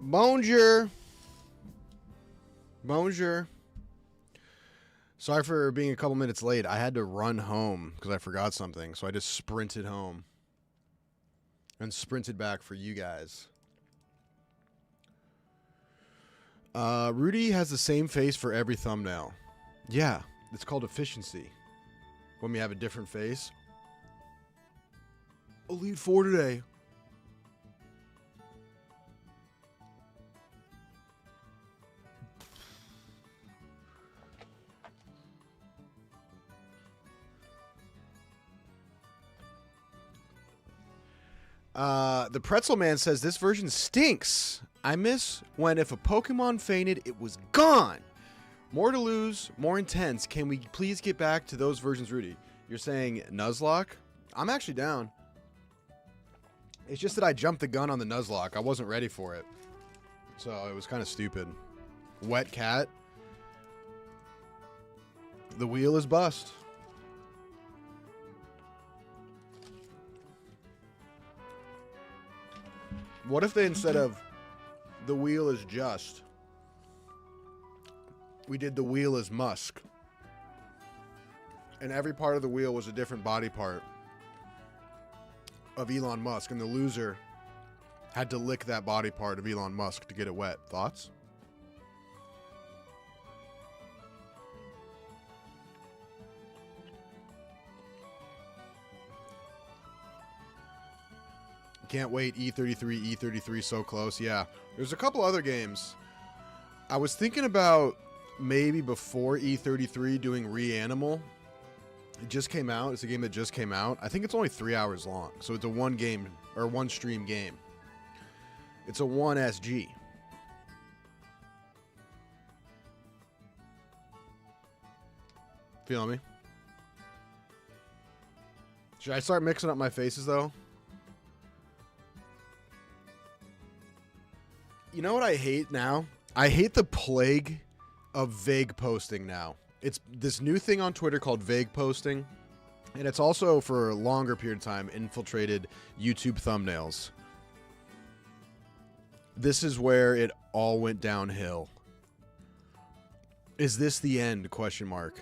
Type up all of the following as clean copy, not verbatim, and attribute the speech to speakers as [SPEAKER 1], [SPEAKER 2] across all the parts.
[SPEAKER 1] Bonjour. Bonjour. Sorry for being a couple minutes late. I had to run home because I forgot something, so I just sprinted home and sprinted back for you guys. Rudy has the same face for every thumbnail. Yeah, it's called efficiency. When we have a different face. Elite 4 today. The Pretzel Man says this version stinks. I miss when if a Pokemon fainted, it was gone. More to lose, more intense. Can we please get back to those versions, Rudy? You're saying Nuzlocke? I'm actually down. It's just that I jumped the gun on the Nuzlocke. I wasn't ready for it. So it was kind of stupid. Wet cat. The wheel is bust. What if they, instead of the wheel is just, we did the wheel is Musk. And every part of the wheel was a different body part of Elon Musk. And the loser had to lick that body part of Elon Musk to get it wet. Thoughts? Can't wait. E33 so close. Yeah. There's a couple other games. I was thinking about maybe before E33 doing Reanimal. It just came out. It's a game that just came out. I think it's only 3 hours long. So it's a one game or one stream game. It's a 1SG. Feel me? Should I start mixing up my faces though? You know what I hate now? I hate the plague of vague posting now. It's this new thing on Twitter called vague posting, and it's also for a longer period of time infiltrated YouTube thumbnails. This is where it all went downhill. Is this the end? Question mark.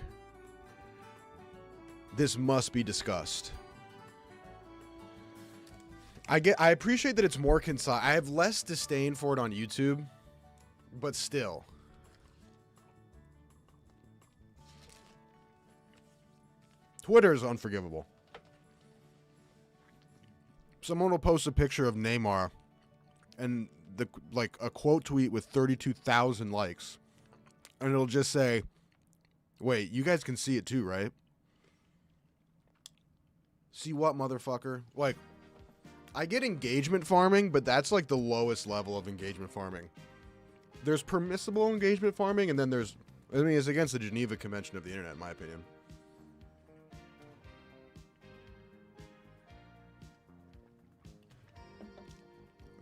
[SPEAKER 1] This must be discussed. I appreciate that it's more concise. I have less disdain for it on YouTube, but still. Twitter is unforgivable. Someone will post a picture of Neymar and like a quote tweet with 32,000 likes. And it'll just say, "Wait, you guys can see it too, right?" See what, motherfucker? Like, I get engagement farming, but that's like the lowest level of engagement farming. There's permissible engagement farming, and then there's, I mean, it's against the Geneva Convention of the Internet, in my opinion.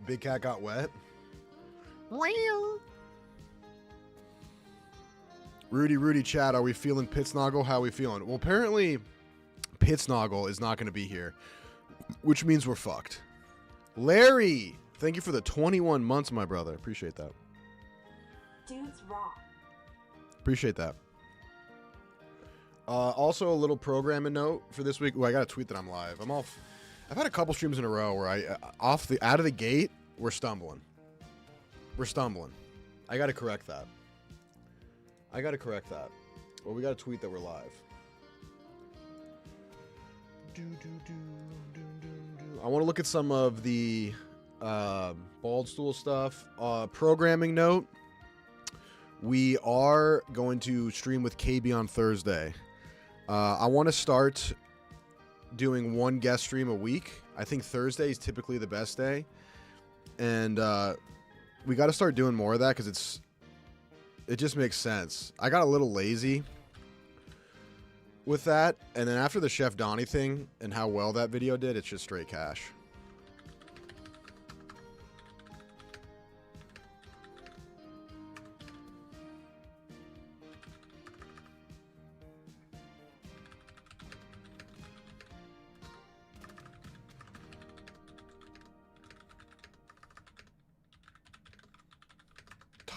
[SPEAKER 1] Big cat got wet. Rudy, chat, are we feeling Pitsnoggle? How are we feeling? Well, apparently, Pitsnoggle is not going to be here, which means we're fucked. Larry, thank you for the 21 months, my brother. Appreciate that.
[SPEAKER 2] Dude's raw.
[SPEAKER 1] Appreciate that. Also, a little programming note for this week. Well, I got a tweet that I'm live. I've had a couple streams in a row where out of the gate, we're stumbling. I got to correct that. Well, we got a tweet that we're live. I want to look at some of the bald stool stuff. Programming note. We are going to stream with KB on Thursday. I want to start doing one guest stream a week. I think Thursday is typically the best day. And we got to start doing more of that because it just makes sense. I got a little lazy with that, and then after the Chef Donnie thing and how well that video did, it's just straight cash.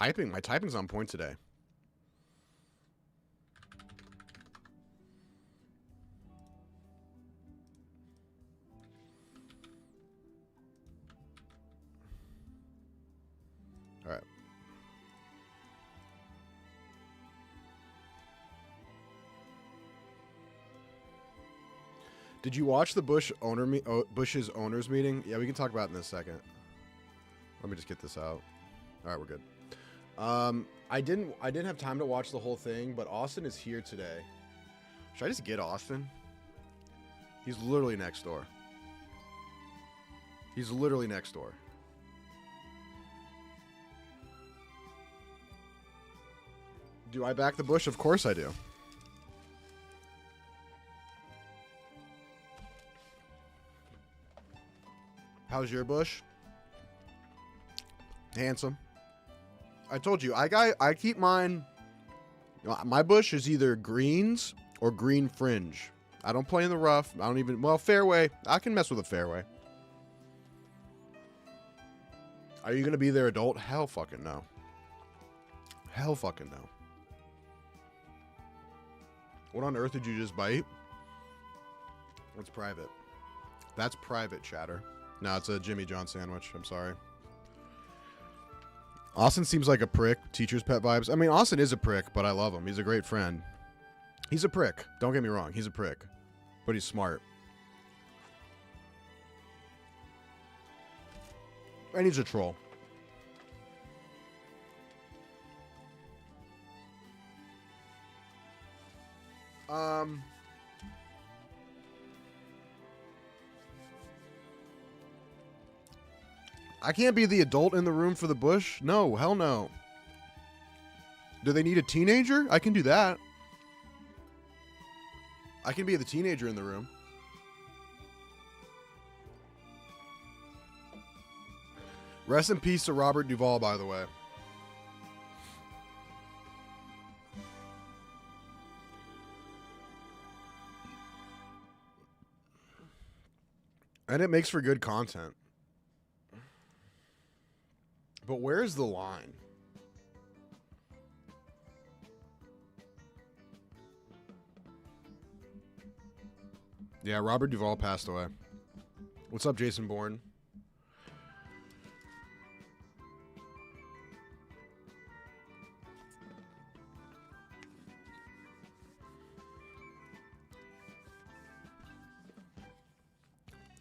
[SPEAKER 1] My typing's on point today. All right. Did you watch the Bush's owners meeting? Yeah, we can talk about it in a second. Let me just get this out. All right, we're good. I didn't have time to watch the whole thing, but Austin is here today. Should I just get Austin? He's literally next door. He's literally next door. Do I back the Bush? Of course I do. How's your Bush? Handsome. I told you, I keep mine. My Bush is either greens or green fringe. I don't play in the rough. I don't even, well, fairway. I can mess with a fairway. Are you going to be their adult? Hell fucking no. Hell fucking no. What on earth did you just bite? That's private. That's private, chatter. No, it's a Jimmy John sandwich. I'm sorry. Austin seems like a prick. Teacher's pet vibes. I mean, Austin is a prick, but I love him. He's a great friend. He's a prick. Don't get me wrong. He's a prick. But he's smart. And he's a troll. I can't be the adult in the room for the Bush. No, hell no. Do they need a teenager? I can do that. I can be the teenager in the room. Rest in peace to Robert Duvall, by the way. And it makes for good content. But where's the line? Yeah, Robert Duvall passed away. What's up, Jason Bourne?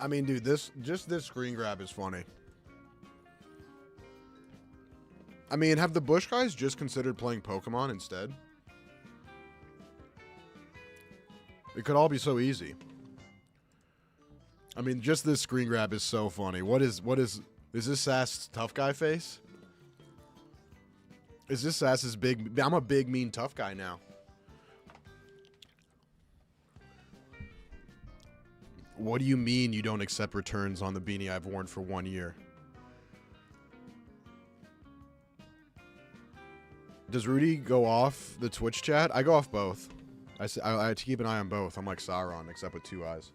[SPEAKER 1] I mean, dude, this screen grab is funny. I mean, have the Bush guys just considered playing Pokemon instead? It could all be so easy. I mean, just this screen grab is so funny. Is this Sass's tough guy face? Is this Sass's big, I'm a big, mean, tough guy now. What do you mean you don't accept returns on the beanie I've worn for 1 year? Does Rudy go off the Twitch chat? I go off both. I have to keep an eye on both. I'm like Sauron, except with 2 eyes.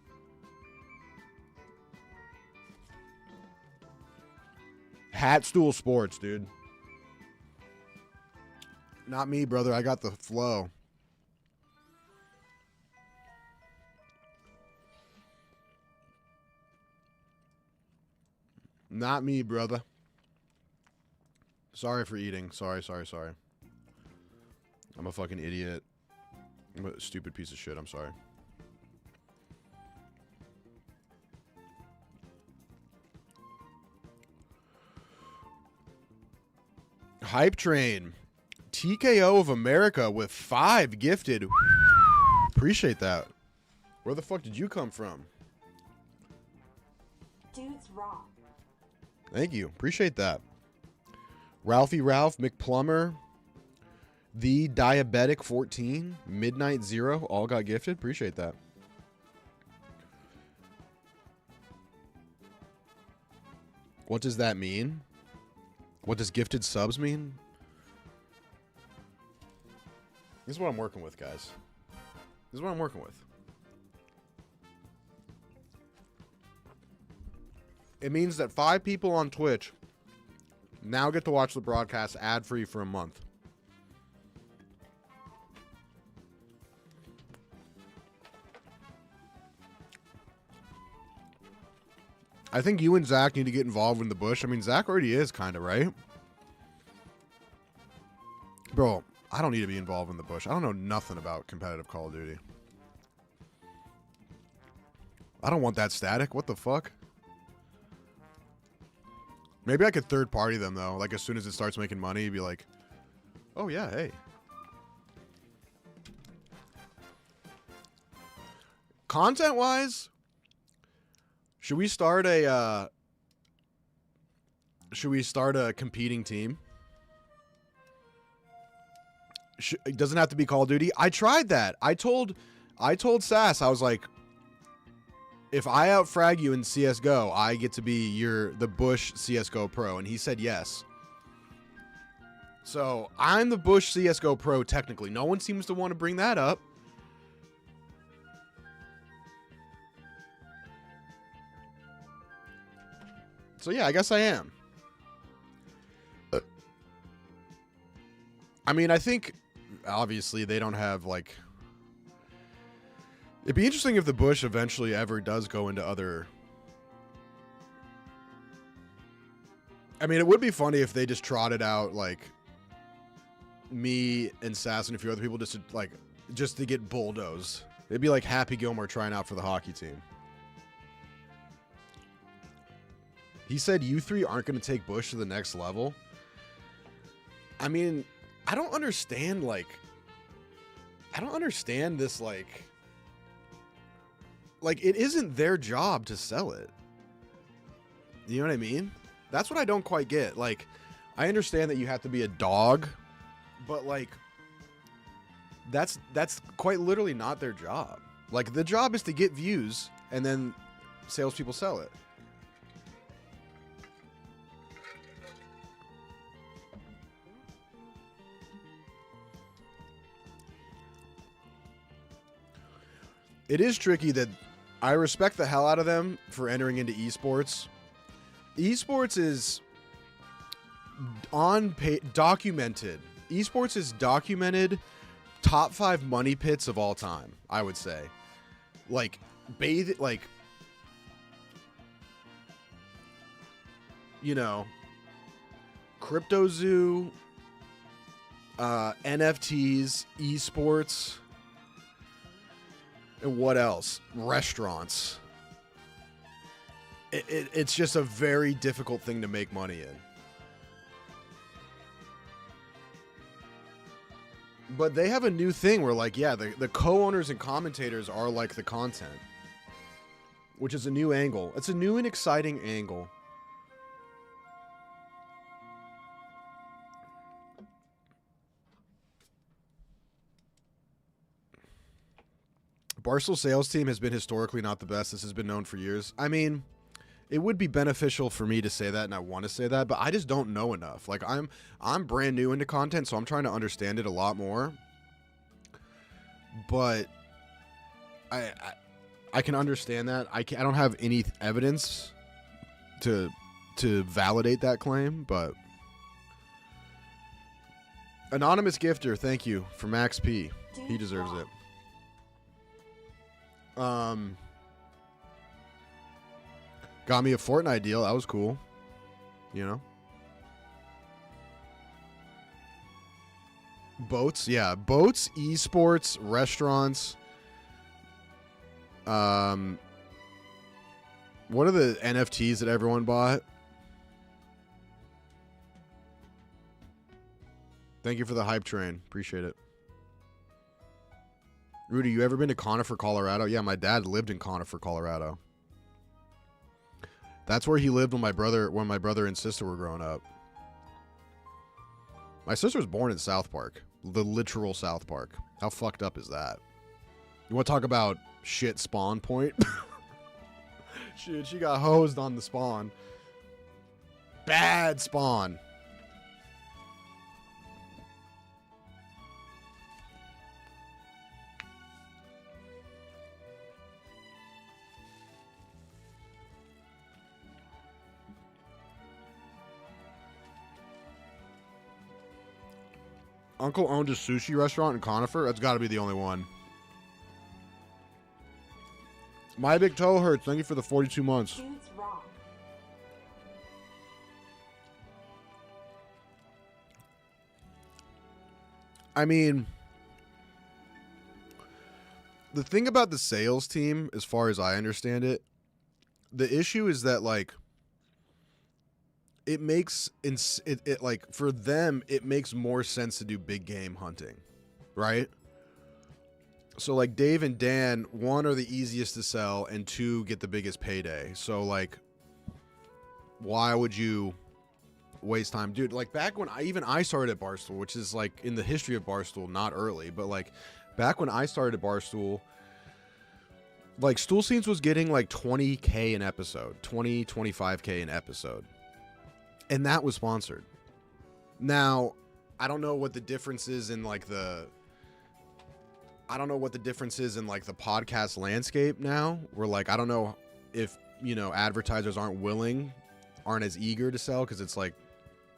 [SPEAKER 1] Hat Stool Sports, dude. Not me, brother. I got the flow. Not me, brother. Sorry for eating. Sorry. I'm a fucking idiot. I'm a stupid piece of shit. I'm sorry. Hype Train. TKO of America with 5 gifted. Appreciate that. Where the fuck did you come from?
[SPEAKER 2] Dudes rock.
[SPEAKER 1] Thank you. Appreciate that. Ralphie Ralph McPlumber. The Diabetic 14, Midnight Zero, all got gifted. Appreciate that. What does that mean? What does gifted subs mean? This is what I'm working with, guys. This is what I'm working with. It means that 5 people on Twitch Now get to watch the broadcast ad-free for a month. I think you and Zach need to get involved in the Bush. I mean, Zach already is kind of, right? Bro, I don't need to be involved in the Bush. I don't know nothing about competitive Call of Duty. I don't want that static. What the fuck? Maybe I could third party them, though. Like, as soon as it starts making money, be like, oh, yeah, hey. Content-wise, should we start a competing team? It doesn't have to be Call of Duty. I tried that. I told Sass, I was like, if I outfrag you in CSGO, I get to be the Bush CSGO Pro. And he said yes. So I'm the Bush CSGO Pro technically. No one seems to want to bring that up. So yeah, I guess I am. I mean, I think obviously they don't have like... It'd be interesting if the Bush eventually ever does go into other... I mean, it would be funny if they just trotted out, like, me and Sass and a few other people just to get bulldozed. It'd be like Happy Gilmore trying out for the hockey team. He said you three aren't going to take Bush to the next level. I mean, I don't understand, this, like, it isn't their job to sell it. You know what I mean? That's what I don't quite get. Like, I understand that you have to be a dog, but, like, that's quite literally not their job. Like, the job is to get views, and then salespeople sell it. It is tricky that I respect the hell out of them for entering into esports. Esports is documented. Esports is documented top 5 money pits of all time, I would say. Like, you know, Crypto Zoo, NFTs, esports, and what else? Restaurants. It's just a very difficult thing to make money in. But they have a new thing where, like, yeah, the co-owners and commentators are like the content, which is a new angle. It's a new and exciting angle. Barstool sales team has been historically not the best. This has been known for years. I mean, it would be beneficial for me to say that, and I want to say that, but I just don't know enough. Like, I'm brand new into content, so I'm trying to understand it a lot more. But I can understand that. I don't have any evidence to validate that claim, but anonymous gifter, thank you for Max P. He deserves it. Got me a Fortnite deal. That was cool. You know? Boats. Yeah. Boats, esports, restaurants. What are the NFTs that everyone bought? Thank you for the hype train. Appreciate it. Rudy, you ever been to Conifer, Colorado? Yeah, my dad lived in Conifer, Colorado. That's where he lived when my brother and sister were growing up. My sister was born in South Park. The literal South Park. How fucked up is that? You want to talk about shit spawn point? Shit, she got hosed on the spawn. Bad spawn. Uncle owned a sushi restaurant in Conifer. That's got to be the only one. My big toe hurts. Thank you for the 42 months.
[SPEAKER 2] Dudes rock.
[SPEAKER 1] I mean, the thing about the sales team, as far as I understand it, the issue is that, like, it makes it like, for them, it makes more sense to do big game hunting, right? So, like, Dave and Dan, one, are the easiest to sell, and two, get the biggest payday. So, like, why would you waste time? Dude, like, back when I started at Barstool, which is, like, in the history of Barstool, not early, but, like, back when I started at Barstool, like, Stool Scenes was getting, like, 20K an episode, 25K an episode. And that was sponsored. Now, I don't know what the difference is in, like, the podcast landscape now. Where, like, I don't know if, you know, advertisers aren't as eager to sell, because it's like,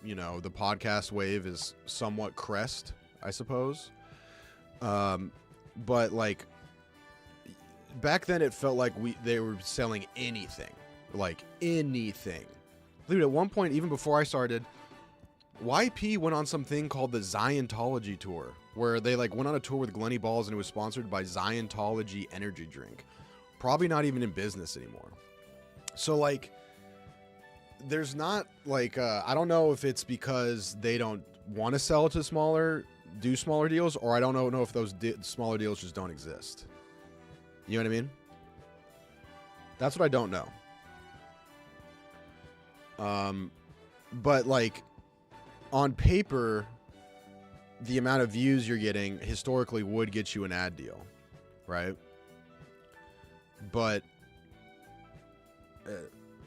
[SPEAKER 1] you know, the podcast wave is somewhat crest, I suppose. But, like, back then it felt like they were selling anything. Like, anything. Dude, at one point, even before I started, YP went on something called the Ziontology Tour, where they, like, went on a tour with Glenny Balls, and it was sponsored by Ziontology energy drink. Probably not even in business anymore. So, like, there's not, like, I don't know if it's because they don't want to sell to smaller deals, or I don't know if those smaller deals just don't exist. You know what I mean? That's what I don't know. But, like, on paper, the amount of views you're getting historically would get you an ad deal, right? But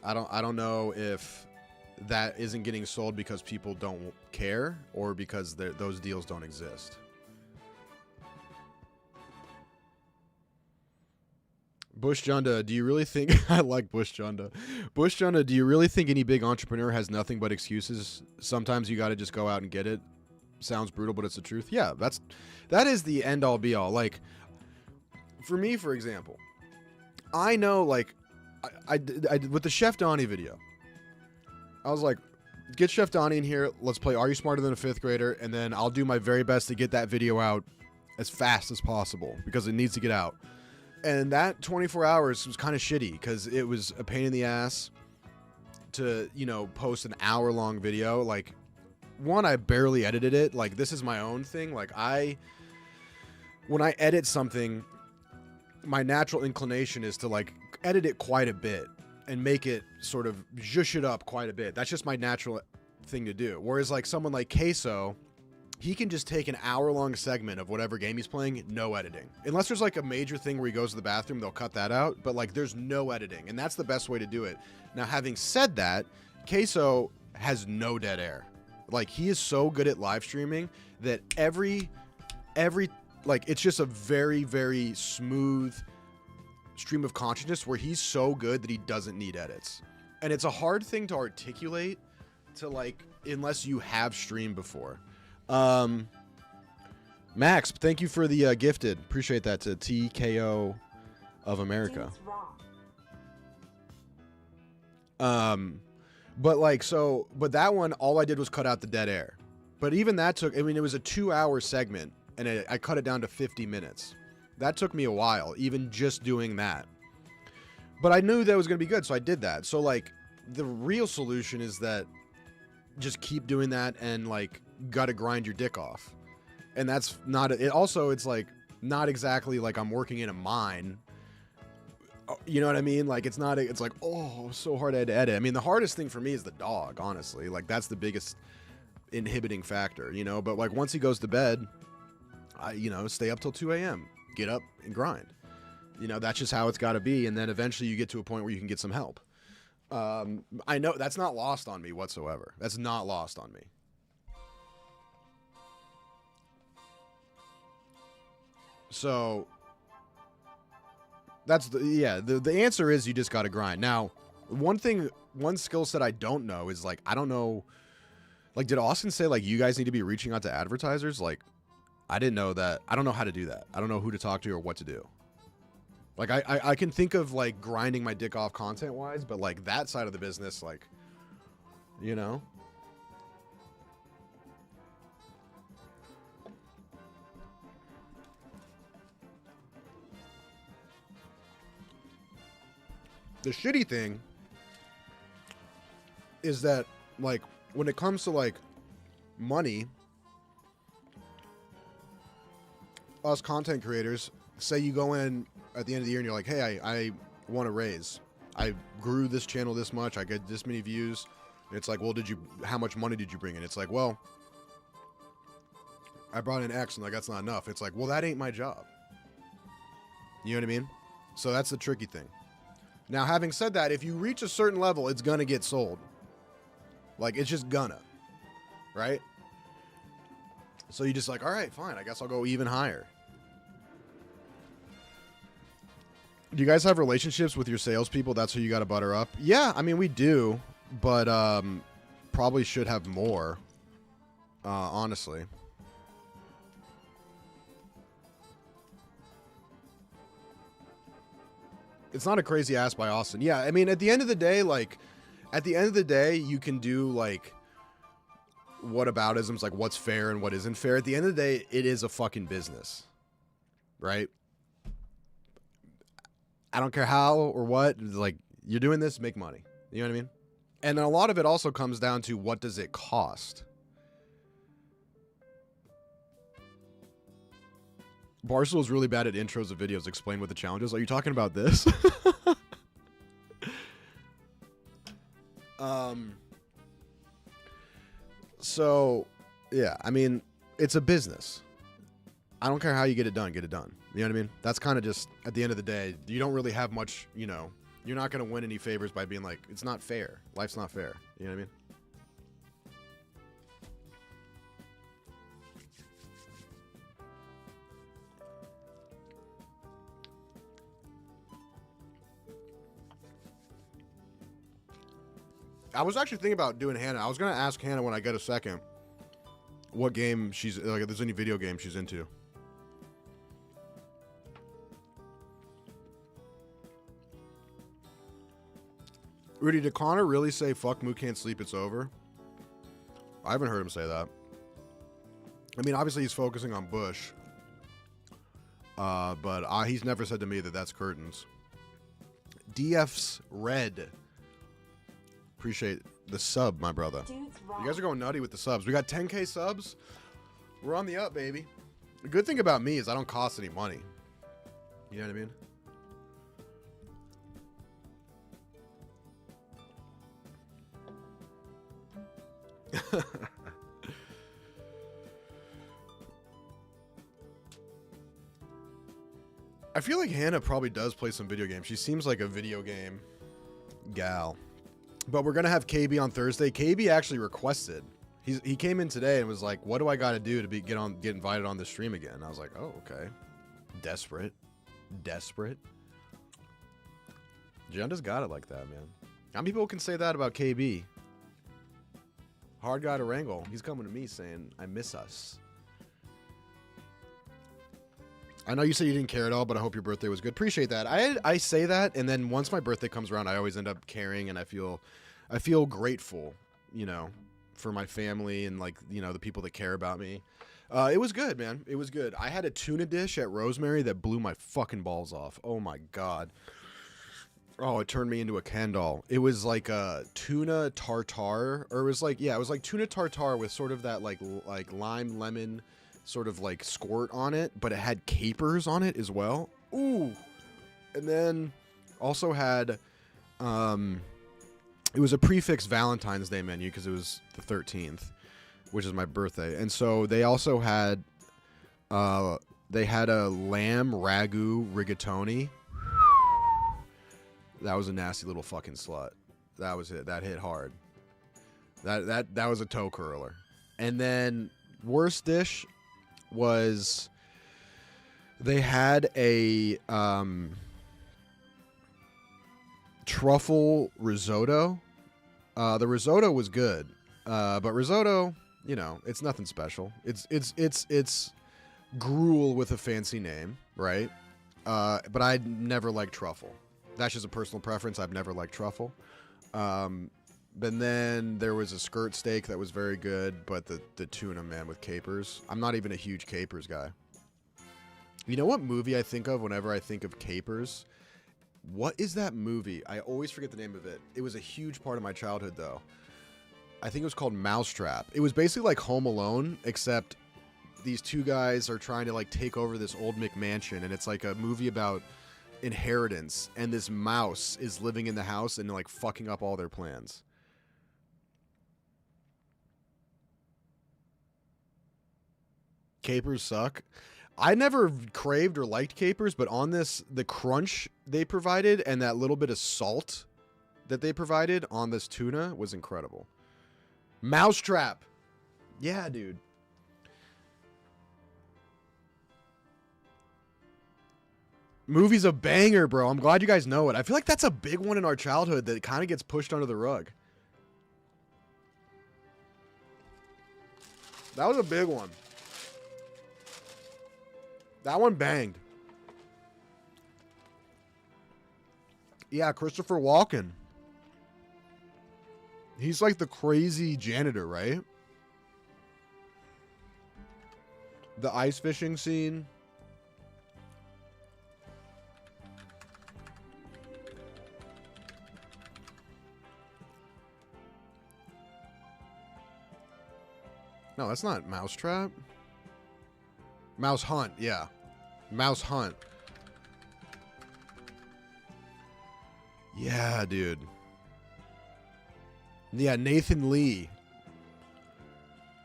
[SPEAKER 1] I don't know if that isn't getting sold because people don't care, or because those deals don't exist. Bush Junda, do you really think I like Bush Junda? Bush Junda, do you really think any big entrepreneur has nothing but excuses? Sometimes you got to just go out and get it. Sounds brutal, but it's the truth. Yeah, that is the end all be all. Like, for me, for example, I know, like, I with the Chef Donnie video, I was like, get Chef Donnie in here. Let's play Are You Smarter Than a Fifth Grader? And then I'll do my very best to get that video out as fast as possible, because it needs to get out. And that 24 hours was kind of shitty, because it was a pain in the ass to, you know, post an hour-long video. Like, one, I barely edited it. Like, this is my own thing. Like, when I edit something, my natural inclination is to, like, edit it quite a bit and make it sort of zhush it up quite a bit. That's just my natural thing to do. Whereas, like, someone like Queso, he can just take an hour-long segment of whatever game he's playing, no editing. Unless there's, like, a major thing where he goes to the bathroom, they'll cut that out. But, like, there's no editing, and that's the best way to do it. Now, having said that, Queso has no dead air. Like, he is so good at live streaming that every like, it's just a very, very smooth stream of consciousness where he's so good that he doesn't need edits. And it's a hard thing to articulate to, like, unless you have streamed before. Max, thank you for the gifted. Appreciate that, to TKO of America.
[SPEAKER 2] Dudes rock.
[SPEAKER 1] But, like, but that one, all I did was cut out the dead air. But even that took, I mean, it was a 2-hour segment, and I cut it down to 50 minutes. That took me a while, even just doing that. But I knew that was going to be good, so I did that. So, like, the real solution is that just keep doing that, and, like, gotta grind your dick off. And that's not, it's, like, not exactly like I'm working in a mine. You know what I mean? Like, it's not, it's like, oh, so hard to edit. I mean, the hardest thing for me is the dog, honestly. Like, that's the biggest inhibiting factor, you know? But, like, once he goes to bed, I, you know, stay up till 2 a.m., get up and grind. You know, that's just how it's got to be. And then eventually you get to a point where you can get some help. I know that's not lost on me whatsoever. That's not lost on me. So that's the answer is you just got to grind. Now, one skill set I don't know is, like, I don't know Like, did Austin say, like, you guys need to be reaching out to advertisers? Like, I didn't know that. I don't know how to do that. I don't know who to talk to or what to do. Like, I can think of, like, grinding my dick off content-wise, but, like, that side of the business, like, you know? The shitty thing is that, like, when it comes to, like, money, us content creators, say you go in at the end of the year and you're like, hey, I want to raise. I grew this channel this much. I get this many views. And it's like, well, how much money did you bring in? It's like, well, I brought in X and like, that's not enough. It's like, well, that ain't my job. You know what I mean? So that's the tricky thing. Now, having said that, if you reach a certain level, it's going to get sold. Like, it's just gonna. Right? So you just like, all right, fine. I guess I'll go even higher. Do you guys have relationships with your salespeople? That's who you got to butter up? Yeah, I mean, we do. But probably should have more. Honestly. It's not a crazy ask by Austin. Yeah, I mean, at the end of the day, you can do, like, whataboutisms, like what's fair and what isn't fair. At the end of the day, it is a fucking business. Right? I don't care how or what. Like, you're doing this, make money. You know what I mean? And then a lot of it also comes down to what does it cost? Barstool's really bad at intros of videos. Explain what the challenge is. Are you talking about this? So, yeah, I mean, it's a business. I don't care how you get it done, get it done. You know what I mean? That's kind of just, at the end of the day, you don't really have much, you know, you're not going to win any favors by being like, it's not fair. Life's not fair. You know what I mean? I was actually thinking about doing Hannah. I was going to ask Hannah when I get a second what game she's, like, if there's any video game she's into. Rudy, did Connor really say, fuck Moo can't sleep, it's over? I haven't heard him say that. I mean, obviously he's focusing on Bush. But he's never said to me that that's curtains. DF's Red. Appreciate the sub, my brother. You guys are going nutty with the subs. We got 10K subs. We're on the up, baby. The good thing about me is I don't cost any money. You know what I mean? I feel like Hannah probably does play some video games. She seems like a video game gal. But we're going to have KB on Thursday. KB actually requested. He came in today and was like, what do I got to do to get invited on the stream again? And I was like, oh, okay. Desperate. Jenda's got it like that, man. How many people can say that about KB? Hard guy to wrangle. He's coming to me saying, I miss us. I know you said you didn't care at all, but I hope your birthday was good. Appreciate that. I say that, and then once my birthday comes around, I always end up caring, and I feel grateful, you know, for my family and, like, you know, the people that care about me. It was good, man. It was good. I had a tuna dish at Rosemary that blew my fucking balls off. Oh my God. Oh, it turned me into a Ken doll. It was like a tuna tartare, or it was like tuna tartare with sort of that like lime lemon sort of like squirt on it, but it had capers on it as well. Ooh. And then also had it was a prefix Valentine's Day menu because it was the 13th, which is my birthday. And so they also had they had a lamb ragu rigatoni. That was a nasty little fucking slut. That was it. That hit hard. That was a toe curler. And then worst dish was they had a truffle risotto. The risotto was good. But risotto, you know, it's nothing special. It's gruel with a fancy name, right? But I never liked truffle. That's just a personal preference. I've never liked truffle. But then there was a skirt steak that was very good, but the tuna, man, with capers. I'm not even a huge capers guy. You know what movie I think of whenever I think of capers? What is that movie? I always forget the name of it. It was a huge part of my childhood, though. I think it was called Mousetrap. It was basically like Home Alone, except these two guys are trying to like take over this old McMansion, and it's like a movie about inheritance, and this mouse is living in the house and like fucking up all their plans. Capers suck. I never craved or liked capers, but on this, the crunch they provided and that little bit of salt that they provided on this tuna was incredible. Mousetrap. Yeah, dude. Movie's a banger, bro. I'm glad you guys know it. I feel like that's a big one in our childhood that kind of gets pushed under the rug. That was a big one. That one banged. Yeah, Christopher Walken. He's like the crazy janitor, right? The ice fishing scene. No, that's not Mousetrap. Mouse Hunt, yeah. Mouse Hunt. Yeah, dude. Yeah, Nathan Lee.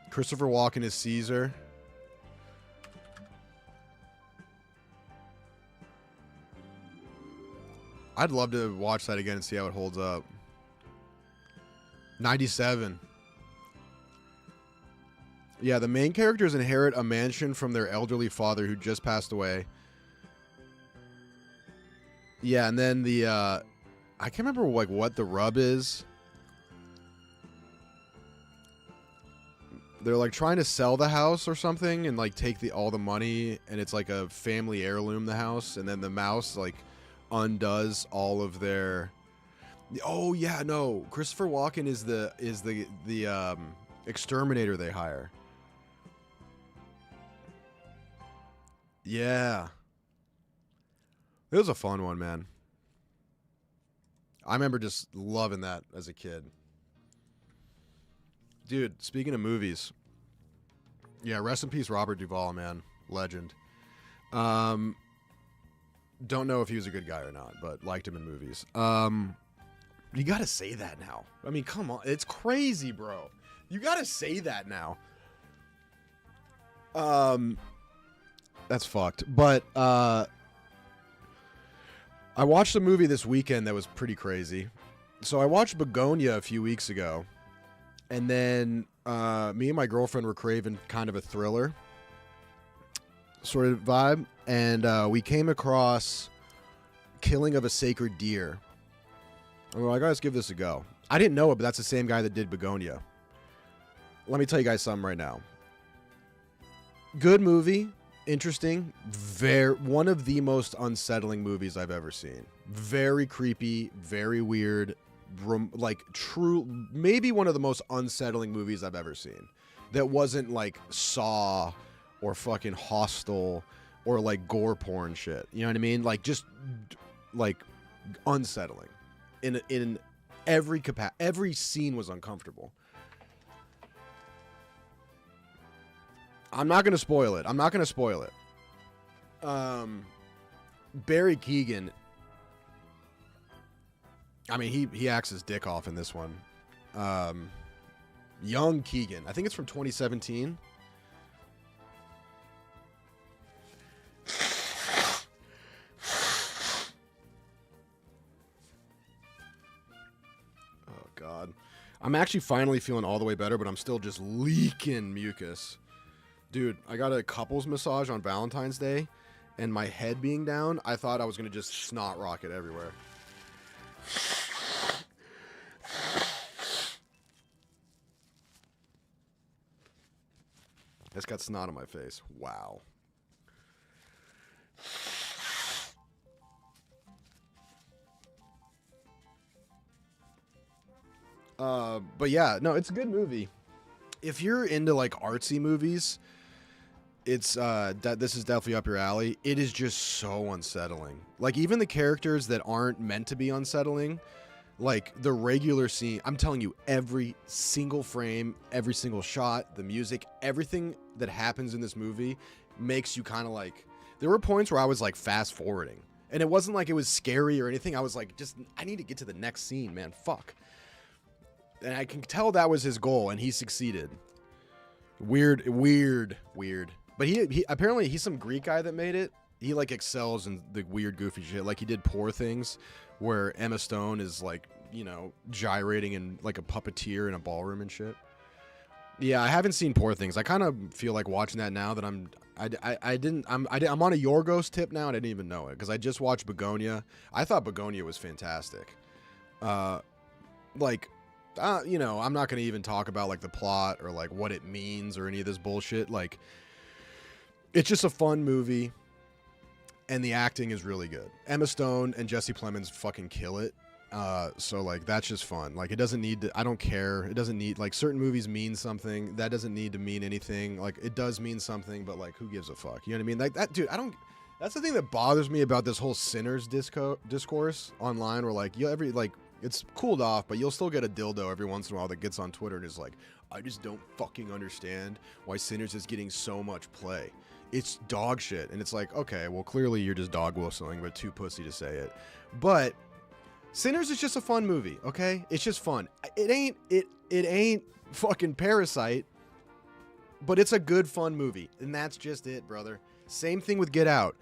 [SPEAKER 1] Christopher Walken is Caesar. I'd love to watch that again and see how it holds up. 97. Yeah, the main characters inherit a mansion from their elderly father who just passed away. Yeah, and then the I can't remember like what the rub is. They're like trying to sell the house or something and like take all the money, and it's like a family heirloom, the house, and then the mouse like undoes all of their. Oh yeah, no, Christopher Walken is the exterminator they hire. Yeah. It was a fun one, man. I remember just loving that as a kid. Dude, speaking of movies. Yeah, rest in peace, Robert Duvall, man. Legend. Don't know if he was a good guy or not, but liked him in movies. You gotta say that now. I mean, come on. It's crazy, bro. You gotta say that now. That's fucked. But I watched a movie this weekend that was pretty crazy. So I watched Begonia a few weeks ago, and then me and my girlfriend were craving kind of a thriller sort of vibe, and we came across Killing of a Sacred Deer. And we're like, let's give this a go. I didn't know it, but that's the same guy that did Begonia. Let me tell you guys something right now. Good movie. Interesting. One of the most unsettling movies I've ever seen. Very creepy, very weird, like true, maybe one of the most unsettling movies I've ever seen. That wasn't like Saw or fucking Hostel or like gore porn shit. You know what I mean? Like just like unsettling. In every every scene was uncomfortable. I'm not going to spoil it. Barry Keoghan, I mean, he acts his dick off in this one. Young Keoghan. I think it's from 2017. Oh, God. I'm actually finally feeling all the way better, but I'm still just leaking mucus. Dude, I got a couples massage on Valentine's Day, and my head being down, I thought I was going to just snot rocket everywhere. just got snot on my face. Wow. But yeah, no, it's a good movie. If you're into like artsy movies, it's this is definitely up your alley. It is just so unsettling. Like even the characters that aren't meant to be unsettling, like the regular scene, I'm telling you, every single frame, every single shot, the music, everything that happens in this movie makes you kind of like, there were points where I was like fast forwarding, and it wasn't like it was scary or anything. I was like, just, I need to get to the next scene, man. Fuck. And I can tell that was his goal, and he succeeded. Weird. But he apparently he's some Greek guy that made it. He like excels in the weird, goofy shit. Like he did Poor Things, where Emma Stone is like, you know, gyrating in like a puppeteer in a ballroom and shit. Yeah, I haven't seen Poor Things. I kind of feel like watching that now that I'm on a Yorgos tip now, and I didn't even know it because I just watched Begonia. I thought Begonia was fantastic. You know, I'm not going to even talk about like the plot or like what it means or any of this bullshit. Like, it's just a fun movie, and the acting is really good. Emma Stone and Jesse Plemons fucking kill it. So like that's just fun. Like it doesn't need to, I don't care. It doesn't need, like, certain movies mean something. That doesn't need to mean anything. Like it does mean something, but like who gives a fuck? You know what I mean? Like that, dude, that's the thing that bothers me about this whole Sinners discourse online, where like it's cooled off, but you'll still get a dildo every once in a while that gets on Twitter and is like, I just don't fucking understand why Sinners is getting so much play. It's dog shit. And it's like, okay, well, clearly you're just dog whistling, but too pussy to say it. But Sinners is just a fun movie, okay? It's just fun. It ain't fucking Parasite, but it's a good, fun movie. And that's just it, brother. Same thing with Get Out.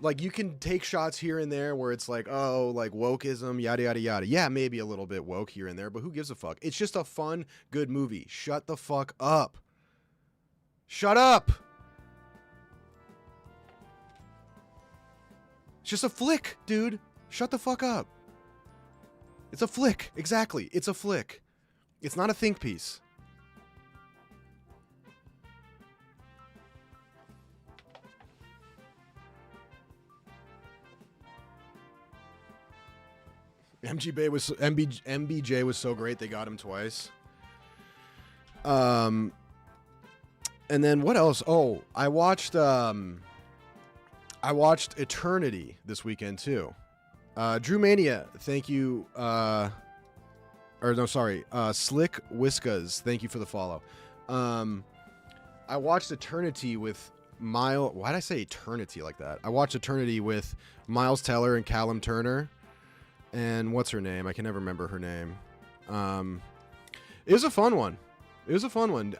[SPEAKER 1] Like, you can take shots here and there where it's like, oh, like wokeism, yada, yada, yada. Yeah, maybe a little bit woke here and there, but who gives a fuck? It's just a fun, good movie. Shut the fuck up. Shut up. It's just a flick, dude. Shut the fuck up. It's a flick. Exactly. It's a flick. It's not a think piece. MBJ was so great they got him twice. And then what else? Oh, I watched Eternity this weekend too. Drew Mania, thank you. Slick Whiskas, thank you for the follow. I watched Eternity with Miles. Why did I say Eternity like that? I watched Eternity with Miles Teller and Callum Turner. And what's her name? I can never remember her name. It was a fun one.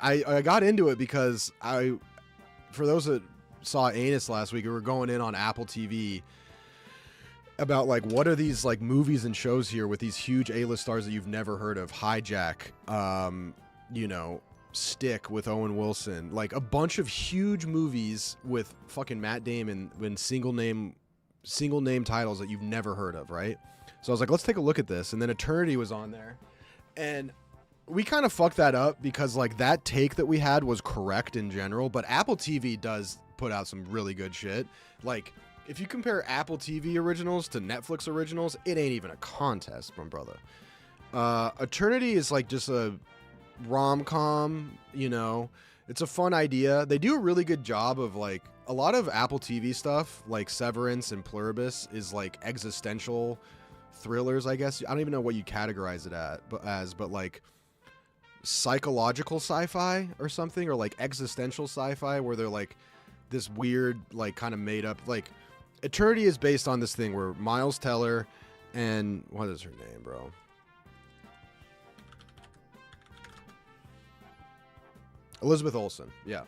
[SPEAKER 1] I got into it because for those that saw Anus last week, we were going in on Apple TV about like, what are these like movies and shows here with these huge A-list stars that you've never heard of? Hijack, Stick with Owen Wilson, like a bunch of huge movies with fucking Matt Damon in single name titles that you've never heard of, right? So I was like, let's take a look at this. And then Eternity was on there. And we kind of fucked that up because like that take that we had was correct in general, but Apple TV does put out some really good shit. Like if you compare Apple TV originals to Netflix originals, it ain't even a contest, my brother. Eternity is like just a rom-com, you know. It's a fun idea. They do a really good job of like a lot of Apple TV stuff, like Severance and Pluribus, is like existential thrillers, I guess. I don't even know what you categorize it but like psychological sci-fi or something, or like existential sci-fi, where they're like this weird, like kind of made up, like Eternity is based on this thing where Miles Teller and what is her name, bro? Elizabeth Olsen. Yeah.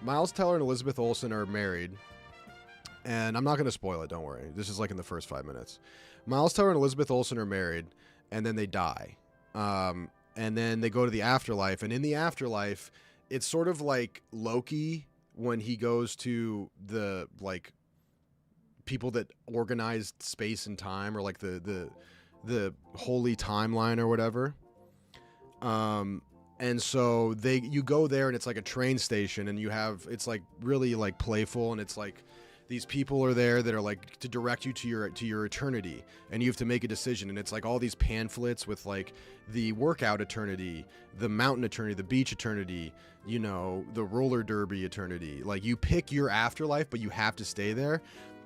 [SPEAKER 1] Miles Teller and Elizabeth Olsen are married. And I'm not going to spoil it, don't worry. This is like in the first 5 minutes. Miles Teller and Elizabeth Olsen are married, and then they die. And then they go to the afterlife. And in the afterlife, it's sort of like Loki when he goes to the, like, people that organized space and time, or like the holy timeline or whatever. And so you go there and it's like a train station, and it's like really like playful, and it's like these people are there that are like to direct you to your eternity, and you have to make a decision. And it's like all these pamphlets with like the workout eternity, the mountain eternity, the beach eternity, you know, the roller derby eternity. Like you pick your afterlife, but you have to stay there.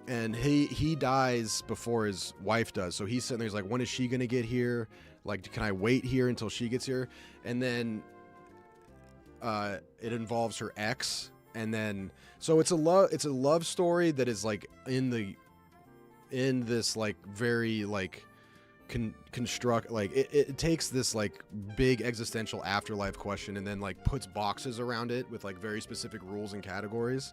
[SPEAKER 1] And he dies before his wife does. So he's sitting there, he's like, when is she gonna get here? Like, can I wait here until she gets here? And then it involves her ex. And then, so it's a love story that is like in this like very like construct, like it takes this like big existential afterlife question and then like puts boxes around it with like very specific rules and categories.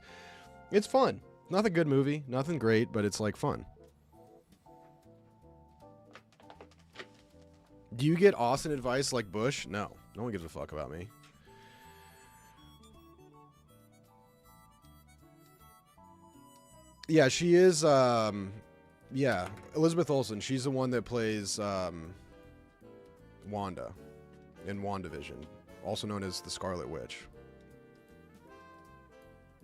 [SPEAKER 1] It's fun. Not a good movie, nothing great, but it's like fun. Do you get Austin advice like Bush? No one gives a fuck about me. Yeah, she is, yeah, Elizabeth Olsen. She's the one that plays, Wanda in WandaVision, also known as the Scarlet Witch.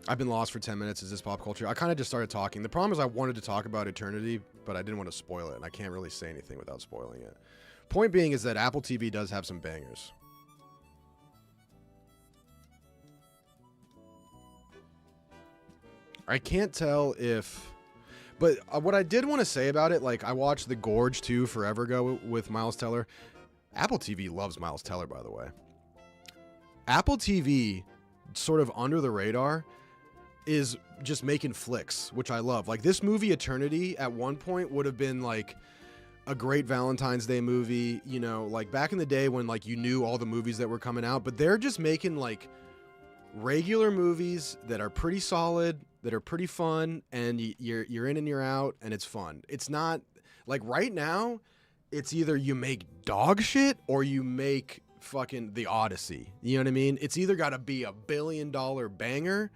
[SPEAKER 1] I've been lost for 10 minutes. Is this pop culture? I kind of just started talking. The problem is I wanted to talk about Eternity, but I didn't want to spoil it, and I can't really say anything without spoiling it. Point being is that Apple TV does have some bangers. I can't tell if... But what I did want to say about it, like, I watched The Gorge 2 forever ago with Miles Teller. Apple TV loves Miles Teller, by the way. Apple TV, sort of under the radar, is just making flicks, which I love. Like, this movie, Eternity, at one point would have been, like, a great Valentine's Day movie, you know, like, back in the day when, like, you knew all the movies that were coming out. But they're just making, like, regular movies that are pretty solid, that are pretty fun, and you're in and you're out, and it's fun. It's not like right now it's either you make dog shit or you make fucking The Odyssey. You know what I mean? It's either got to be a $1 billion banger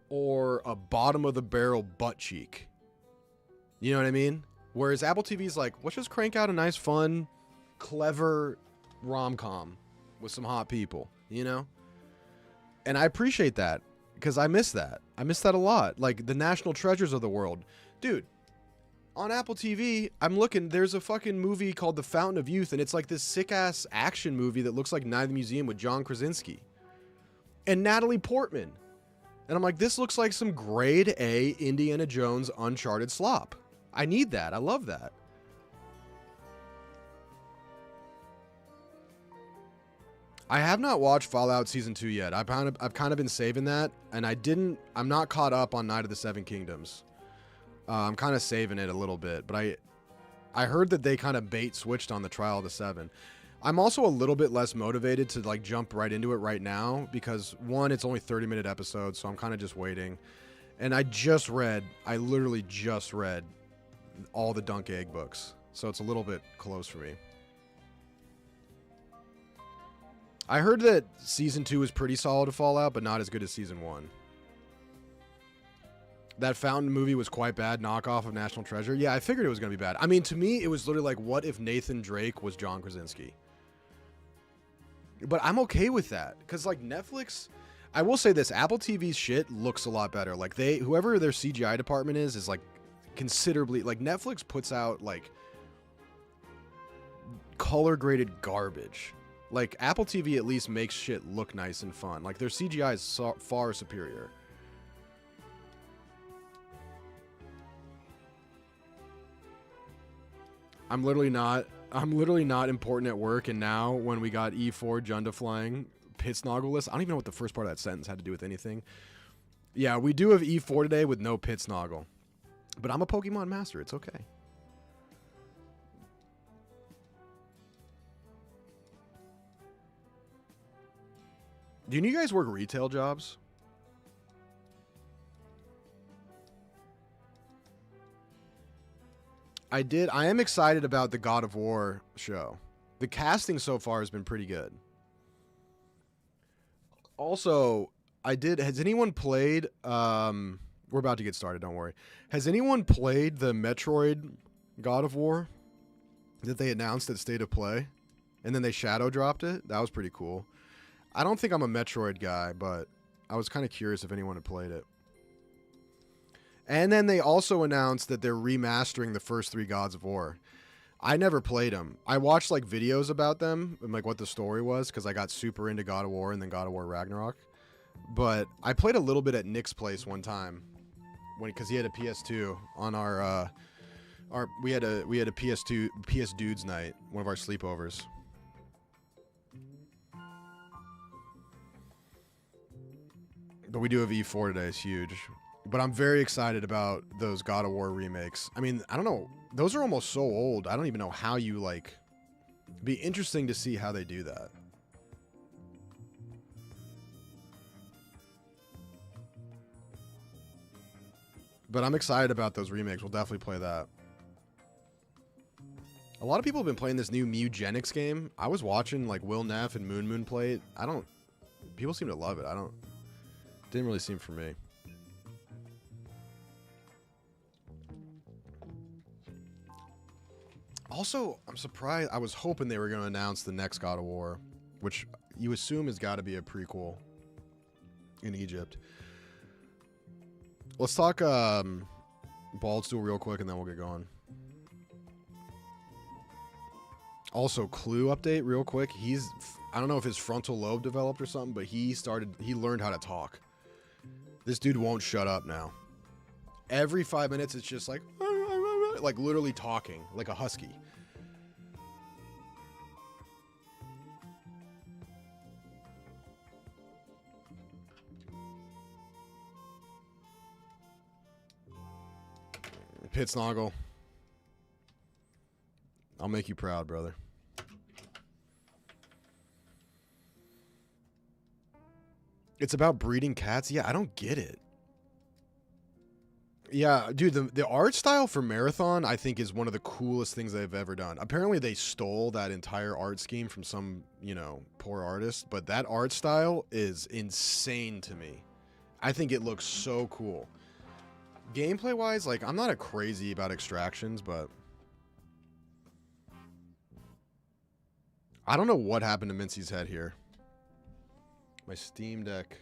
[SPEAKER 1] or a bottom of the barrel butt cheek. You know what I mean? Whereas Apple TV's like, let's just crank out a nice, fun, clever rom-com with some hot people, you know? And I appreciate that because I miss that. I miss that a lot. Like the National Treasures of the world. Dude, on Apple TV, I'm looking, there's a fucking movie called The Fountain of Youth, and it's like this sick-ass action movie that looks like Night at the Museum with John Krasinski and Natalie Portman. And I'm like, this looks like some grade A Indiana Jones Uncharted slop. I need that. I love that. I have not watched Fallout Season 2 yet. I've kind of been saving that, and I'm not caught up on Night of the Seven Kingdoms. I'm kind of saving it a little bit, but I heard that they kind of bait switched on the Trial of the Seven. I'm also a little bit less motivated to like jump right into it right now because one, it's only 30-minute episodes, so I'm kind of just waiting. And I literally just read all the Dunk Egg books, so it's a little bit close for me. I heard that Season 2 is pretty solid to Fallout, but not as good as Season 1. That Fountain movie was quite bad, knockoff of National Treasure. Yeah, I figured it was going to be bad. I mean, to me, it was literally like, what if Nathan Drake was John Krasinski? But I'm okay with that, because like Netflix, I will say this, Apple TV's shit looks a lot better. Like whoever their CGI department is like considerably, like Netflix puts out like color graded garbage. Like, Apple TV at least makes shit look nice and fun. Like, their CGI is far superior. I'm literally not important at work, and now, when we got E4 Junda flying Pitsnoggleless, I don't even know what the first part of that sentence had to do with anything. Yeah, we do have E4 today with no Pitsnoggle. But I'm a Pokemon master. It's okay. Do you guys work retail jobs? I did. I am excited about the God of War show. The casting so far has been pretty good. Also, has anyone played, we're about to get started, don't worry. Has anyone played the Metroid God of War that they announced at State of Play? And then they shadow dropped it? That was pretty cool. I don't think I'm a Metroid guy, but I was kind of curious if anyone had played it. And then they also announced that they're remastering the first 3 Gods of War. I never played them. I watched like videos about them and like what the story was because I got super into God of War and then God of War Ragnarok. But I played a little bit at Nick's place one time because he had a PS2 on we had a PS Dudes night, one of our sleepovers. But we do have E4 today. It's huge. But I'm very excited about those God of War remakes. I mean, I don't know. Those are almost so old. I don't even know how you, like... It'd be interesting to see how they do that. But I'm excited about those remakes. We'll definitely play that. A lot of people have been playing this new Mugenics game. I was watching, like, Will Neff and Moon play it. People seem to love it. Didn't really seem for me. Also, I'm surprised. I was hoping they were going to announce the next God of War, which you assume has got to be a prequel in Egypt. Let's talk Baldstool real quick, and then we'll get going. Also, Clue update real quick. I don't know if his frontal lobe developed or something, but he learned how to talk. This dude won't shut up now. Every 5 minutes, it's just like literally talking like a husky. Pitsnoggle. I'll make you proud, brother. It's about breeding cats? Yeah, I don't get it. Yeah, dude, the art style for Marathon, I think, is one of the coolest things they've ever done. Apparently, they stole that entire art scheme from some, poor artist, but that art style is insane to me. I think it looks so cool. Gameplay-wise, like, I'm not a crazy about extractions, but I don't know what happened to Mincy's head here. My Steam Deck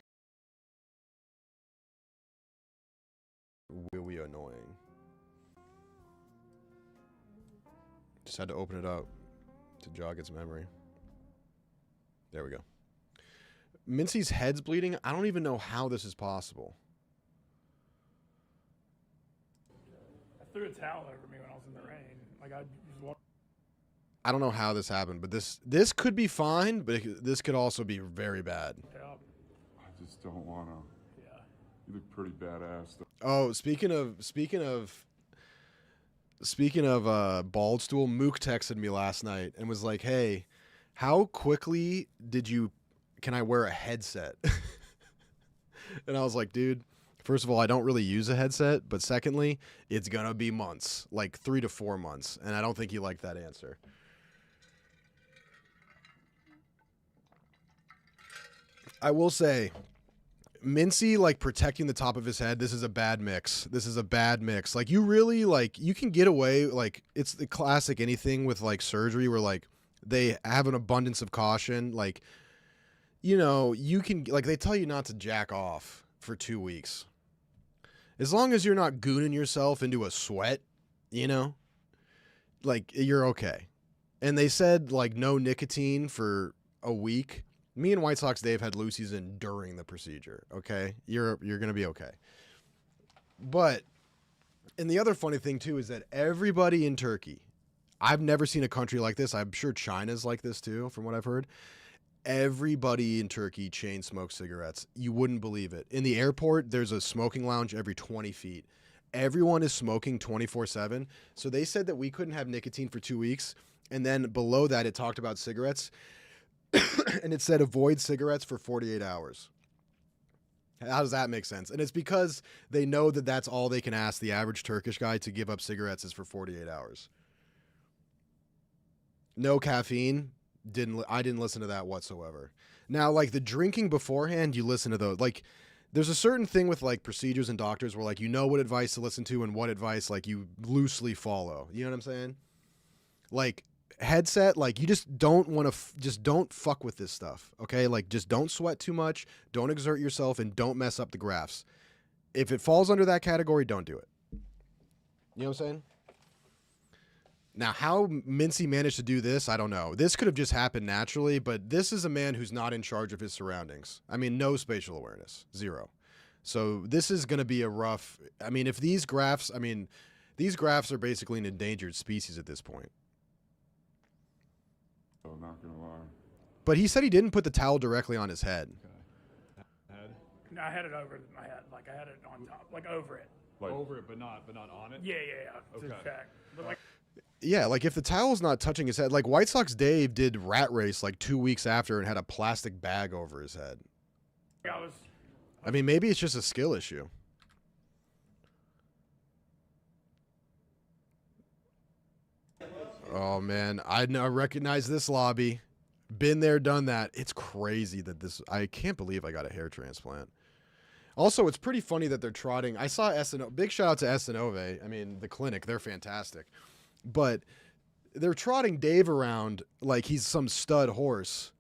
[SPEAKER 1] will be annoying. Just had to open it up to jog its memory. There we go. Mincy's head's bleeding. I don't even know how this is possible.
[SPEAKER 3] I threw a towel over me when I was in the rain. Like
[SPEAKER 1] I don't know how this happened, but this could be fine, but this could also be very bad.
[SPEAKER 3] Yeah.
[SPEAKER 4] I just don't want to.
[SPEAKER 3] Yeah.
[SPEAKER 4] You look pretty badass.
[SPEAKER 1] Oh, speaking of Baldstool, Mook texted me last night and was like, "Hey, how quickly can I wear a headset?" And I was like, "Dude, first of all, I don't really use a headset, but secondly, it's gonna be months, like 3 to 4 months." And I don't think he liked that answer. I will say, Mincy, like, protecting the top of his head, this is a bad mix. Like, you really, like, you can get away, like, it's the classic anything with, like, surgery where, like, they have an abundance of caution. Like, you can, like, they tell you not to jack off for 2 weeks. As long as you're not gooning yourself into a sweat, like, you're okay. And they said, like, no nicotine for a week. Me and White Sox Dave had Lucy's in during the procedure, okay? You're going to be okay. But, and the other funny thing, too, is that everybody in Turkey, I've never seen a country like this. I'm sure China's like this, too, from what I've heard. Everybody in Turkey chain smokes cigarettes. You wouldn't believe it. In the airport, there's a smoking lounge every 20 feet. Everyone is smoking 24/7. So they said that we couldn't have nicotine for 2 weeks. And then below that, it talked about cigarettes. And it said avoid cigarettes for 48 hours. How does that make sense? And it's because they know that that's all they can ask the average Turkish guy to give up cigarettes is for 48 hours. No caffeine. I didn't listen to that whatsoever. Now, like, the drinking beforehand, you listen to those. Like, there's a certain thing with, like, procedures and doctors where, like, you know what advice to listen to and what advice, like, you loosely follow. You know what I'm saying? Like, headset, like you just don't want to just don't fuck with this stuff, okay? Like just don't sweat too much, don't exert yourself, and don't mess up the graphs. If it falls under that category, don't do it. You know what I'm saying? Now, how Mincy managed to do this, I don't know. This could have just happened naturally, but this is a man who's not in charge of his surroundings. I mean, no spatial awareness, zero. So this is going to be a rough, I mean, if these graphs, I mean, these graphs are basically an endangered species at this point.
[SPEAKER 4] I'm not gonna lie.
[SPEAKER 1] But he said he didn't put the towel directly on his head.
[SPEAKER 3] Head? No, I had it over my head. Like I had it on top, like over it.
[SPEAKER 4] Like,
[SPEAKER 5] Over it, but not on it.
[SPEAKER 3] Yeah. To
[SPEAKER 5] Okay.
[SPEAKER 3] check. But like,
[SPEAKER 1] Yeah, like if the towel's not touching his head, like White Sox Dave did Rat Race like 2 weeks after and had a plastic bag over his head.
[SPEAKER 3] I was.
[SPEAKER 1] I mean, maybe it's just a skill issue. Oh man, I recognize this lobby. Been there, done that. It's crazy that this. I can't believe I got a hair transplant. Also, it's pretty funny that they're trotting. I saw SNO. Big shout out to SNOVE. I mean, the clinic. They're fantastic. But they're trotting Dave around like he's some stud horse.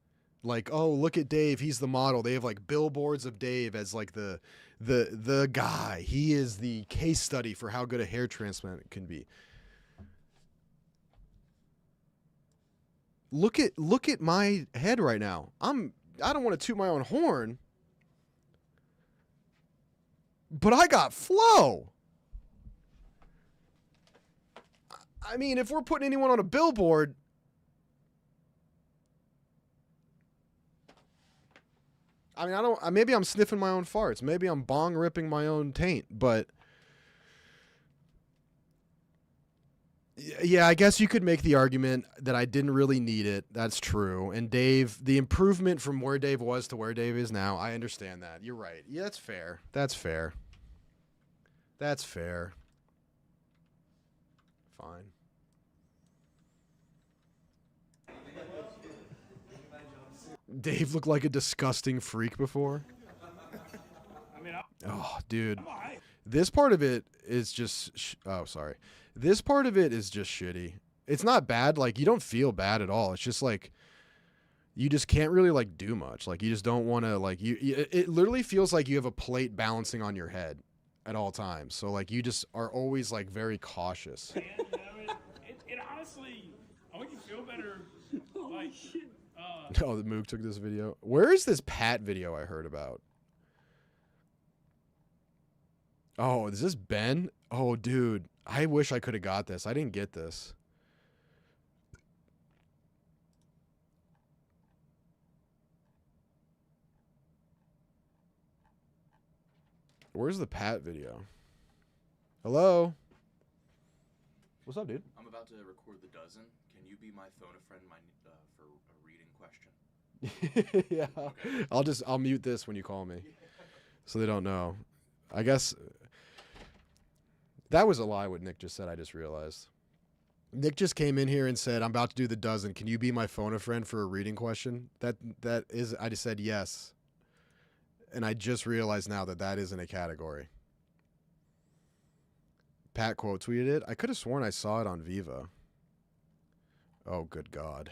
[SPEAKER 1] Like, oh, look at Dave. He's the model. They have like billboards of Dave as like the guy. He is the case study for how good a hair transplant can be. Look at my head right now. I don't want to toot my own horn, but I got flow. I mean, if we're putting anyone on a billboard, I mean, I don't. Maybe I'm sniffing my own farts. Maybe I'm bong ripping my own taint. But yeah, I guess you could make the argument that I didn't really need it. That's true. And Dave, the improvement from where Dave was to where Dave is now, I understand that. You're right. Yeah, that's fair. That's fair. That's fair. Fine. Dave looked like a disgusting freak before.
[SPEAKER 3] I mean,
[SPEAKER 1] Oh, dude.
[SPEAKER 3] I'm all right.
[SPEAKER 1] This part of it is just oh, sorry. This part of it is just shitty. It's not bad, like you don't feel bad at all. It's just like you just can't really like do much. Like you just don't want to like it literally feels like you have a plate balancing on your head at all times. So like you just are always like very cautious.
[SPEAKER 3] And, it honestly, I make you feel better. Like,
[SPEAKER 1] Oh, the Moog took this video. Where is this Pat video I heard about? Oh, is this Ben? Oh, dude. I wish I could have got this. I didn't get this. Where's the Pat video? Hello? What's up, dude?
[SPEAKER 6] I'm about to record the dozen. Can you be my phone a friend for a reading question?
[SPEAKER 1] Yeah. I'll mute this when you call me. So they don't know. I guess that was a lie what Nick just said, I just realized. Nick just came in here and said, I'm about to do the dozen. Can you be my phone a friend for a reading question? That is, I just said yes. And I just realized now that isn't a category. Pat quote tweeted it. I could have sworn I saw it on Viva. Oh, good God.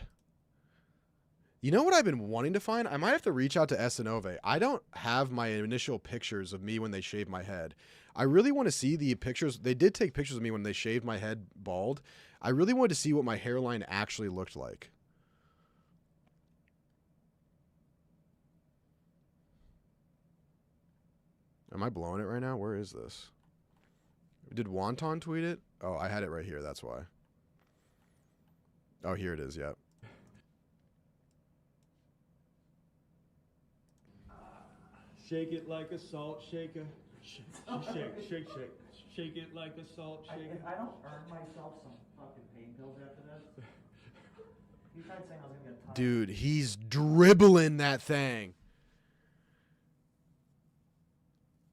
[SPEAKER 1] You know what I've been wanting to find? I might have to reach out to SNOVE. I don't have my initial pictures of me when they shaved my head. I really want to see the pictures. They did take pictures of me when they shaved my head bald. I really wanted to see what my hairline actually looked like. Am I blowing it right now? Where is this? Did Wonton tweet it? Oh, I had it right here. That's why. Oh, here it is. Yep.
[SPEAKER 5] Shake it like a salt shaker. Shake it like a salt shaker.
[SPEAKER 7] If I don't earn myself some fucking pain pills after this, he tried saying I was gonna get a ton.
[SPEAKER 1] Dude, he's dribbling that thing.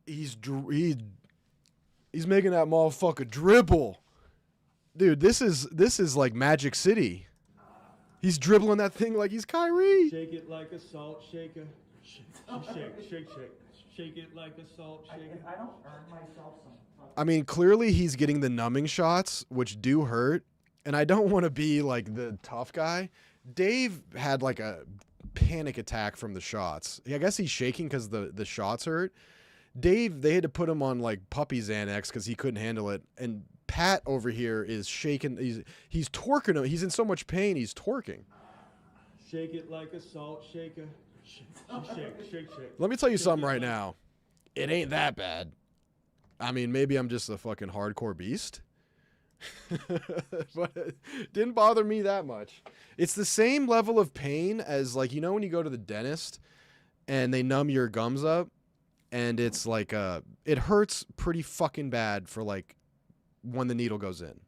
[SPEAKER 1] He's making that motherfucker dribble. Dude, this is like Magic City. He's dribbling that thing like he's Kyrie.
[SPEAKER 5] Shake it like a salt shaker. Shake it like a salt shaker.
[SPEAKER 7] If I don't earn myself some fucking
[SPEAKER 1] I mean, clearly he's getting the numbing shots, which do hurt. And I don't want to be like the tough guy. Dave had like a panic attack from the shots. I guess he's shaking because the shots hurt. Dave, they had to put him on like puppy Xanax because he couldn't handle it. And Pat over here is shaking. He's torquing him. He's in so much pain. He's torquing.
[SPEAKER 5] Shake it like a salt shaker. Shake, shake, shake, shake.
[SPEAKER 1] Let me tell you something right now. It ain't that bad. I mean, maybe I'm just a fucking hardcore beast. But it didn't bother me that much. It's the same level of pain as, like, you know when you go to the dentist and they numb your gums up and it's like it hurts pretty fucking bad for like when the needle goes in.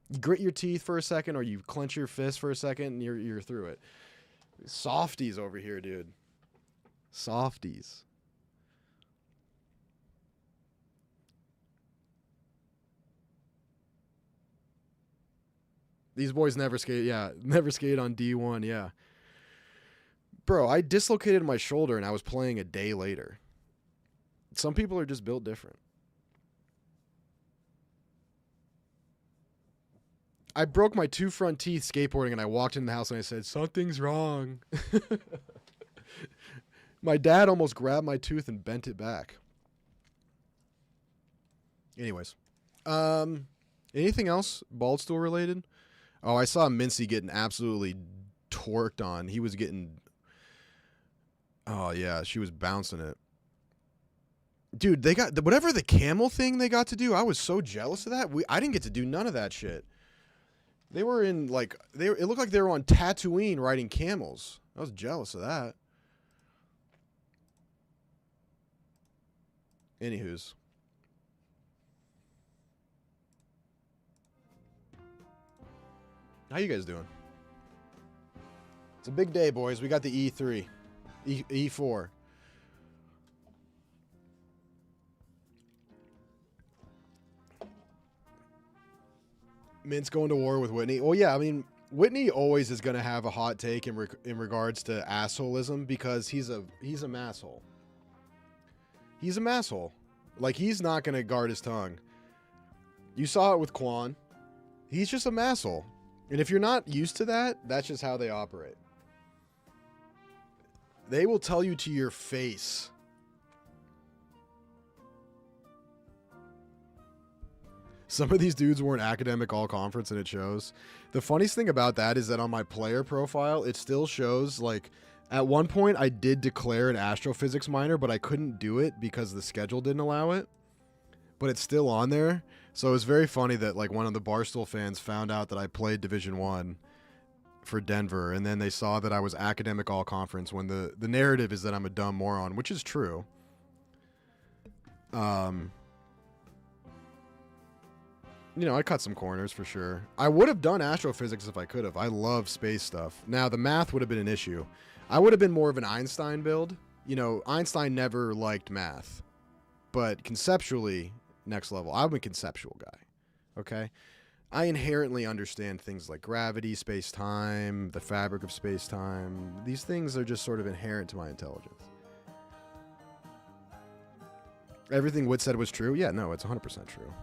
[SPEAKER 1] You grit your teeth for a second or you clench your fist for a second and you're through it. Softies over here, dude. Softies. These boys never skate, never skate on D1, yeah. Bro, I dislocated my shoulder and I was playing a day later. Some people are just built different. I broke my 2 front teeth skateboarding and I walked in the house and I said, something's wrong. My dad almost grabbed my tooth and bent it back. Anyways. Anything else bald stool related? Oh, I saw Mincy getting absolutely torqued on. He was getting... Oh, yeah, she was bouncing it. Dude, they got... Whatever the camel thing they got to do, I was so jealous of that. I didn't get to do none of that shit. They were in, like... It looked like they were on Tatooine riding camels. I was jealous of that. Anywho's. How you guys doing? It's a big day, boys. We got the E3. E4. Mint's going to war with Whitney. Well, yeah, I mean, Whitney always is going to have a hot take in regards to assholism because he's a masshole. He's a masshole. Like, he's not going to guard his tongue. You saw it with Quan. He's just a masshole. And if you're not used to that, that's just how they operate. They will tell you to your face. Some of these dudes weren't academic all-conference, and it shows. The funniest thing about that is that on my player profile, it still shows, like, at one point I did declare an astrophysics minor, but I couldn't do it because the schedule didn't allow it. But it's still on there. So it was very funny that, like, one of the Barstool fans found out that I played Division I for Denver, and then they saw that I was academic all-conference when the narrative is that I'm a dumb moron, which is true. You know, I cut some corners for sure. I would have done astrophysics if I could have. I love space stuff. Now, the math would have been an issue. I would have been more of an Einstein build. You know, Einstein never liked math. But conceptually, next level. I'm a conceptual guy. Okay? I inherently understand things like gravity, space-time, the fabric of space-time. These things are just sort of inherent to my intelligence. Everything Whit said was true? Yeah, no, it's 100% true.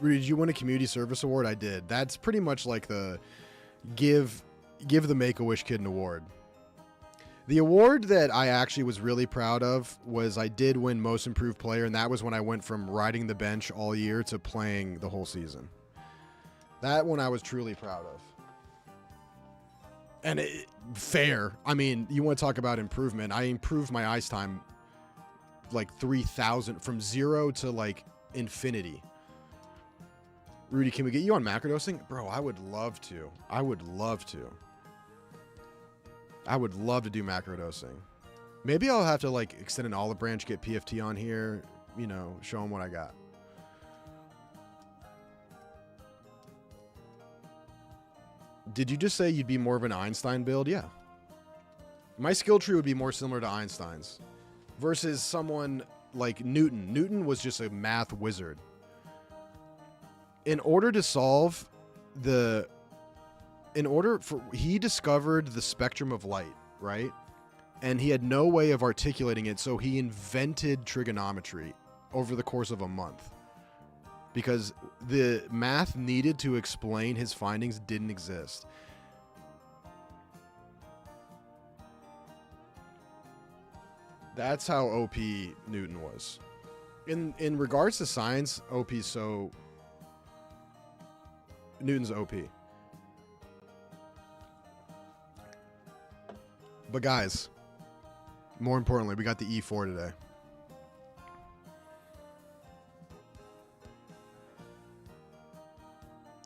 [SPEAKER 1] Rudy, did you win a community service award? I did. That's pretty much like the give the Make-A-Wish kid an award. The award that I actually was really proud of was I did win Most Improved Player, and that was when I went from riding the bench all year to playing the whole season. That one I was truly proud of. And fair. I mean, you want to talk about improvement. I improved my ice time like 3,000 from 0 to like infinity. Rudy, can we get you on macrodosing? Bro, I would love to. I would love to. I would love to do macrodosing. Maybe I'll have to like extend an olive branch, get PFT on here, you know, show them what I got. Did you just say you'd be more of an Einstein build? Yeah. My skill tree would be more similar to Einstein's versus someone like Newton. Newton was just a math wizard. In order to solve he discovered the spectrum of light, right? And he had no way of articulating it, so he invented trigonometry over the course of a month. because the math needed to explain his findings didn't exist. That's how OP Newton was. In regards to science, Newton's OP. But guys, more importantly, we got the E4 today.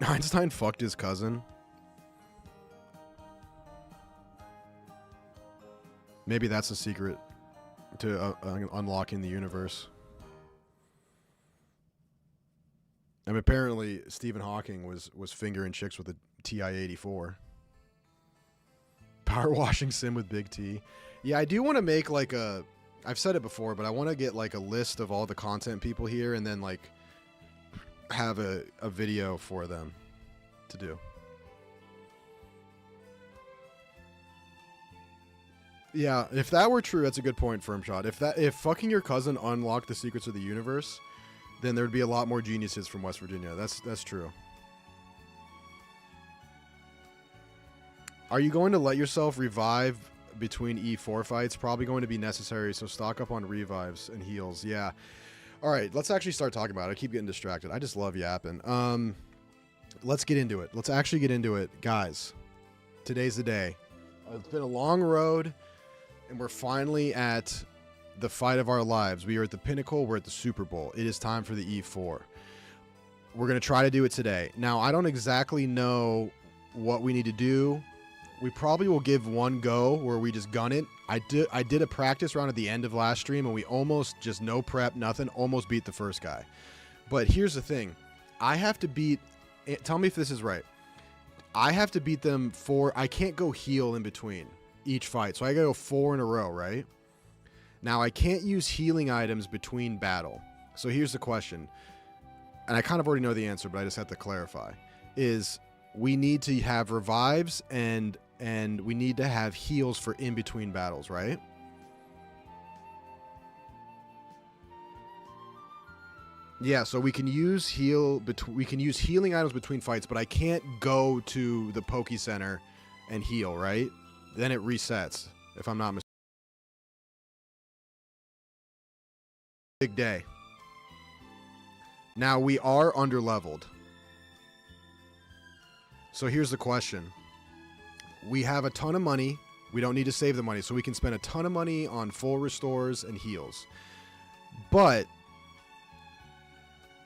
[SPEAKER 1] Einstein fucked his cousin. Maybe that's a secret to unlocking the universe. And apparently Stephen Hawking was fingering chicks with a TI-84. Power washing sim with Big T. Yeah, I do want to make like a... I've said it before, but I want to get like a list of all the content people here and then like have a video for them to do. Yeah, if that were true, that's a good point, Firmshot. If fucking your cousin unlocked the secrets of the universe, then there'd be a lot more geniuses from West Virginia. That's true. Are you going to let yourself revive between E4 fights? Probably going to be necessary, so stock up on revives and heals. Yeah. All right, let's actually start talking about it. I keep getting distracted. I just love yapping. Let's get into it. Let's actually get into it. Guys, today's the day. It's been a long road, and we're finally at the fight of our lives. We are at the pinnacle. We're at the Super Bowl. It is time for the E4. We're going to try to do it today. Now, I don't exactly know what we need to do. We probably will give one go where we just gun it. I did a practice round at the end of last stream, and we almost just no prep, nothing, almost beat the first guy. But here's the thing. I have to beat... Tell me if this is right. I have to beat them I can't go heal in between each fight. So I gotta go 4 in a row, right? Now, I can't use healing items between battle. So here's the question. And I kind of already know the answer, but I just have to clarify. Is we need to have revives and we need to have heals for in between battles, right? Yeah, so we can use healing items between fights, but I can't go to the Poke Center and heal, right? Then it resets, if I'm not mistaken. Big day. Now we are under-leveled. So here's the question. We have a ton of money. We don't need to save the money, so we can spend a ton of money on full restores and heals. But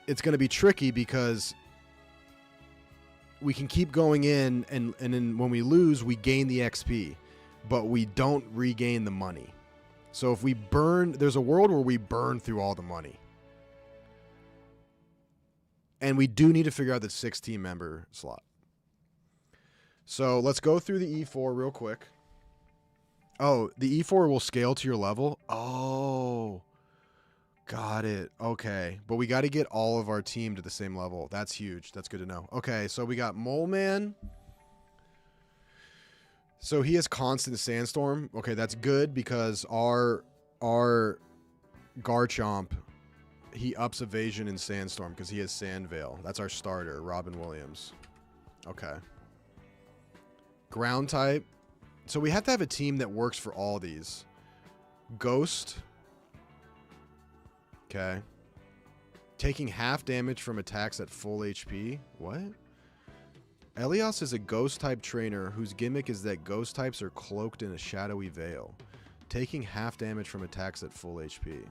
[SPEAKER 1] it's going to be tricky because we can keep going in, and then when we lose, we gain the XP, but we don't regain the money. So if we burn, there's a world where we burn through all the money. And we do need to figure out the 16 member slot. So let's go through the E4 real quick. Oh, the E4 will scale to your level. Oh, got it. Okay. But we got to get all of our team to the same level. That's huge. That's good to know. Okay. So we got Mole Man. So he has constant sandstorm. Okay. That's good because our Garchomp, he ups evasion in sandstorm because he has Sand Veil. That's our starter, Robin Williams. Okay. Ground type. So we have to have a team that works for all these. Ghost. Okay. Taking half damage from attacks at full HP. What? Elios is a ghost type trainer whose gimmick is that ghost types are cloaked in a shadowy veil. Taking half damage from attacks at full HP.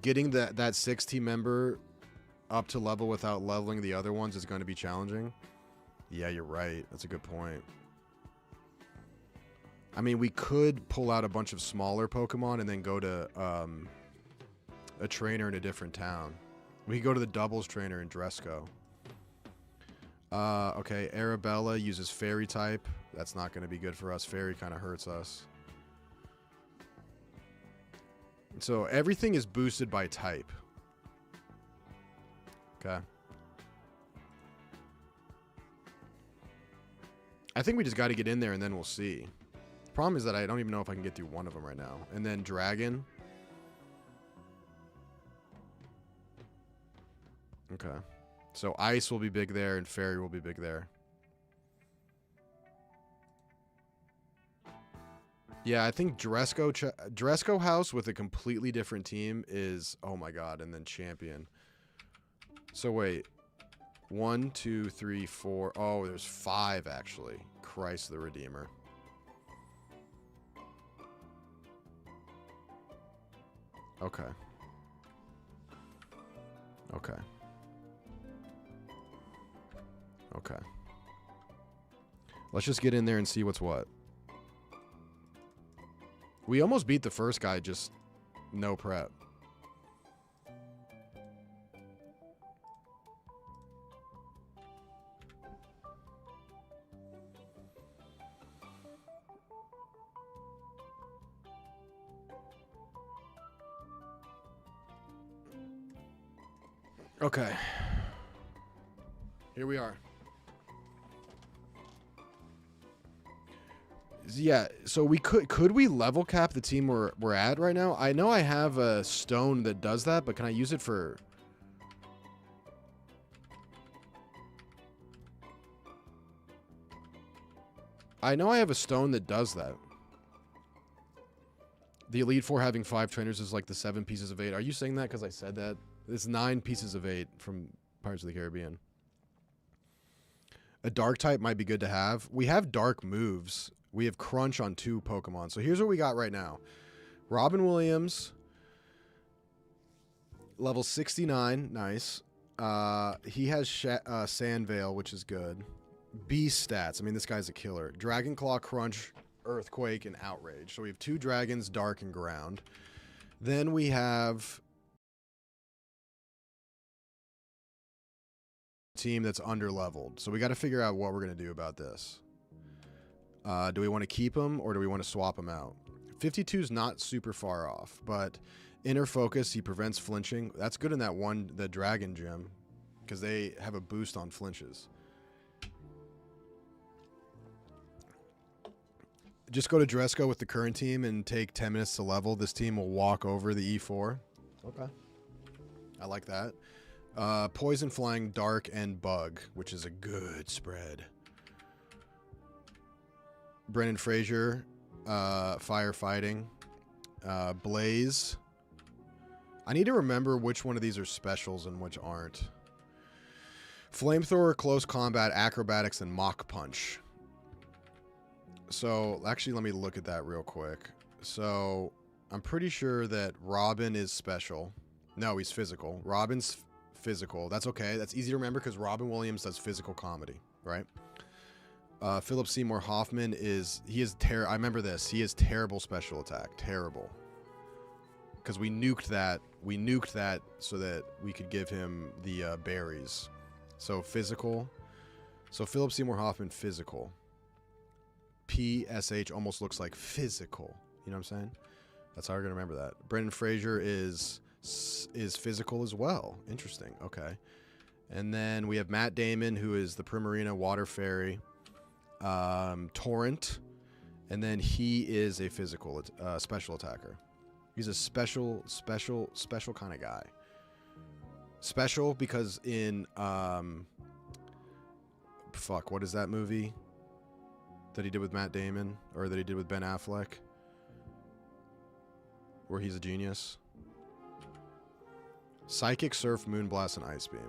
[SPEAKER 1] Getting that 16 member up to level without leveling the other ones is going to be challenging. Yeah, you're right. That's a good point. I mean, we could pull out a bunch of smaller Pokemon and then go to a trainer in a different town. We could go to the doubles trainer in Dresco. Okay, Arabella uses Fairy type. That's not going to be good for us. Fairy kind of hurts us. So everything is boosted by type. Okay. I think we just got to get in there and then we'll see. Problem is that I don't even know if I can get through one of them right now. And then Dragon. Okay. So ice will be big there and fairy will be big there. Yeah, I think Dresco House with a completely different team is, oh my god, and then champion. So wait. 1, 2, 3, 4. Oh, there's 5 actually. Christ the Redeemer. Okay. Okay. Okay. Let's just get in there and see what's what. We almost beat the first guy, just no prep. Okay. Here we are. Yeah, so we could we level cap the team we're at right now? I know I have a stone that does that, but can I use it for... I know I have a stone that does that. The Elite Four having 5 trainers is like the 7 pieces of 8. Are you saying that because I said that? It's 9 pieces of 8 from Pirates of the Caribbean. A dark type might be good to have. We have dark moves. We have crunch on 2 Pokemon. So here's what we got right now. Robin Williams, level 69. Nice. He has Sandvale, which is good. Beast stats. I mean, this guy's a killer. Dragon Claw, Crunch, Earthquake, and Outrage. So we have 2 dragons, dark and ground. Then we have a team that's under-leveled. So we got to figure out what we're going to do about this. Do we want to keep him or do we want to swap him out? 52 is not super far off, but inner focus, he prevents flinching. That's good in the dragon gym, because they have a boost on flinches. Just go to Dresco with the current team and take 10 minutes to level. This team will walk over the E4. Okay. I like that. Poison, Flying, Dark, and Bug, which is a good spread. Brennan Fraser, Firefighting, Blaze. I need to remember which one of these are specials and which aren't. Flamethrower, Close Combat, Acrobatics, and Mach Punch. So, actually, let me look at that real quick. So, I'm pretty sure that Robin is special. No, he's physical. Robin's physical. That's okay. That's easy to remember because Robin Williams does physical comedy, right? Philip Seymour Hoffman I remember this. He has terrible special attack. Terrible. Because we nuked that. We nuked that so that we could give him the berries. So physical. So Philip Seymour Hoffman, physical. PSH almost looks like physical. You know what I'm saying? That's how we're going to remember that. Brendan Fraser is physical as well. Interesting. Okay. And then we have Matt Damon, who is the Primarina Water Fairy. Torrent, and then he is a physical special attacker. He's a special kind of guy. Special because in what is that movie that he did with Matt Damon, or that he did with Ben Affleck, where he's a genius? Psychic, Surf, Moonblast, and Ice Beam.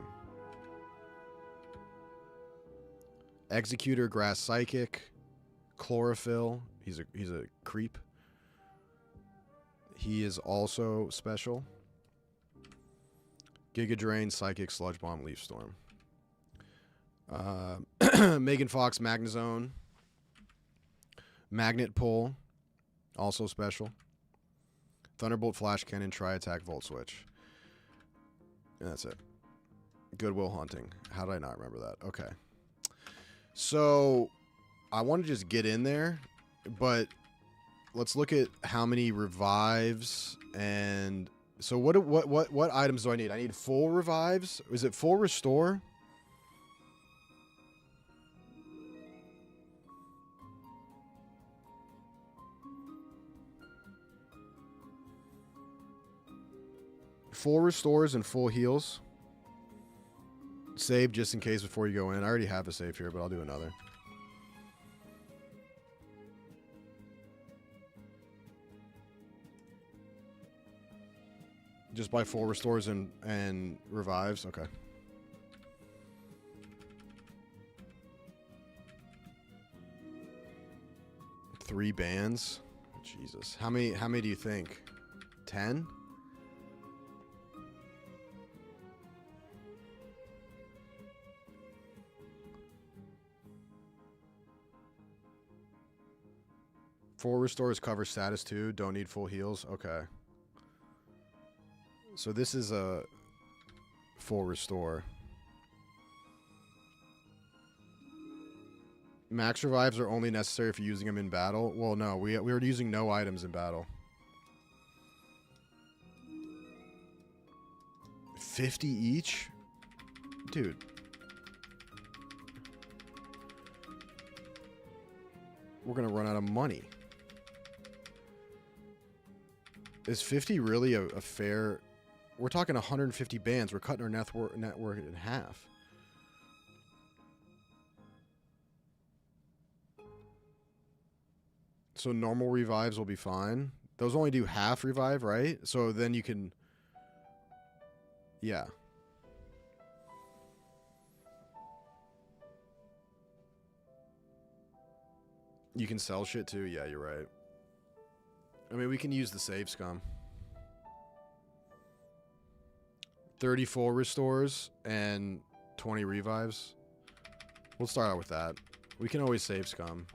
[SPEAKER 1] Executor, Grass Psychic, Chlorophyll. He's a creep. He is also special. Giga Drain, Psychic, Sludge Bomb, Leaf Storm. Megan Fox, Magnezone. Magnet Pull, also special. Thunderbolt, Flash Cannon, Tri-Attack, Volt Switch. And that's it. Goodwill Hunting. How did I not remember that? Okay. So, I want to just get in there, but let's look at how many revives and so what items do I need? I need full revives. Is it full restore? Full restores and full heals. save just in case before you go in. I already have a save here, but I'll do another. Just buy 4 restores and revives. Okay. Three bands. Jesus. How many do you think? 10? Four restores cover status too. Don't need full heals. Okay. So this is a full restore. Max revives are only necessary if you're using them in battle. Well, no, we were using no items in battle. 50 each? Dude. We're going to run out of money. Is 50 really a fair... We're talking 150 bands. We're cutting our net worth in half. So normal revives will be fine. Those only do half revive, right? So then you can... Yeah. You can sell shit too? Yeah, you're right. I mean, we can use the save scum. 30 full restores and 20 revives. We'll start out with that. We can always save scum.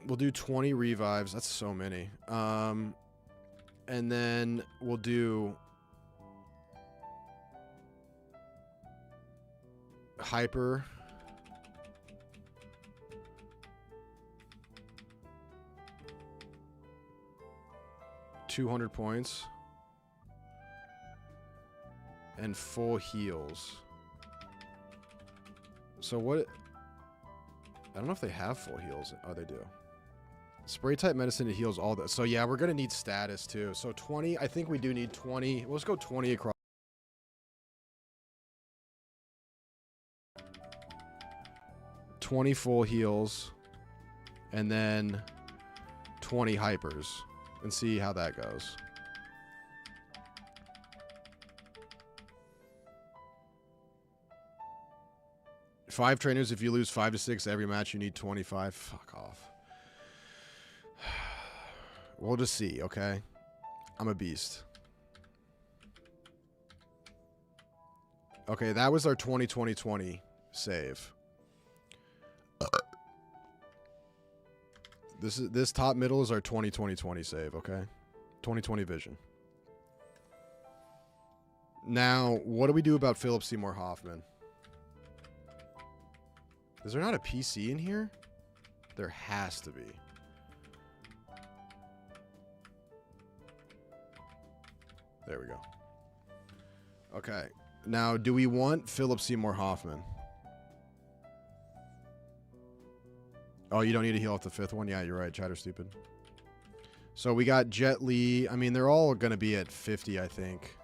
[SPEAKER 1] We'll do 20 revives. That's so many. And then we'll do hyper. $200 points. And full heals. So what... I don't know if they have full heals. Oh, they do. Spray type medicine, it heals all that. So yeah, we're gonna need status too. So 20, I think we do need 20. Let's go 20 across. $20 full heals. And then 20 hypers. And see how that goes. Five trainers, if you lose 5 to 6 every match, you need 25. Fuck off. We'll just see, okay? I'm a beast. Okay, that was our 20-20-20 save. This top middle is our 20-20-20 save, okay? 2020 vision. Now, what do we do about Philip Seymour Hoffman? Is there not a PC in here? There has to be. There we go. Okay. Now, do we want Philip Seymour Hoffman? Oh, you don't need to heal off the 5th one? Yeah, you're right. Chatter stupid. So we got Jet Li. I mean, they're all going to be at 50, I think.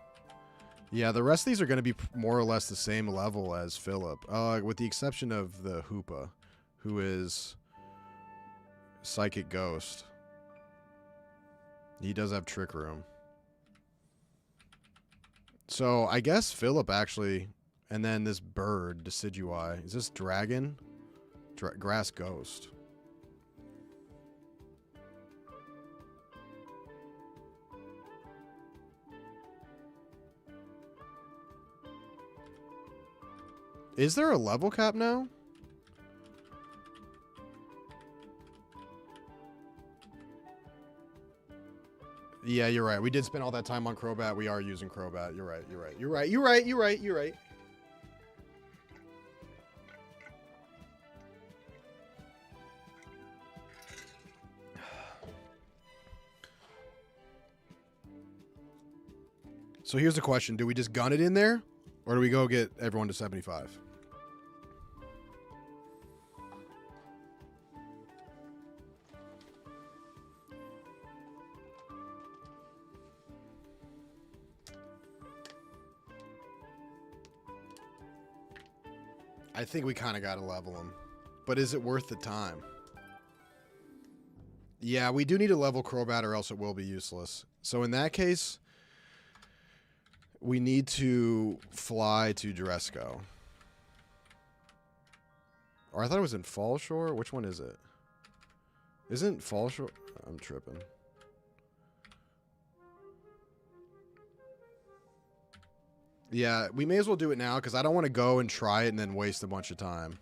[SPEAKER 1] Yeah, the rest of these are going to be more or less the same level as Philip. With the exception of the Hoopa, who is Psychic Ghost. He does have Trick Room. So, I guess Philip actually... And then this bird, Decidui. Is this Dragon? Grass Ghost. Is there a level cap now? Yeah, you're right. We did spend all that time on Crobat. We are using Crobat. You're right. You're right. You're right. You're right. You're right. You're right. So here's the question. Do we just gun it in there? Or do we go get everyone to 75? I think we kind of got to level them. But is it worth the time? Yeah, we do need a level Crobat or else it will be useless. So in that case, we need to fly to Dresco. Or I thought it was in Fallshore. Which one is it? Isn't Fallshore? I'm tripping. Yeah, we may as well do it now because I don't want to go and try it and then waste a bunch of time.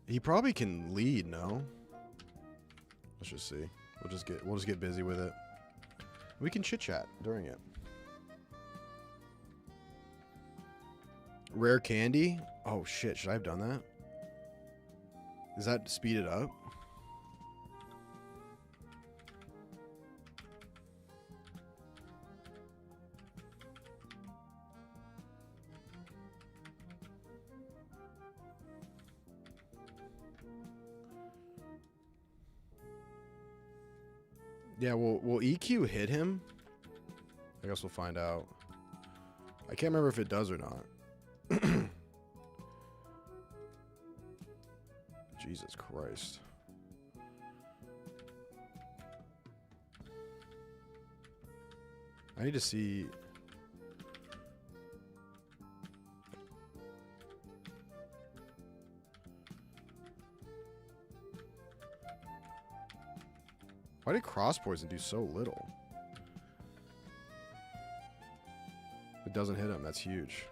[SPEAKER 1] He probably can lead, no? Let's just see. We'll just get busy with it. We can chit chat during it. Rare candy? Oh shit, should I have done that? Does that speed it up? Yeah, will EQ hit him? I guess we'll find out. I can't remember if it does or not. Jesus Christ. I need to see. Why did Cross Poison do so little? It doesn't hit him. That's huge.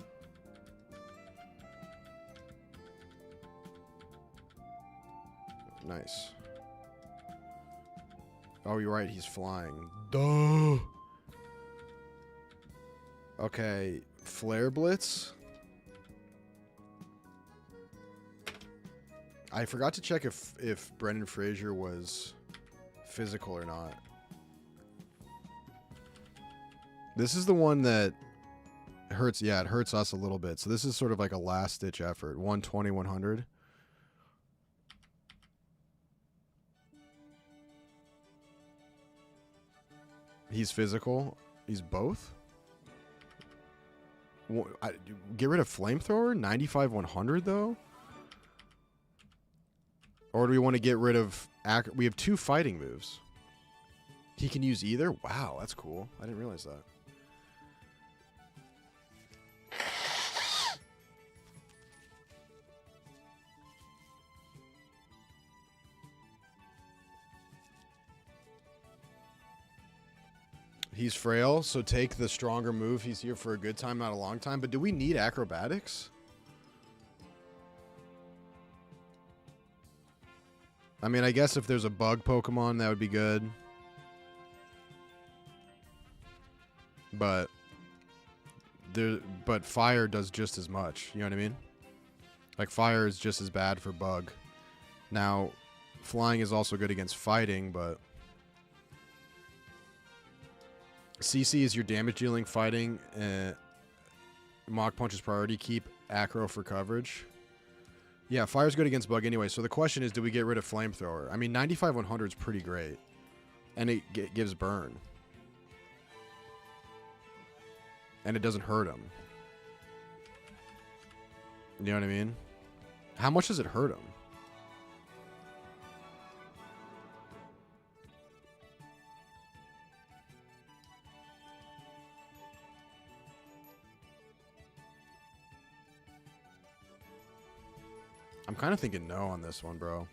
[SPEAKER 1] Nice. Oh, you're right. He's flying. Duh. Okay. Flare Blitz. I forgot to check if Brendan Fraser was physical or not. This is the one that hurts. Yeah, it hurts us a little bit. So this is sort of like a last ditch effort. 120, 100. He's physical. He's both. Get rid of Flamethrower? 95, 100 though? Or do we want to get rid of... We have 2 fighting moves. He can use either? Wow, that's cool. I didn't realize that. He's frail, so take the stronger move. He's here for a good time, not a long time. But do we need acrobatics? I mean, I guess if there's a bug Pokemon, that would be good. But fire does just as much. You know what I mean? Like, fire is just as bad for bug. Now, flying is also good against fighting, but... CC is your damage dealing fighting. Mach Punch is priority. Keep Acro for coverage. Yeah, fire's good against bug anyway. So the question is, do we get rid of Flamethrower? I mean, 95 100 is pretty great. And it gives burn. And it doesn't hurt him. You know what I mean? How much does it hurt him? I'm kind of thinking no on this one, bro.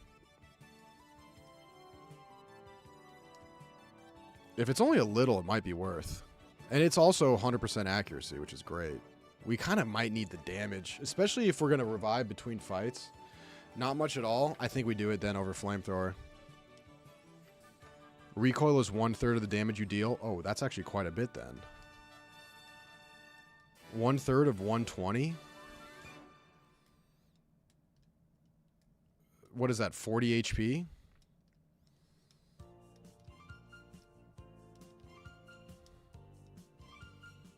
[SPEAKER 1] If it's only a little, it might be worth. And it's also 100% accuracy, which is great. We kind of might need the damage, especially if we're going to revive between fights. Not much at all. I think we do it then over Flamethrower. Recoil is 1/3 of the damage you deal. Oh, that's actually quite a bit then. 1/3 of 120? What is that, 40 HP?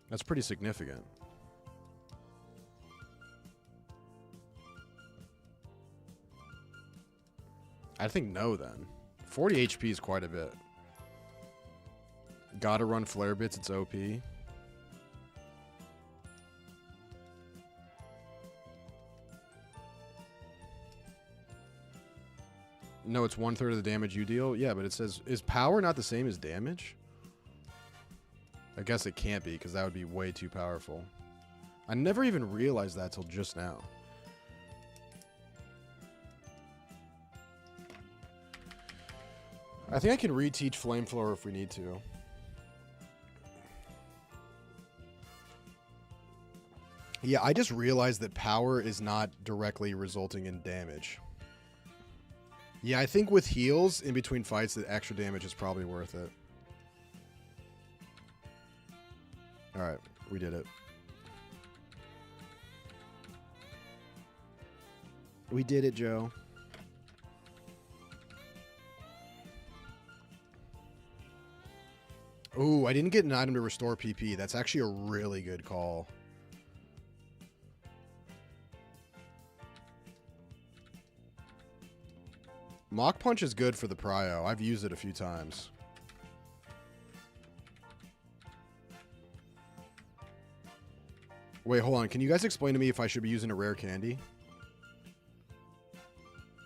[SPEAKER 1] That's pretty significant. I think no then. 40 HP is quite a bit. Gotta run flare bits, it's OP. No, it's 1/3 of the damage you deal. Yeah, but it says, is power not the same as damage? I guess it can't be, because that would be way too powerful. I never even realized that till just now. I think I can reteach Flamethrower if we need to. Yeah, I just realized that power is not directly resulting in damage. Yeah, I think with heals in between fights, the extra damage is probably worth it. Alright, we did it. We did it, Joe. Ooh, I didn't get an item to restore PP. That's actually a really good call. Mach Punch is good for the prio. I've used it a few times. Wait, hold on. Can you guys explain to me if I should be using a rare candy?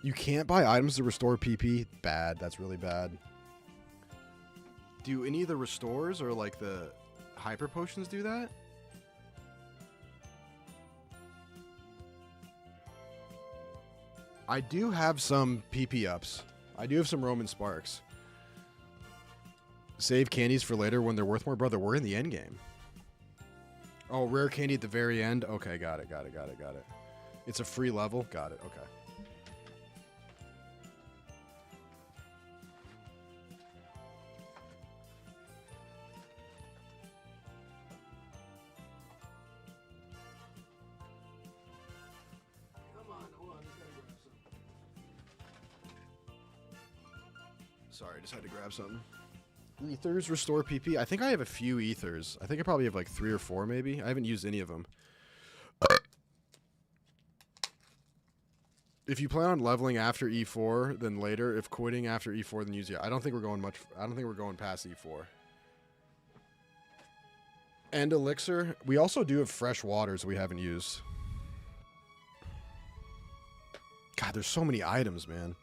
[SPEAKER 1] You can't buy items to restore PP? Bad. That's really bad. Do any of the restores or like the hyper potions do that? I do have some PP ups. I do have some Roman Sparks. Save candies for later when they're worth more. Brother, we're in the end game. Oh, rare candy at the very end? Okay, got it. It's a free level? Got it, okay. Sorry, just had to grab something. Ethers restore PP. I think I have a few ethers. I think I probably have like 3 or 4 maybe. I haven't used any of them. If you plan on leveling after E4, then later. If quitting after E4, then use it. I don't think we're going past E4. And elixir. We also do have fresh waters we haven't used. God, there's so many items, man.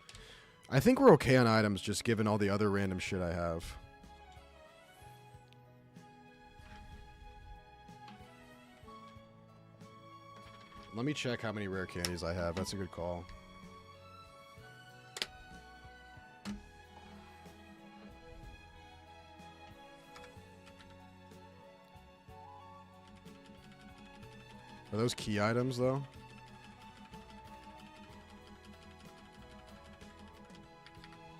[SPEAKER 1] I think we're okay on items, just given all the other random shit I have. Let me check how many rare candies I have. That's a good call. Are those key items, though?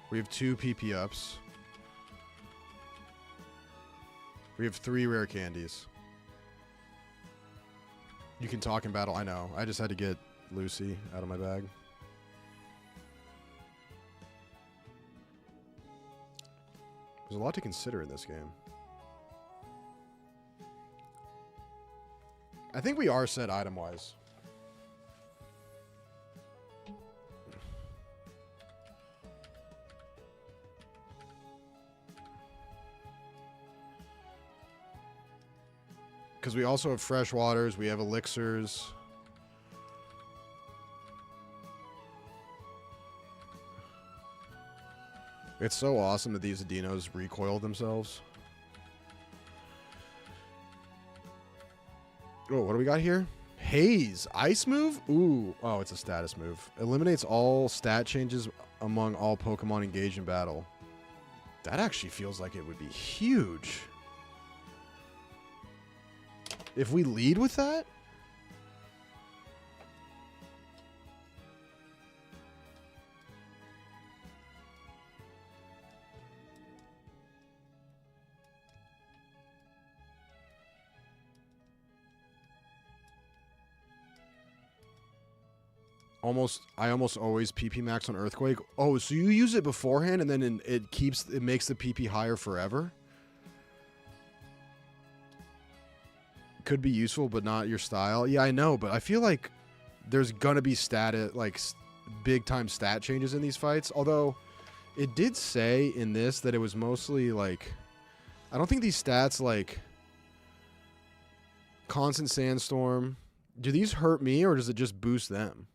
[SPEAKER 1] We have 2 PP ups. We have 3 rare candies. You can talk in battle. I know. I just had to get Lucy out of my bag. There's a lot to consider in this game. I think we are set item-wise. Because we also have fresh waters, we have elixirs. It's so awesome that these Adinos recoil themselves. Oh, what do we got here? Haze. Ice move? Ooh. Oh, it's a status move. Eliminates all stat changes among all Pokemon engaged in battle. That actually feels like it would be huge. If we lead with that? I almost always PP max on Earthquake. Oh, so you use it beforehand and then it makes the PP higher forever? Could be useful, but not your style. Yeah, I know, but I feel like there's gonna be big time stat changes in these fights. Although it did say in this that it was mostly like, I don't think these stats like Constant Sandstorm. Do these hurt me or does it just boost them?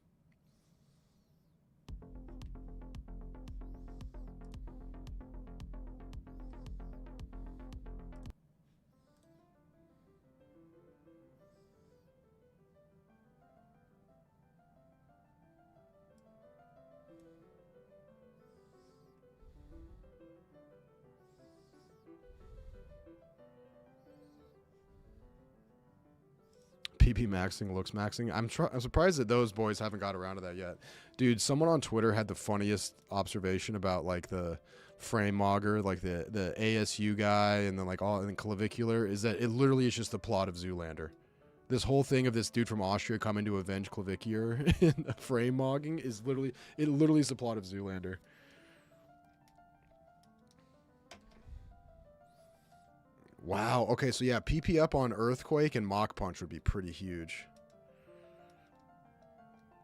[SPEAKER 1] PP maxing looks maxing. I'm surprised that those boys haven't got around to that yet. Dude, someone on Twitter had the funniest observation about like the frame mogger, like the ASU guy and then like all and clavicular, is that it literally is just the plot of Zoolander. This whole thing of this dude from Austria coming to avenge clavicular and frame mogging is literally is the plot of Zoolander. Wow. Okay, so yeah, PP up on Earthquake and Mach Punch would be pretty huge.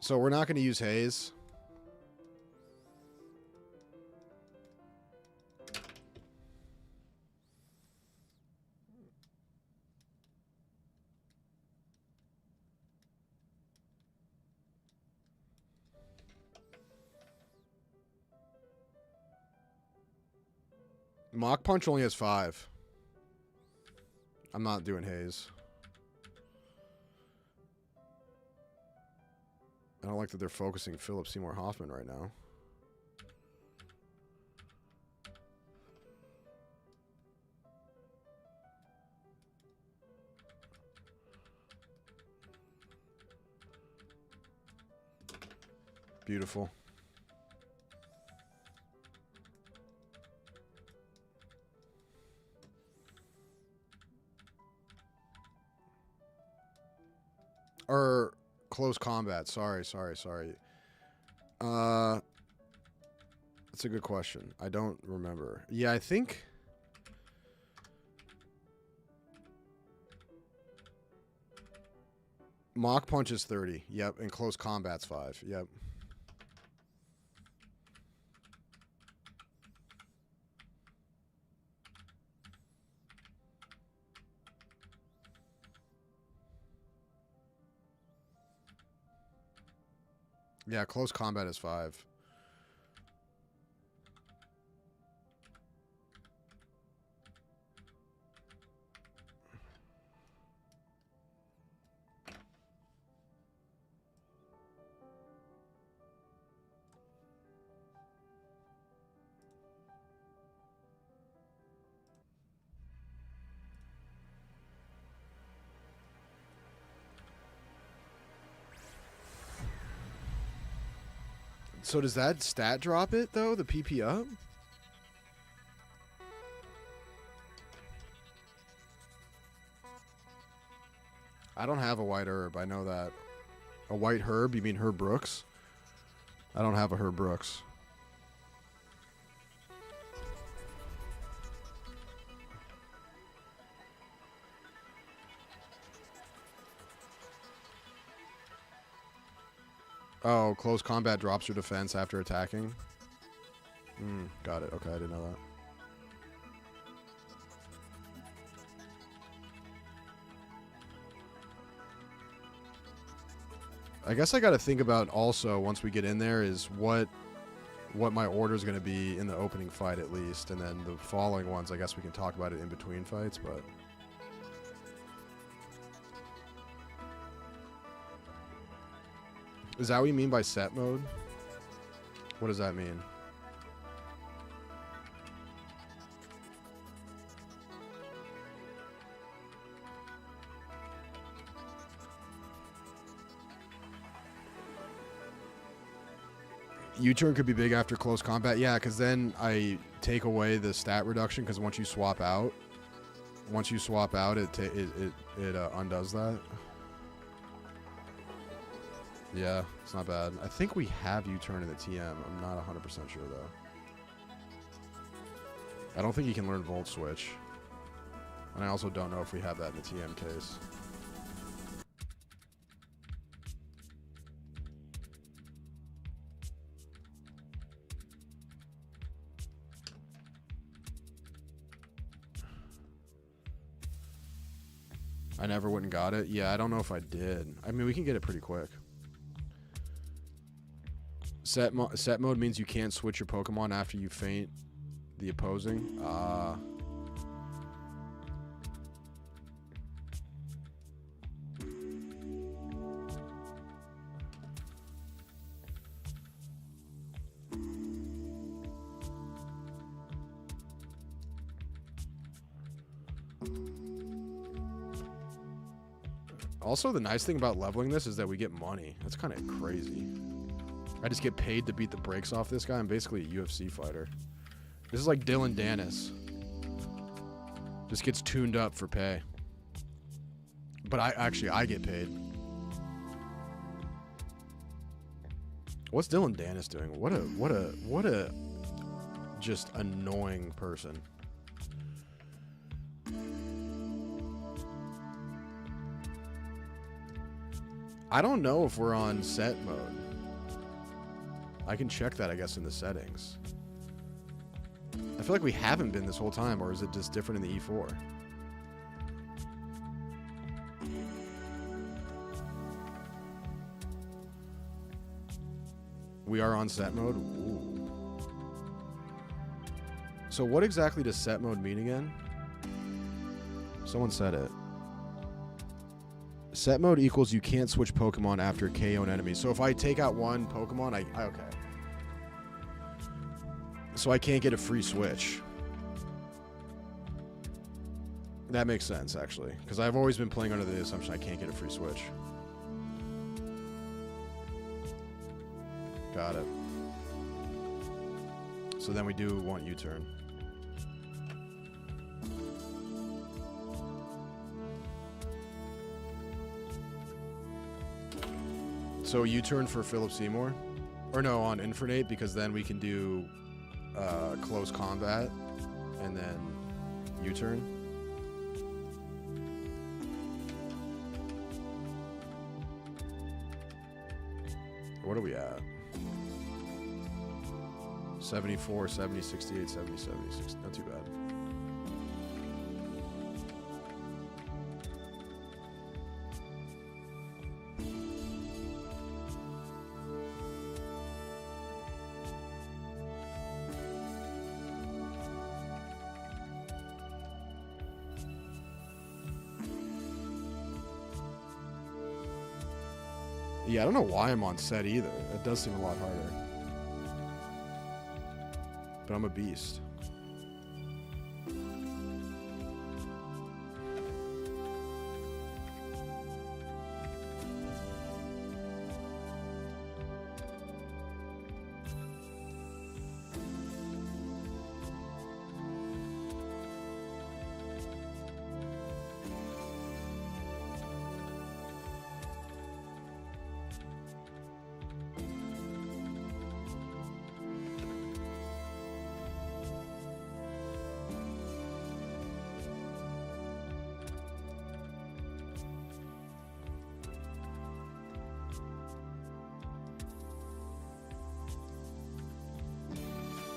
[SPEAKER 1] So we're not going to use Haze. Mach Punch only has 5. I'm not doing Haze. I don't like that they're focusing Philip Seymour Hoffman right now. Beautiful. Or close combat. Sorry. That's a good question. I don't remember. Yeah, I think Mach Punch is 30. Yep, and close combat's 5. Yep. Yeah, close combat is 5. So does that stat drop it, though, the PP up? I don't have a white herb. I know that. A white herb? You mean Herb Brooks? I don't have a Herb Brooks. Oh, close combat drops your defense after attacking. Got it. Okay, I didn't know that. I guess I got to think about also once we get in there is what my order is going to be in the opening fight at least, and then the following ones I guess we can talk about it in between fights, but. Is that what you mean by set mode? What does that mean? U-turn could be big after close combat. Yeah, because then I take away the stat reduction because once you swap out, it undoes that. Yeah, it's not bad. I think we have U-turn in the TM. I'm not 100% sure, though. I don't think you can learn Volt Switch. And I also don't know if we have that in the TM case. I never went and got it. Yeah, I don't know if I did. I mean, we can get it pretty quick. Set mode means you can't switch your Pokemon after you faint the opposing. Also, the nice thing about leveling this is that we get money. That's kind of crazy. I just get paid to beat the brakes off this guy. I'm basically a UFC fighter. This is like Dylan Dennis. Just gets tuned up for pay. But I get paid. What's Dylan Dennis doing? What a just annoying person. I don't know if we're on set mode. I can check that, I guess, in the settings. I feel like we haven't been this whole time, or is it just different in the E4? We are on set mode? Ooh. So what exactly does set mode mean again? Someone said it. Set mode equals you can't switch Pokemon after KO an enemy. So if I take out one Pokemon, okay. So I can't get a free switch. That makes sense, actually. Because I've always been playing under the assumption I can't get a free switch. Got it. So then we do want U-turn. So U-turn for Philip Seymour? Or no, on Infernape, because then we can do close combat and then U-turn. What are we at? 74, 70, 68, 70, 76. Not too bad. Yeah, I don't know why I'm on set either. It does seem a lot harder. But I'm a beast.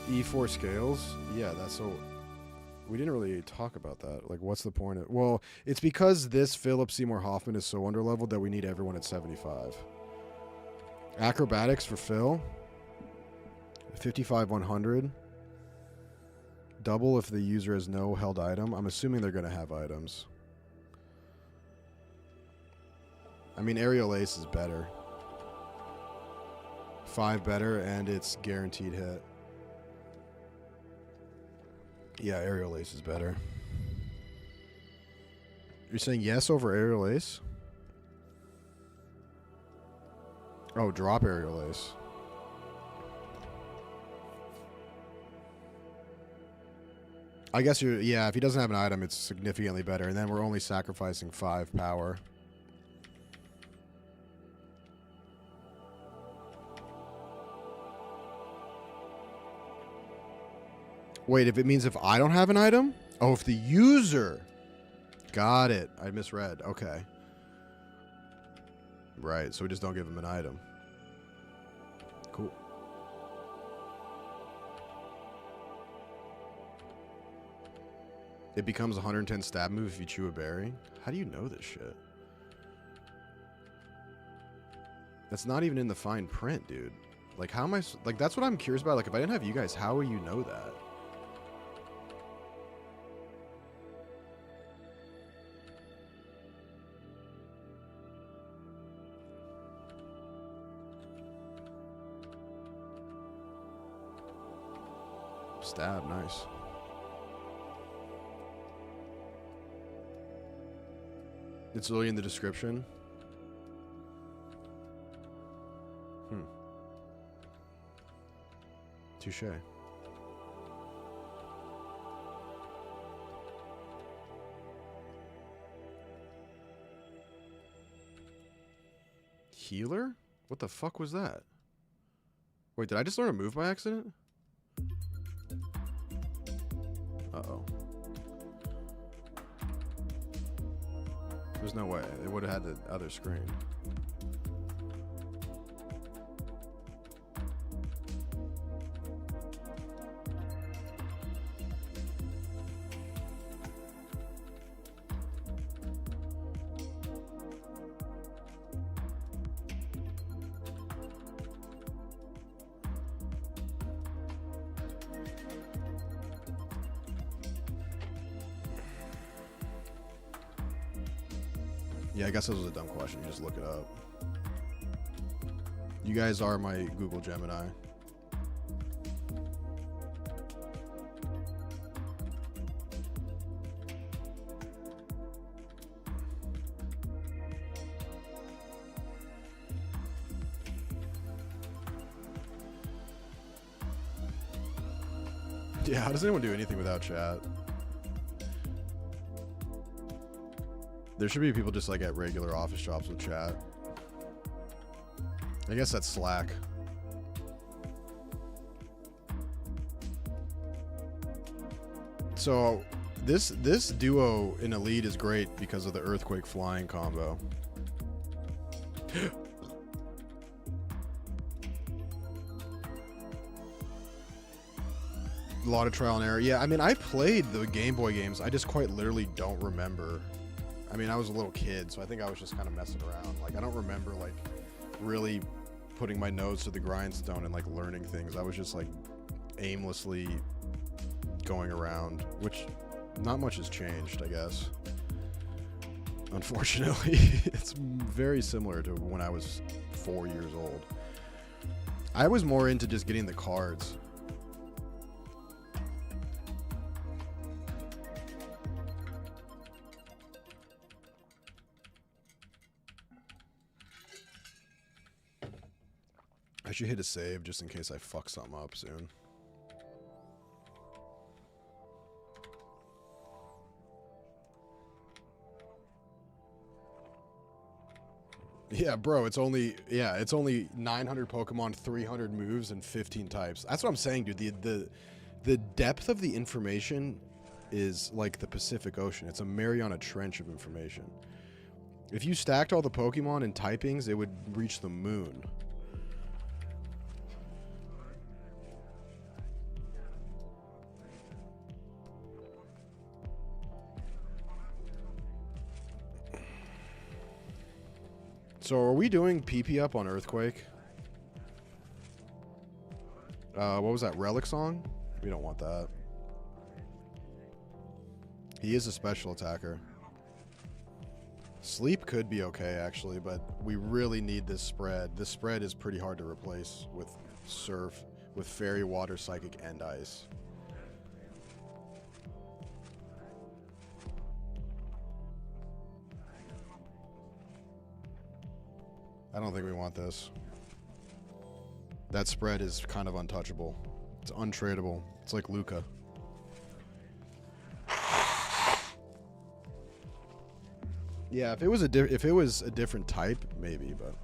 [SPEAKER 1] E4 scales? Yeah, that's so... We didn't really talk about that. Like, what's the point of... Well, it's because this Philip Seymour Hoffman is so underleveled that we need everyone at 75. Acrobatics for Phil. 55, 100. Double if the user has no held item. I'm assuming they're going to have items. I mean, Aerial Ace is better. 5 better, and it's guaranteed hit. Yeah, Aerial Ace is better. You're saying yes over Aerial Ace? Oh, drop Aerial Ace. I guess you're... Yeah, if he doesn't have an item, it's significantly better. And then we're only sacrificing 5 power. Wait, if it means if I don't have an item? Oh, if the user. Got it. I misread. Okay. Right, so we just don't give him an item. Cool. It becomes 110 stab move if you chew a berry. How do you know this shit? That's not even in the fine print, dude. Like, how am I... Like, that's what I'm curious about. Like, if I didn't have you guys, how will you know that? Stab, nice. It's really in the description. Touche. Healer? What the fuck was that? Wait, did I just learn a move by accident? Uh-oh. There's no way. It would have had the other screen. Yeah, I guess this was a dumb question. You just look it up. You guys are my Google Gemini. Yeah, how does anyone do anything without chat? There should be people just like at regular office jobs with chat. I guess that's Slack. So this duo in Elite is great because of the earthquake flying combo. A lot of trial and error. Yeah, I mean, I played the Game Boy games. I just quite literally don't remember. I mean, I was a little kid, so I think I was just kind of messing around. Like, I don't remember, like, really putting my nose to the grindstone and, like, learning things. I was just, like, aimlessly going around, which not much has changed, I guess. Unfortunately, it's very similar to when I was 4 years old. I was more into just getting the cards. I should hit a save just in case I fuck something up soon. Yeah, bro, it's only 900 Pokemon, 300 moves, and 15 types. That's what I'm saying, dude. The depth of the information is like the Pacific Ocean. It's a Mariana Trench of information. If you stacked all the Pokemon in typings, it would reach the moon. So are we doing PP up on Earthquake? What was that, Relic song? We don't want that. He is a special attacker. Sleep could be okay, actually, but we really need this spread. This spread is pretty hard to replace with Surf, with Fairy, Water, Psychic, and Ice. I don't think we want this. That spread is kind of untouchable. It's untradeable. It's like Luca. Yeah, if it was a different type, maybe, but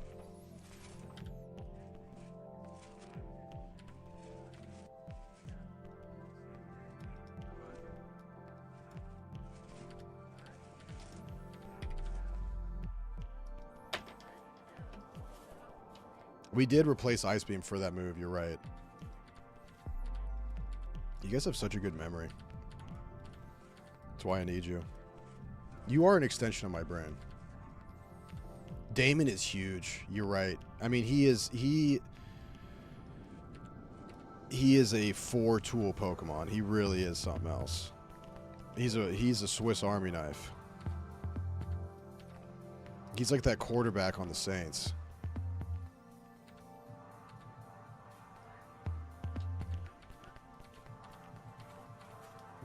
[SPEAKER 1] We did replace Ice Beam for that move. You're right. You guys have such a good memory. That's why I need you. You are an extension of my brain. Damon is huge. You're right. I mean, he is a 4-tool Pokemon. He really is something else. He's a Swiss Army knife. He's like that quarterback on the Saints.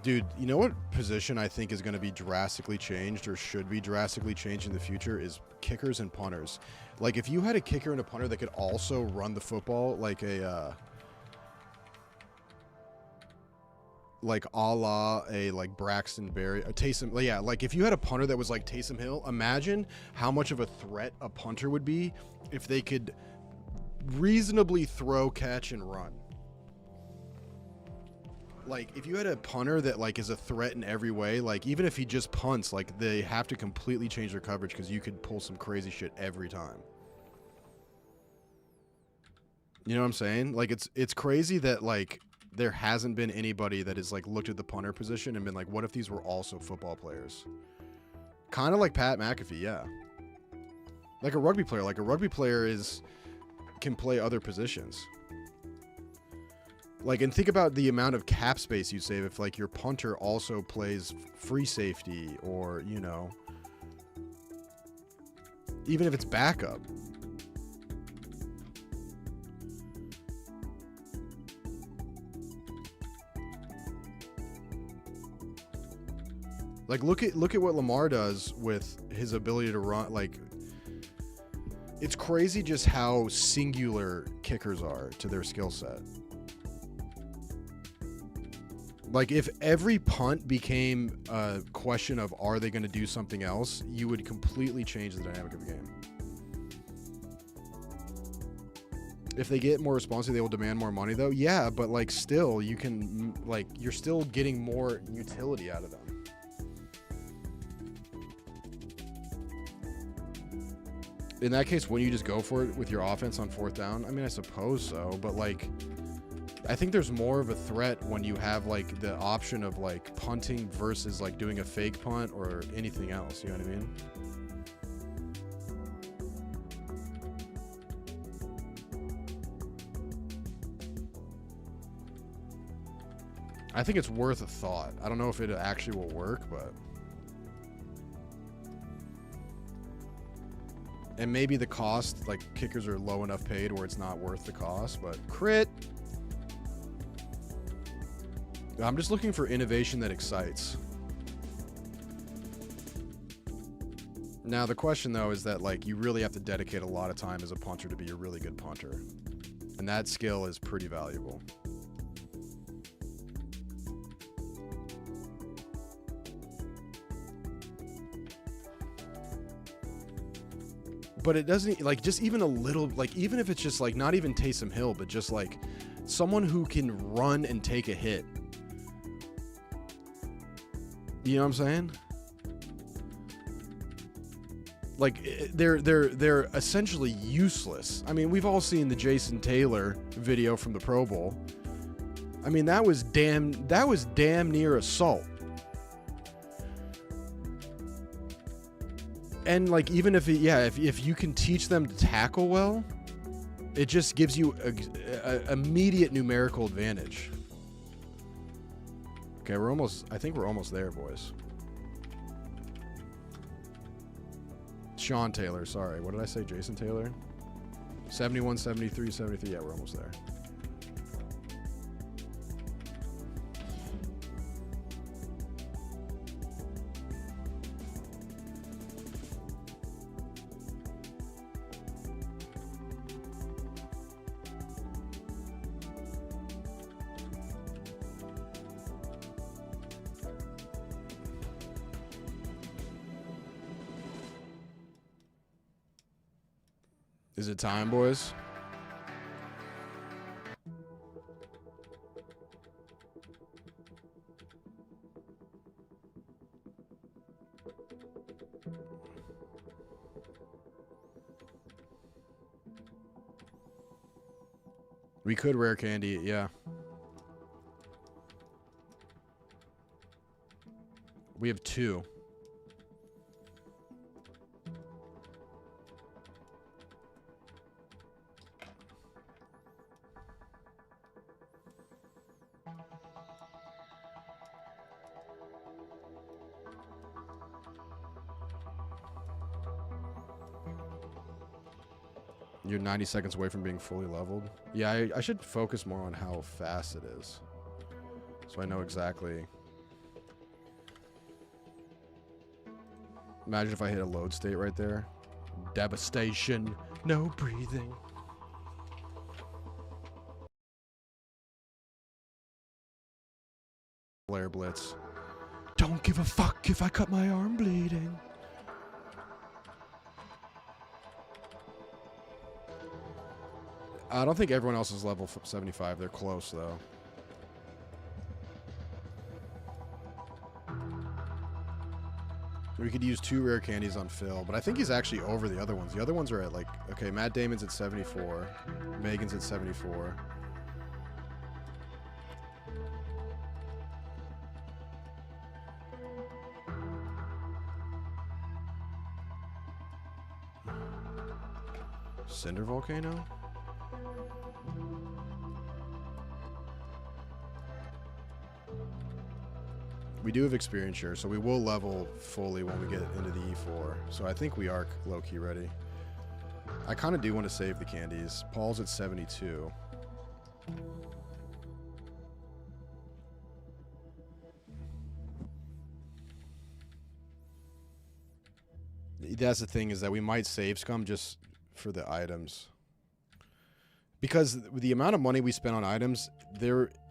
[SPEAKER 1] Dude, you know what position I think is going to be drastically changed or should be drastically changed in the future is kickers and punters. Like, if you had a kicker and a punter that could also run the football like a like Braxton Berry, a Taysom, yeah, like if you had a punter that was like Taysom Hill, imagine how much of a threat a punter would be if they could reasonably throw, catch, and run. Like, if you had a punter that, like, is a threat in every way, like, even if he just punts, like, they have to completely change their coverage because you could pull some crazy shit every time. You know what I'm saying? Like, it's crazy that, like, there hasn't been anybody that has, like, looked at the punter position and been like, what if these were also football players? Kind of like Pat McAfee, yeah. Like a rugby player. Like, a rugby player can play other positions. Like, and think about the amount of cap space you save if, like, your punter also plays free safety or, you know, even if it's backup. Like, look at what Lamar does with his ability to run. Like, it's crazy just how singular kickers are to their skill set. Like, if every punt became a question of are they going to do something else, you would completely change the dynamic of the game. If they get more responsive, they will demand more money, though. Yeah, but, like, still, you can, like, you're still getting more utility out of them. In that case, wouldn't you just go for it with your offense on 4th down? I mean, I suppose so, but, like, I think there's more of a threat when you have, like, the option of, like, punting versus, like, doing a fake punt or anything else. You know what I mean? I think it's worth a thought. I don't know if it actually will work, but... And maybe the cost, like, kickers are low enough paid where it's not worth the cost, but crit... I'm just looking for innovation that excites. Now, the question, though, is that, like, you really have to dedicate a lot of time as a punter to be a really good punter. And that skill is pretty valuable. But it doesn't, like, just even a little, like, even if it's just, like, not even Taysom Hill, but just, like, someone who can run and take a hit. You know what I'm saying? Like, they're essentially useless. I mean, we've all seen the Jason Taylor video from the Pro Bowl. I mean, that was damn near assault. And, like, even if if you can teach them to tackle well, it just gives you a immediate numerical advantage. Okay, I think we're almost there, boys. Sean Taylor, sorry. What did I say? Jason Taylor? 71, 73, 73. Yeah, we're almost there. Is it time, boys? We could rare candy it, yeah. We have 2. You're 90 seconds away from being fully leveled. Yeah, I should focus more on how fast it is. So I know exactly. Imagine if I hit a load state right there. Devastation. No breathing. Flare blitz. Don't give a fuck if I cut my arm bleeding. I don't think everyone else is level 75. They're close, though. We could use 2 rare candies on Phil, but I think he's actually over the other ones. The other ones are at, like... Okay, Matt Damon's at 74. Megan's at 74. Cinder Volcano? We do have experience here, so we will level fully when we get into the E4. So I think we are low-key ready. I kind of do want to save the candies. Paul's at 72. That's the thing, is that we might save Scum just for the items. Because the amount of money we spend on items,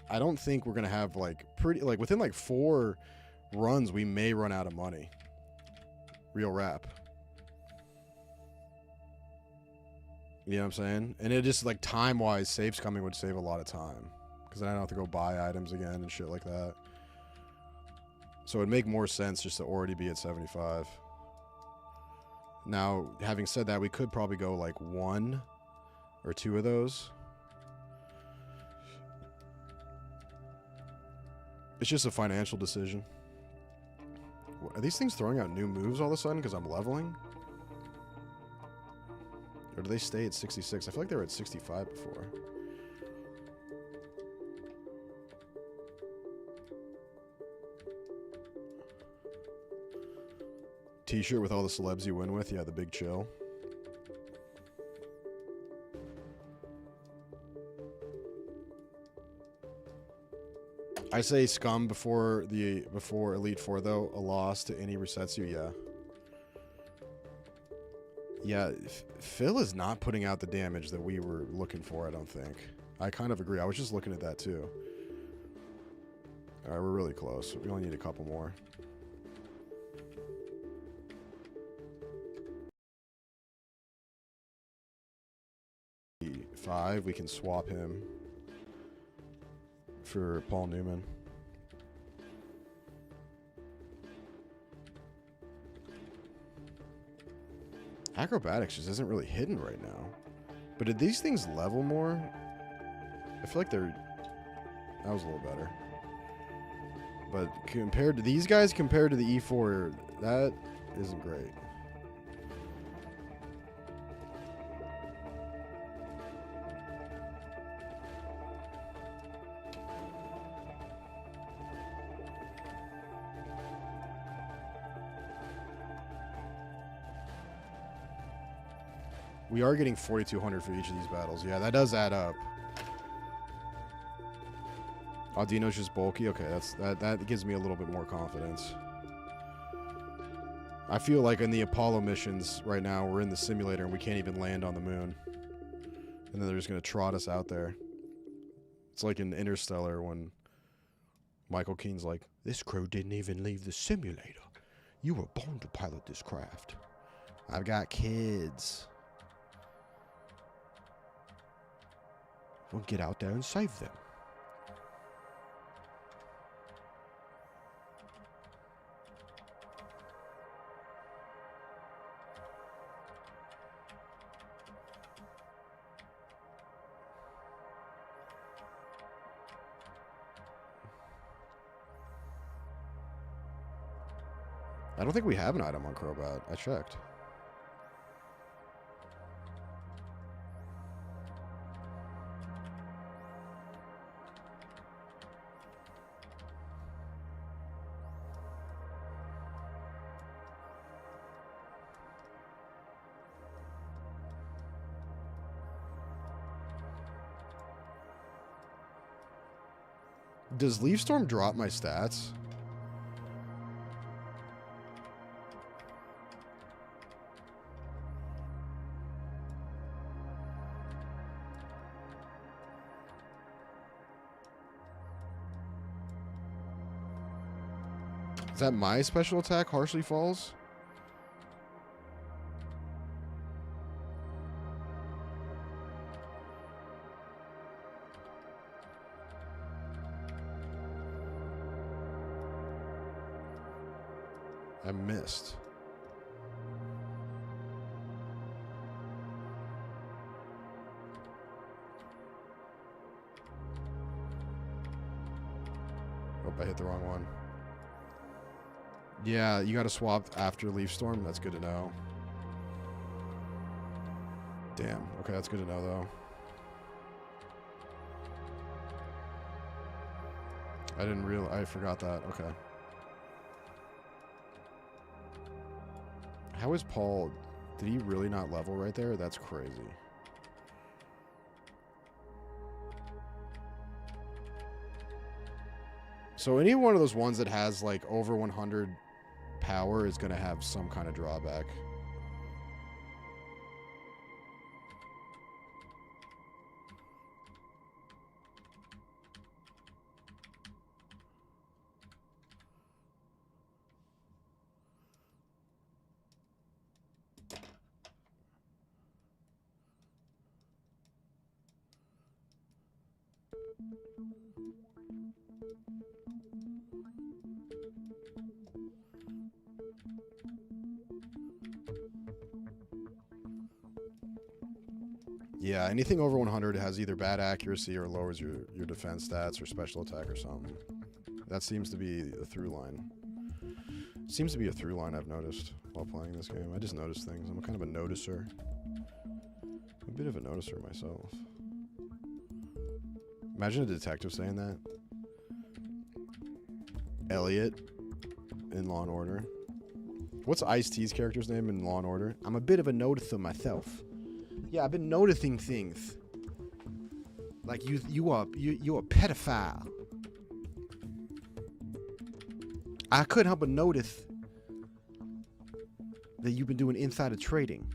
[SPEAKER 1] I don't think we're going to have, like, within, like, 4 runs, we may run out of money. Real rap. You know what I'm saying? And it just, like, time-wise, safe scumming would save a lot of time. Because then I don't have to go buy items again and shit like that. So it'd make more sense just to already be at 75. Now, having said that, we could probably go, like, 1 or 2 of those. It's just a financial decision. Are these things throwing out new moves all of a sudden because I'm leveling? Or do they stay at 66? I feel like they were at 65 before. T-shirt with all the celebs you win with? Yeah, the big chill. I say Scum before Elite Four though. A loss to Innie resets you. Yeah. Yeah, Phil is not putting out the damage that we were looking for. I don't think. I kind of agree. I was just looking at that too. All right, we're really close. We only need a couple more. We can swap him for Paul Newman. Acrobatics just isn't really hidden right now. But did these things level more? I feel like that was a little better. But compared to these guys, compared to the E4, that isn't great. We are getting 4,200 for each of these battles. Yeah, that does add up. Audino's just bulky. Okay, that gives me a little bit more confidence. I feel like in the Apollo missions right now, we're in the simulator and we can't even land on the moon. And then they're just going to trot us out there. It's like in Interstellar when Michael Keane's like, this crew didn't even leave the simulator. You were born to pilot this craft. I've got kids. We'll get out there and save them. I don't think we have an item on Crobat. I checked. Does Leaf Storm drop my stats? Is that my special attack harshly falls? I missed. Oh, I hit the wrong one. Yeah, you got to swap after Leaf Storm. That's good to know. Damn. Okay, that's good to know, though. I forgot that. Okay. How is Paul... Did he really not level right there? That's crazy. So any one of those ones that has, like, over 100 power is going to have some kind of drawback. Yeah, anything over 100 has either bad accuracy or lowers your defense stats or special attack or something. That seems to be a through line. Seems to be a through line I've noticed while playing this game. I just notice things. I'm kind of a noticer. I'm a bit of a noticer myself. Imagine a detective saying that. Elliot in Law & Order. What's Ice-T's character's name in Law & Order? I'm a bit of a noticer myself. Yeah, I've been noticing things. Like you are a pedophile. I couldn't help but notice that you've been doing insider trading.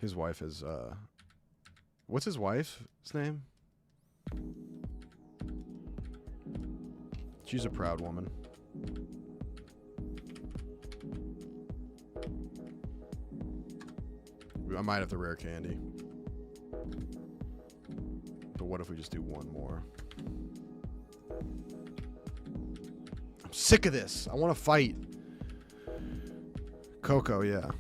[SPEAKER 1] His wife is what's his wife's name? She's a proud woman. I might have to rare candy. But what if we just do one more? I'm sick of this. I want to fight. Coco, yeah.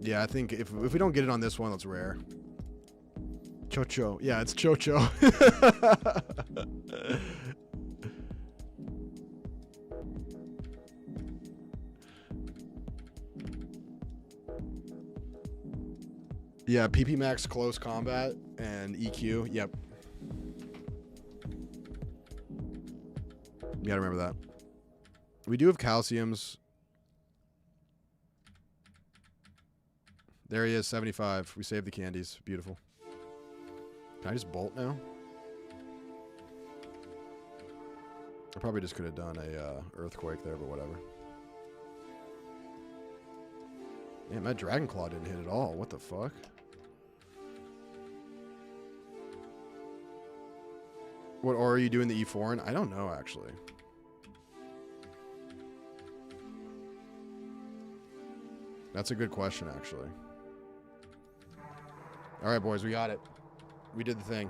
[SPEAKER 1] Yeah, I think if we don't get it on this one, it's rare. Chocho. Yeah, it's Chocho. Yeah, PP Max close combat and EQ. Yep. You gotta remember that. We do have calciums. There he is, 75. We saved the candies. Beautiful. Can I just bolt now? I probably just could have done a earthquake there, but whatever. Man, my Dragon Claw didn't hit at all. What the fuck? What aura are you doing the E4 in? I don't know, actually. That's a good question, actually. All right, boys, we got it. We did the thing.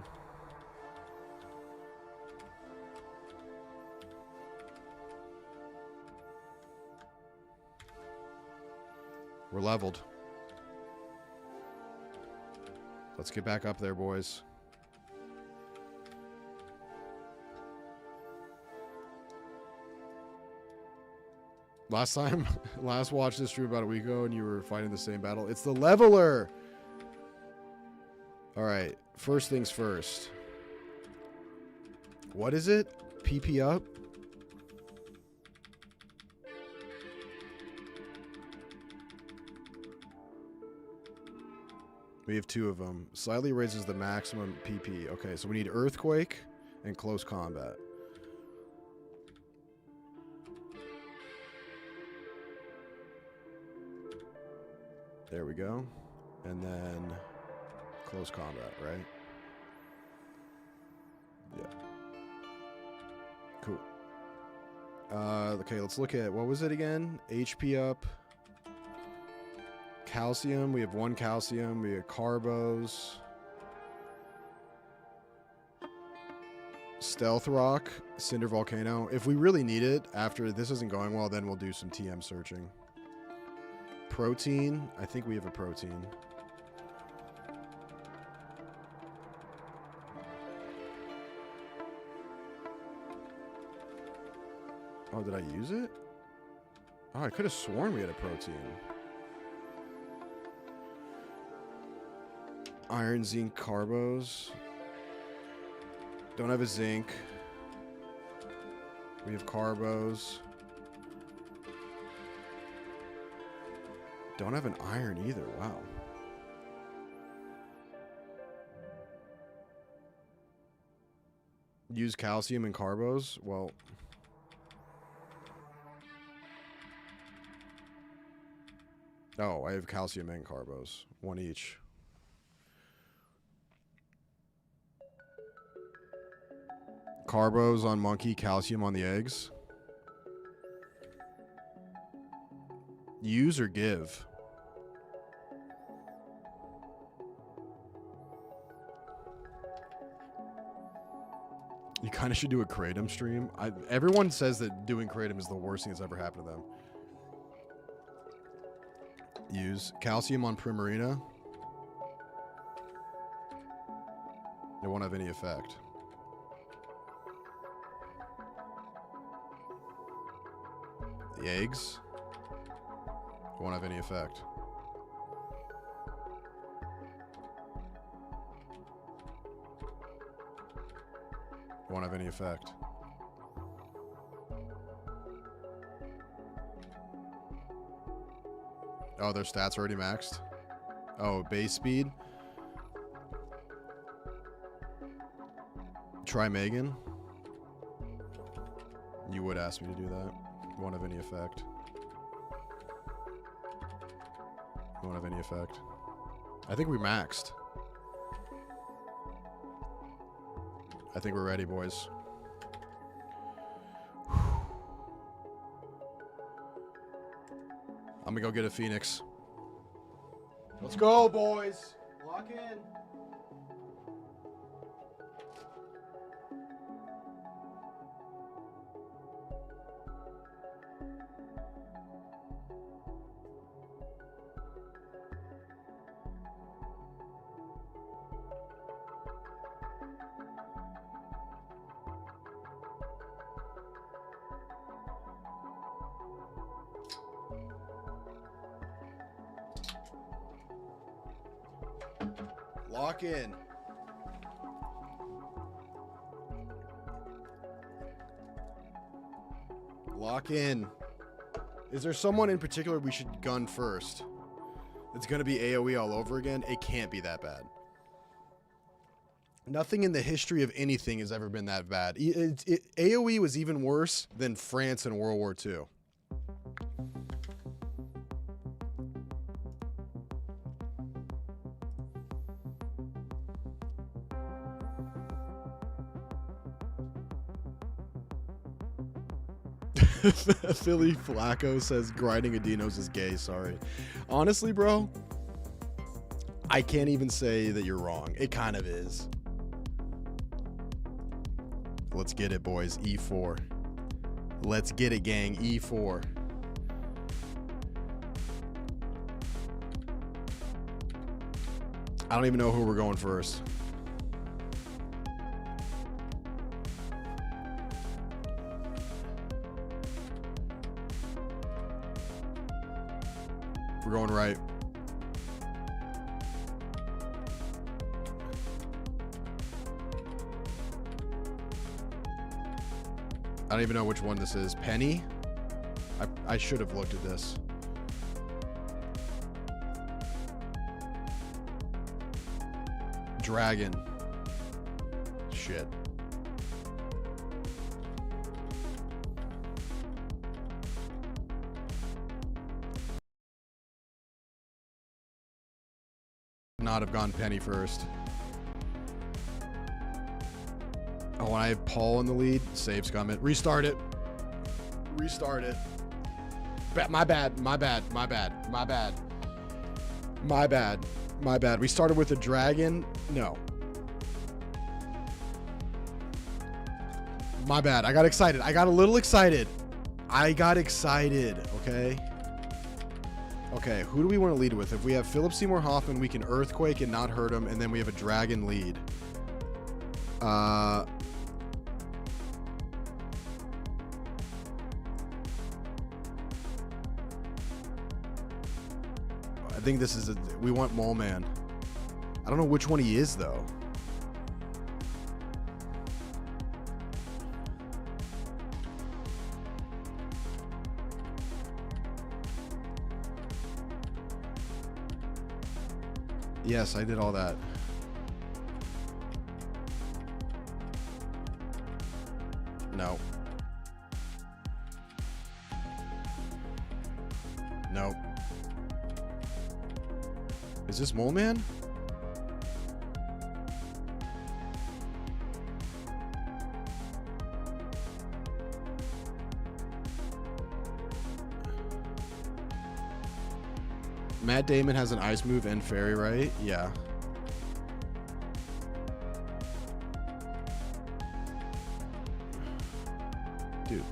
[SPEAKER 1] We're leveled. Let's get back up there, boys. Last watch this stream about a week ago and you were fighting the same battle. It's the leveler. All right. First things first. What is it? PP up? We have 2 of them. Slightly raises the maximum PP. Okay, so we need Earthquake and Close Combat. There we go. And then Close Combat, right? Yeah. Cool. Okay, let's look at, what was it again? HP up. Calcium. We have 1 calcium. We have carbos. Stealth Rock. Cinder Volcano. If we really need it, after this isn't going well, then we'll do some TM searching. Protein. I think we have a protein. Oh, did I use it? Oh, I could have sworn we had a protein. Iron, zinc, carbos. Don't have a zinc. We have carbos. Don't have an iron either. Wow. Use calcium and carbos. Well, oh, I have calcium and carbos. 1 each. Carbos on monkey, calcium on the eggs. Use or give? You kind of should do a Kratom stream. Everyone says that doing Kratom is the worst thing that's ever happened to them. Use calcium on Primarina. It won't have any effect. The eggs won't have any effect. Won't have any effect. Oh, their stats are already maxed. Oh, base speed. Try Megan. You would ask me to do that. Won't have any effect. Won't have any effect. I think we maxed. I think we're ready, boys. I'm gonna go get a Phoenix. Let's go, boys. Lock in. Lock in. Lock in. Is there someone in particular we should gun first? It's going to be AoE all over again? It can't be that bad. Nothing in the history of anything has ever been that bad. AoE was even worse than France in World War II. Philly Flacco says grinding Adinos is gay. Sorry. Honestly, bro, I can't even say that you're wrong. It kind of is. Let's get it, boys. E4. Let's get it, gang. E4. I don't even know who we're going first. We're going right. I don't even know which one this is. Penny? I should have looked at this. Dragon. Shit. Not have gone Penny first. Oh, and I have Paul in the lead. Save Scummit. Restart it. Restart it. My bad. My bad. My bad. My bad. My bad. My bad. We started with a dragon. No. My bad. I got excited. I got a little excited. I got excited. Okay. Okay. Who do we want to lead with? If we have Philip Seymour Hoffman, we can Earthquake and not hurt him. And then we have a dragon lead. I think this is we want Mole Man. I don't know which one he is though. Yes, I did all that. No. Nope. Is this Mole Man? Matt Damon has an ice move and fairy, right? Yeah. Dude.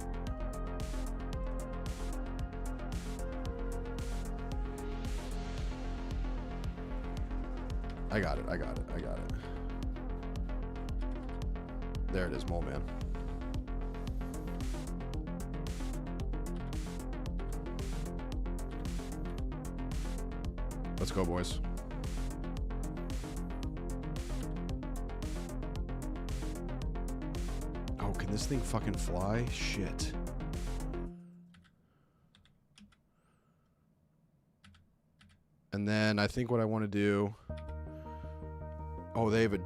[SPEAKER 1] I got it. I got it. I got it. There it is, Mole Man. Let's go, boys. Oh, can this thing fucking fly? Shit. And then I think what I want to do... Oh, they have a...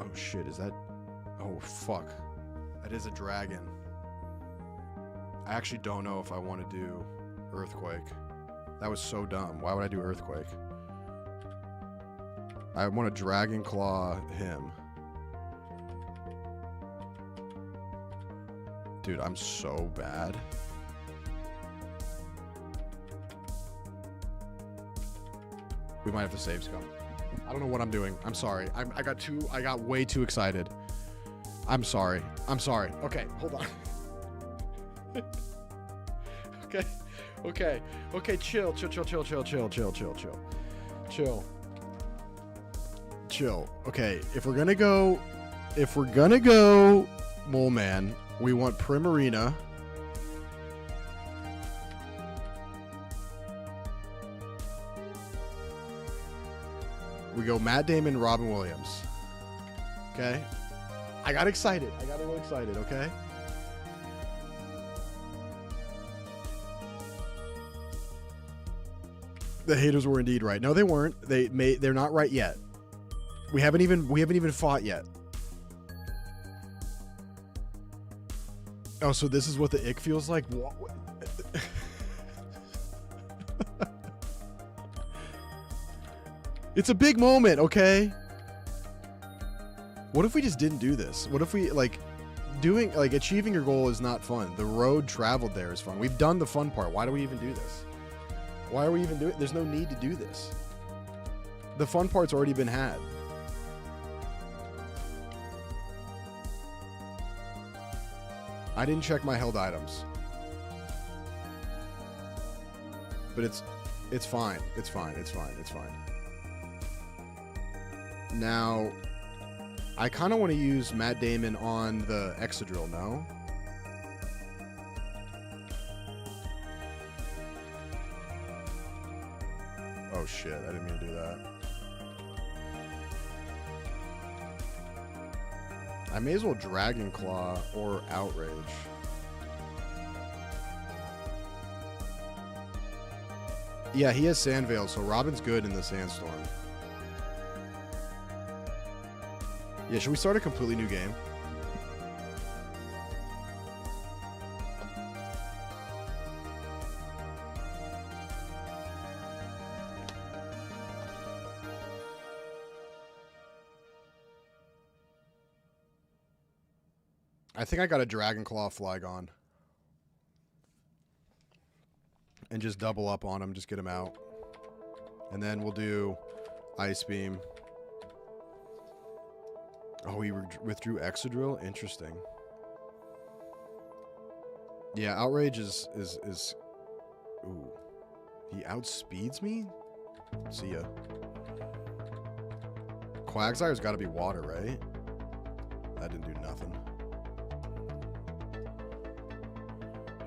[SPEAKER 1] Oh, shit. Is that... Oh, fuck. That is a dragon. I actually don't know if I want to do Earthquake. That was so dumb. Why would I do Earthquake? I want to Dragon Claw him. Dude, I'm so bad. We might have to save Scum. I don't know what I'm doing. I'm sorry. I got way too excited. I'm sorry. I'm sorry. Okay, hold on. Okay. Okay. Okay, chill. Okay, if we're gonna go Mole Man, we want Primarina. We go Matt Damon, Robin Williams. Okay? I got excited. I got a little excited, okay? The haters were indeed right. No, they weren't. They're not right yet. We haven't even fought yet. Oh, so this is what the ick feels like? What? It's a big moment, okay? What if we just didn't do this? What if we, achieving your goal is not fun. The road traveled there is fun. We've done the fun part. Why do we even do this? Why are we even doing it? There's no need to do this. The fun part's already been had. I didn't check my held items. But it's fine. It's fine. It's fine. It's fine. Now, I kind of want to use Matt Damon on the Excadrill, no? Oh shit, I didn't mean to do that. I may as well Dragon Claw or Outrage. Yeah, he has Sandveil, so Robin's good in the Sandstorm. Yeah, should we start a completely new game? I think I got a Dragon Claw Flygon. And just double up on him, just get him out. And then we'll do Ice Beam. Oh, he withdrew Excadrill? Interesting. Yeah, Outrage is... Ooh. He outspeeds me? See ya. Quagsire's got to be water, right? That didn't do nothing.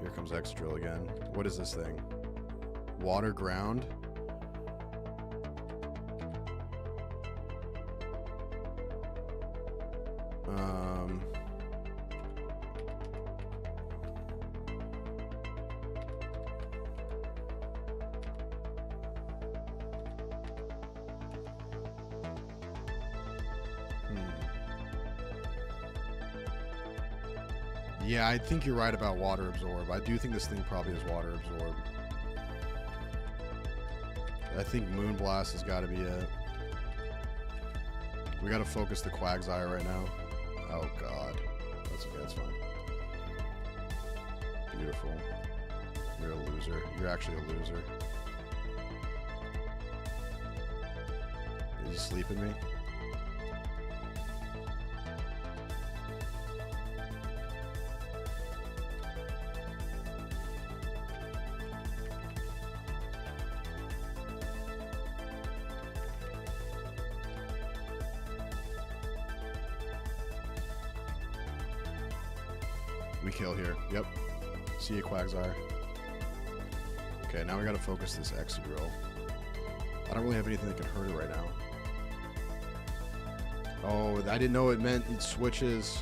[SPEAKER 1] Here comes Excadrill again. What is this thing? Water ground? Yeah, I think you're right about Water Absorb. I do think this thing probably is Water Absorb. I think Moonblast has got to be it. We got to focus the Quagsire right now. Oh, God. That's okay. That's fine. Beautiful. You're a loser. You're actually a loser. Is he sleeping me? We kill here. Yep. See you, Quagsire. Okay, now we gotta focus this Excadrill. I don't really have anything that can hurt it right now. Oh, I didn't know it meant it switches.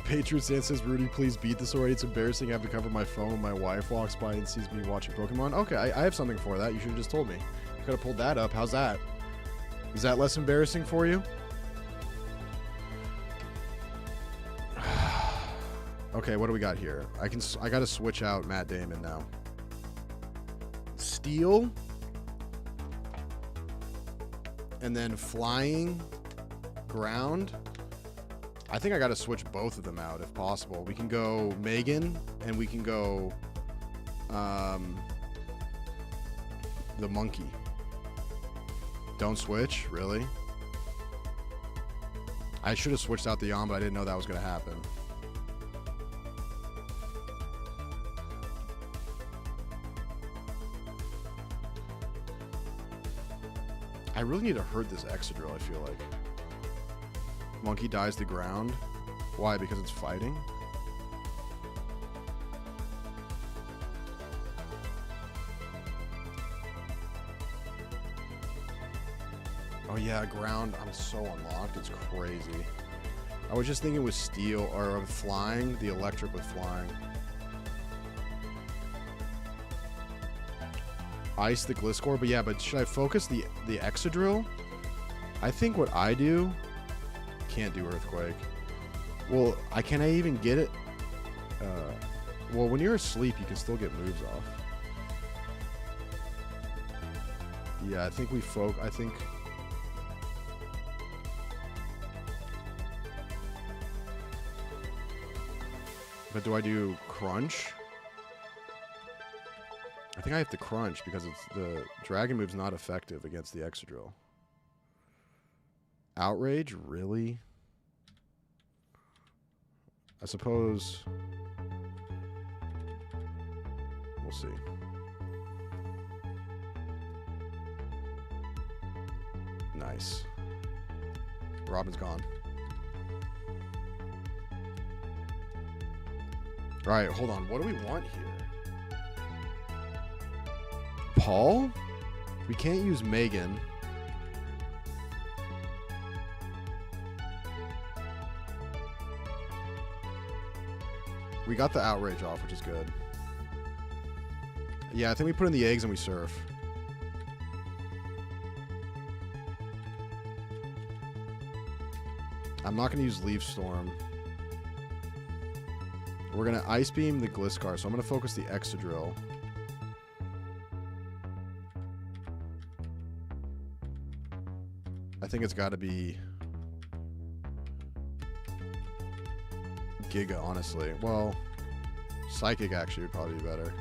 [SPEAKER 1] Patriot Sand says, Rudy, please beat this already. It's embarrassing. I have to cover my phone when my wife walks by and sees me watching Pokemon. Okay, I have something for that. You should have just told me. You could have pulled that up. How's that? Is that less embarrassing for you? Okay, what do we got here? I gotta switch out Matt Damon now. Steel. And then flying. Ground. I think I gotta switch both of them out if possible. We can go Megan and we can go the monkey. Don't switch? Really? I should have switched out the Yon, but I didn't know that was gonna happen. I really need to hurt this Excadrill, I feel like. Monkey dies to ground. Why? Because it's fighting? Oh yeah, ground. I'm so unlocked. It's crazy. I was just thinking with steel or flying, the electric with flying. Ice the Gliscor, but yeah, but should I focus the Excadrill? I think what I do can't do Earthquake. Well, can I even get it? Well, when you're asleep, you can still get moves off. Yeah, I think I think. But do I do Crunch? I think I have to Crunch because it's the Dragon move's not effective against the Excadrill. Outrage? Really? I suppose... We'll see. Nice. Robin's gone. All right, hold on. What do we want here? Paul? We can't use Megan. We got the outrage off, which is good. Yeah, I think we put in the eggs and we surf. I'm not going to use Leaf Storm. We're going to Ice Beam the Gliscor, so I'm going to focus the Excadrill. I think it's got to be Giga, honestly. Well, Psychic actually would probably be better.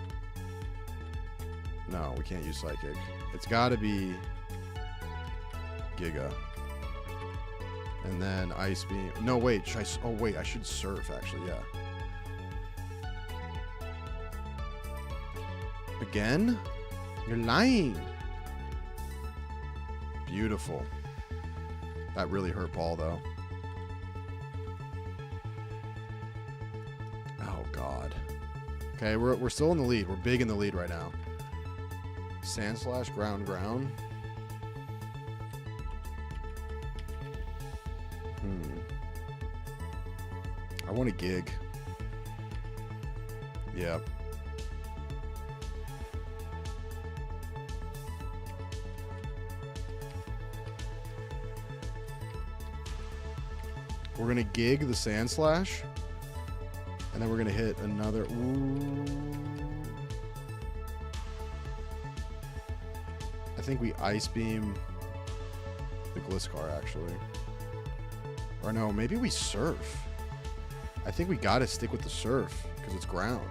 [SPEAKER 1] No, we can't use Psychic. It's got to be Giga. And then Ice Beam. No, wait. Oh, wait. I should Surf, actually. Yeah. Again? You're lying. Beautiful. That really hurt Paul, though. Oh, God. Okay, we're still in the lead. We're big in the lead right now. Sandslash, ground. I want a gig. Yep. We're going to gig the Sandslash. And then we're going to hit another... Ooh. I think we Ice Beam the Gliscor, actually. Or no, maybe we Surf. I think we got to stick with the Surf because it's ground.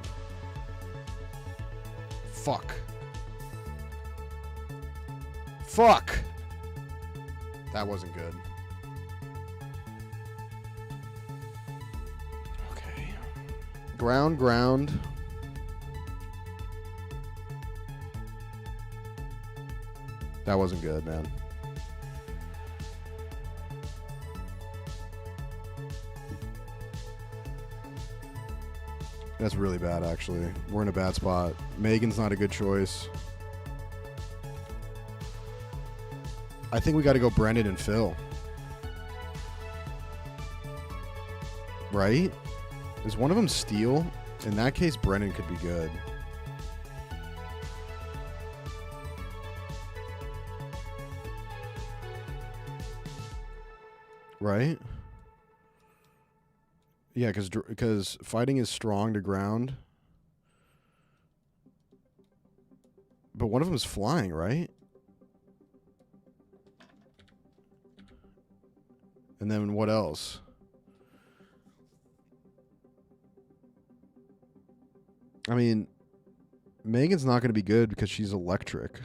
[SPEAKER 1] Fuck. That wasn't good. Okay. Ground. That wasn't good, man. That's really bad, actually. We're in a bad spot. Megan's not a good choice. I think we got to go Brendan and Phil. Right? Is one of them Steel? In that case, Brendan could be good. Right? Yeah, because fighting is strong to ground. But one of them is flying, right? And then what else? I mean, Megan's not going to be good because she's electric.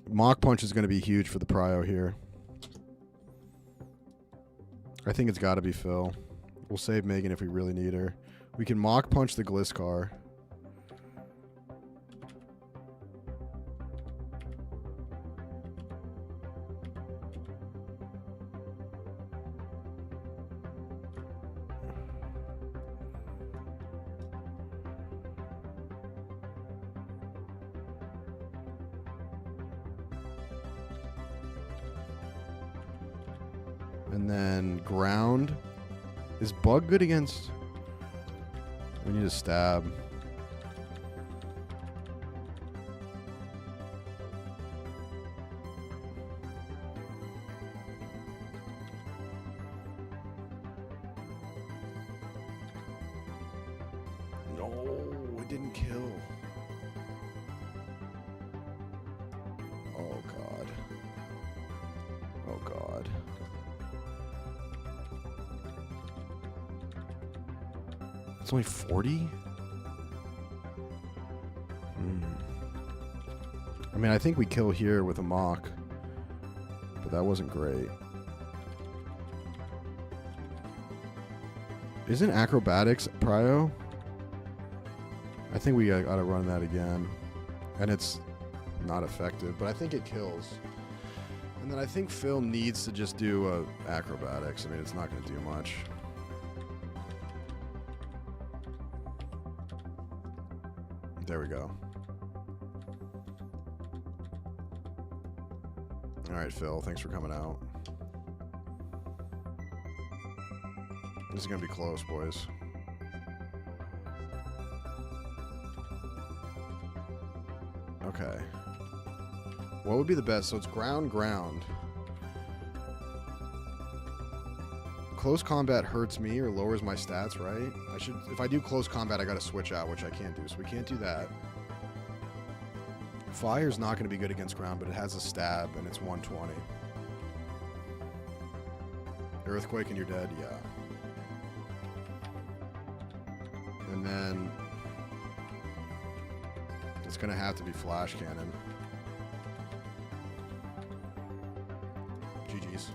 [SPEAKER 1] Mach Punch is going to be huge for the Prio here. I think it's got to be Phil. We'll save Megan if we really need her. We can Mach Punch the Gliscor. And then ground. Is Bug good against... We need a stab. No, it didn't kill. Oh, God. Oh, God. It's only 40? I mean, I think we kill here with a Mach. But that wasn't great. Isn't Acrobatics Prio? I think we gotta run that again. And it's not effective, but I think it kills. And then I think Phil needs to just do acrobatics. I mean, it's not going to do much. There we go. All right, Phil, thanks for coming out. This is going to be close, boys. Okay. What would be the best? So it's ground. Close combat hurts me or lowers my stats, right? I should, if I do close combat, I gotta switch out, which I can't do, so we can't do that. Fire's not gonna be good against ground, but it has a stab and it's 120. Earthquake and you're dead, yeah. And then it's gonna have to be flash cannon. GG's.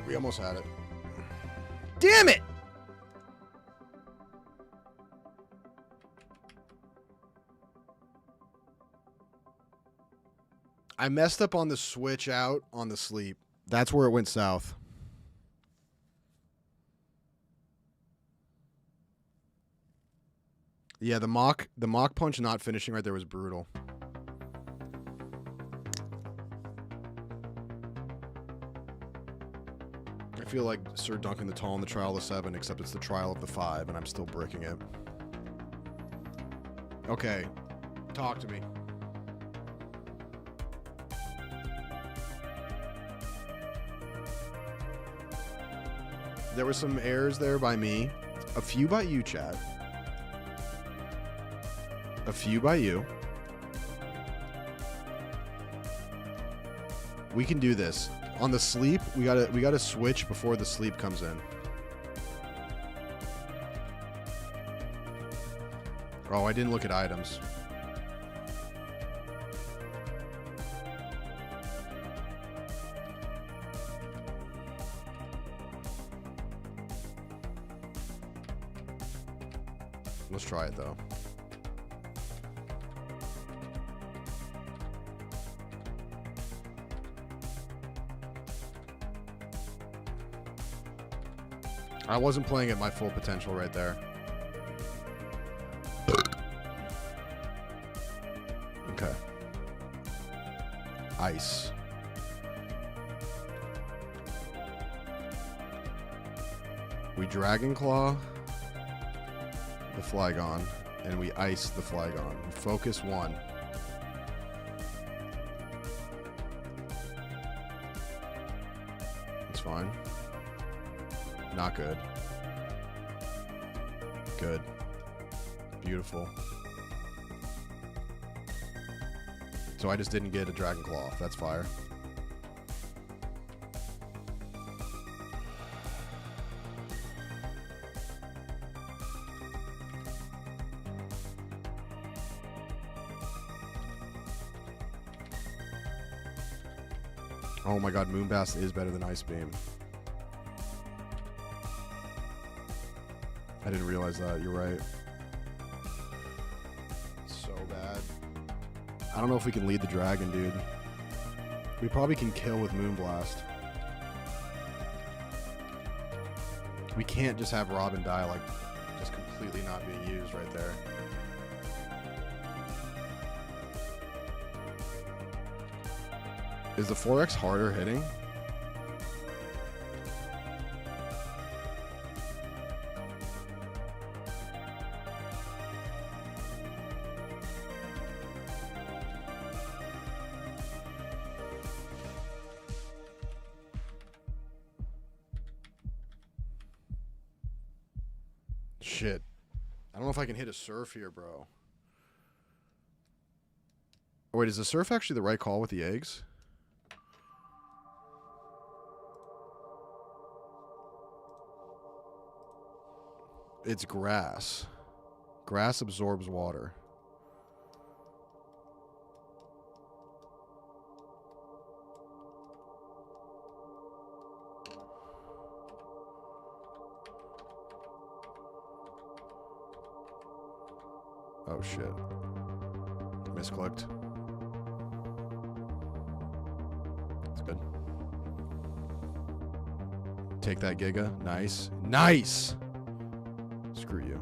[SPEAKER 1] We almost had it. Damn it! I messed up on the switch out on the sleep. That's where it went south. Yeah, the mock punch not finishing right there was brutal. I feel like Sir Duncan the Tall in the Trial of the 7, except it's the Trial of the 5, and I'm still bricking it. Okay, talk to me. There were some errors there by me. A few by you, Chad. A few by you. We can do this. On the sleep, we gotta switch before the sleep comes in. Oh, I didn't look at items. Let's try it though. I wasn't playing at my full potential right there. Okay. Ice. We Dragon Claw the Flygon, and we ice the Flygon. Focus 1. It's fine. Not good. Good. Beautiful. So I just didn't get a Dragon Claw. That's fire. Oh my god, Moonblast is better than Ice Beam. I didn't realize that. You're right. So bad. I don't know if we can lead the dragon, dude. We probably can kill with Moonblast. We can't just have Robin die, like, just completely not being used right there. Is the 4X harder hitting? Shit. I don't know if I can hit a surf here, bro. Oh, wait, is the surf actually the right call with the eggs? It's grass. Grass absorbs water. Oh shit. Misclicked. That's good. Take that Giga. Nice. Nice! Screw you.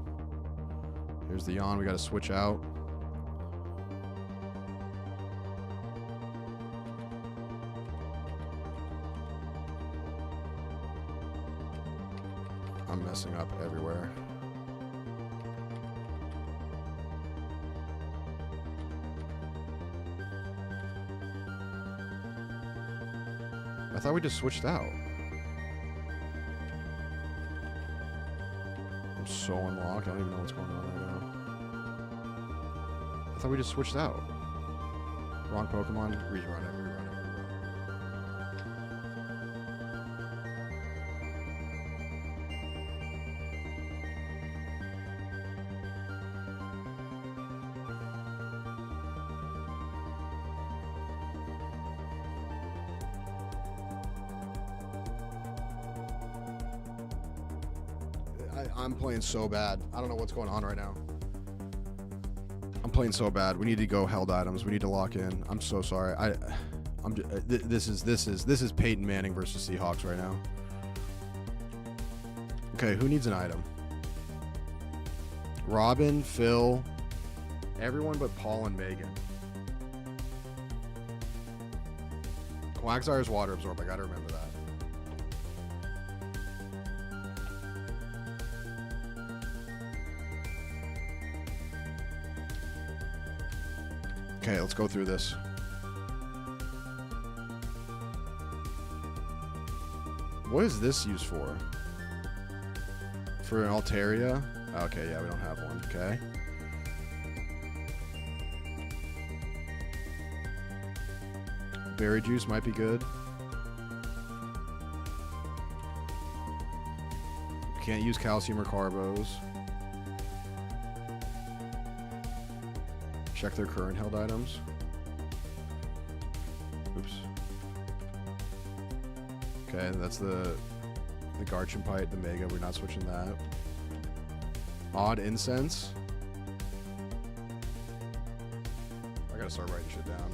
[SPEAKER 1] Here's the yawn. We gotta switch out. I'm messing up everywhere. I thought we just switched out. I'm so unlocked. I don't even know what's going on right now. I thought we just switched out. Wrong Pokemon. Rerun it. Rerun it. I'm playing so bad. I don't know what's going on right now. I'm playing so bad. We need to go held items. We need to lock in. I'm so sorry. This is Peyton Manning versus Seahawks right now. Okay, who needs an item? Robin, Phil, everyone but Paul and Megan. Quagsire's water absorb. I gotta remember that. Okay, let's go through this. What is this used for? For an Altaria? Okay, yeah, we don't have one. Okay. Berry juice might be good. Can't use calcium or carbos. Check their current held items. Oops. Okay, that's the Garchempite, the Mega. We're not switching that. Odd Incense. I gotta start writing shit down.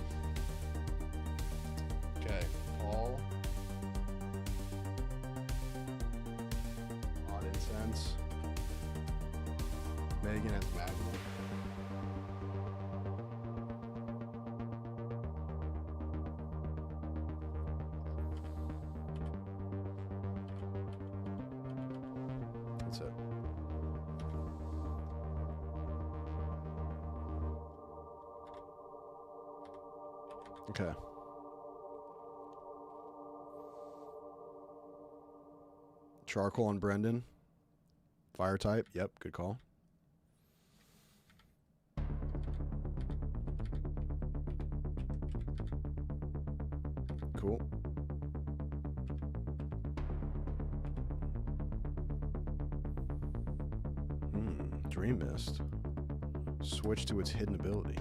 [SPEAKER 1] Okay, Paul. Odd Incense. Megan at Magnum. That's it. Okay. Charcoal on Brendan. Fire type. Yep, good call. Cool. Dream Mist. Switch to its hidden ability.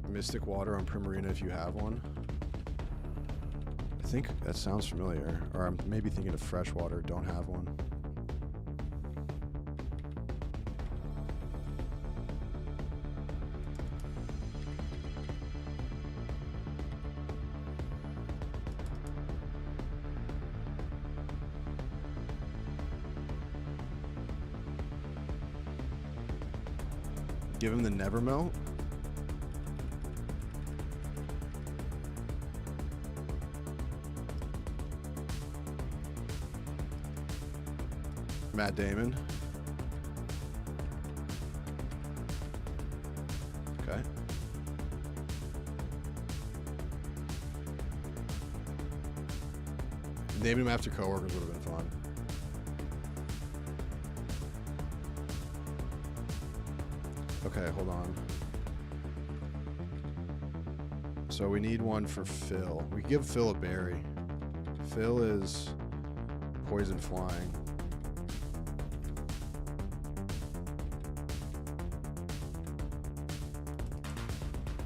[SPEAKER 1] Mystic Water on Primarina if you have one. I think that sounds familiar. Or I'm maybe thinking of Freshwater. Don't have one. Give him the Never Melt. Matt Damon. Okay. Naming him after coworkers would have been fun. Okay, hold on. So we need one for Phil. We can give Phil a berry. Phil is poison flying.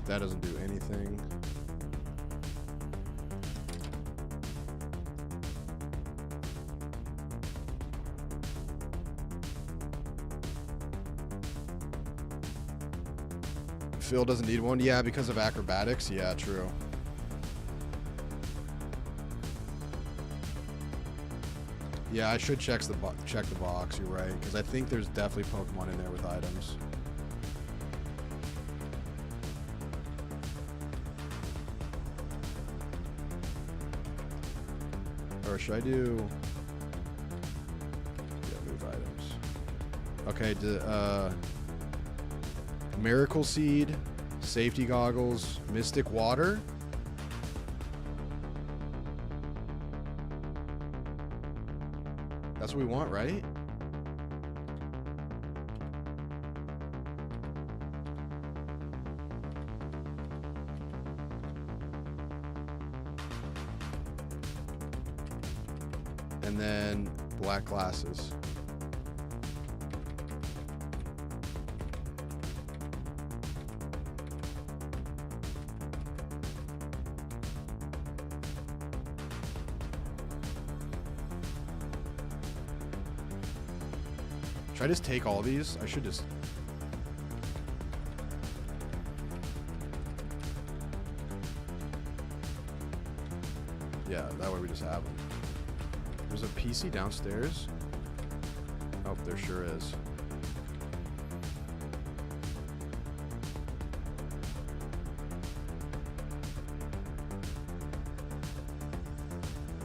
[SPEAKER 1] That doesn't do anything. Phil doesn't need one. Yeah, because of acrobatics. Yeah, true. Yeah, I should check the box. You're right, because I think there's definitely Pokemon in there with items. Or should I do? Yeah, move items. Okay, Miracle Seed, Safety Goggles, Mystic Water. That's what we want, right? And then black glasses. Should I just take all these? I should just... Yeah, that way we just have them. There's a PC downstairs. Oh, there sure is.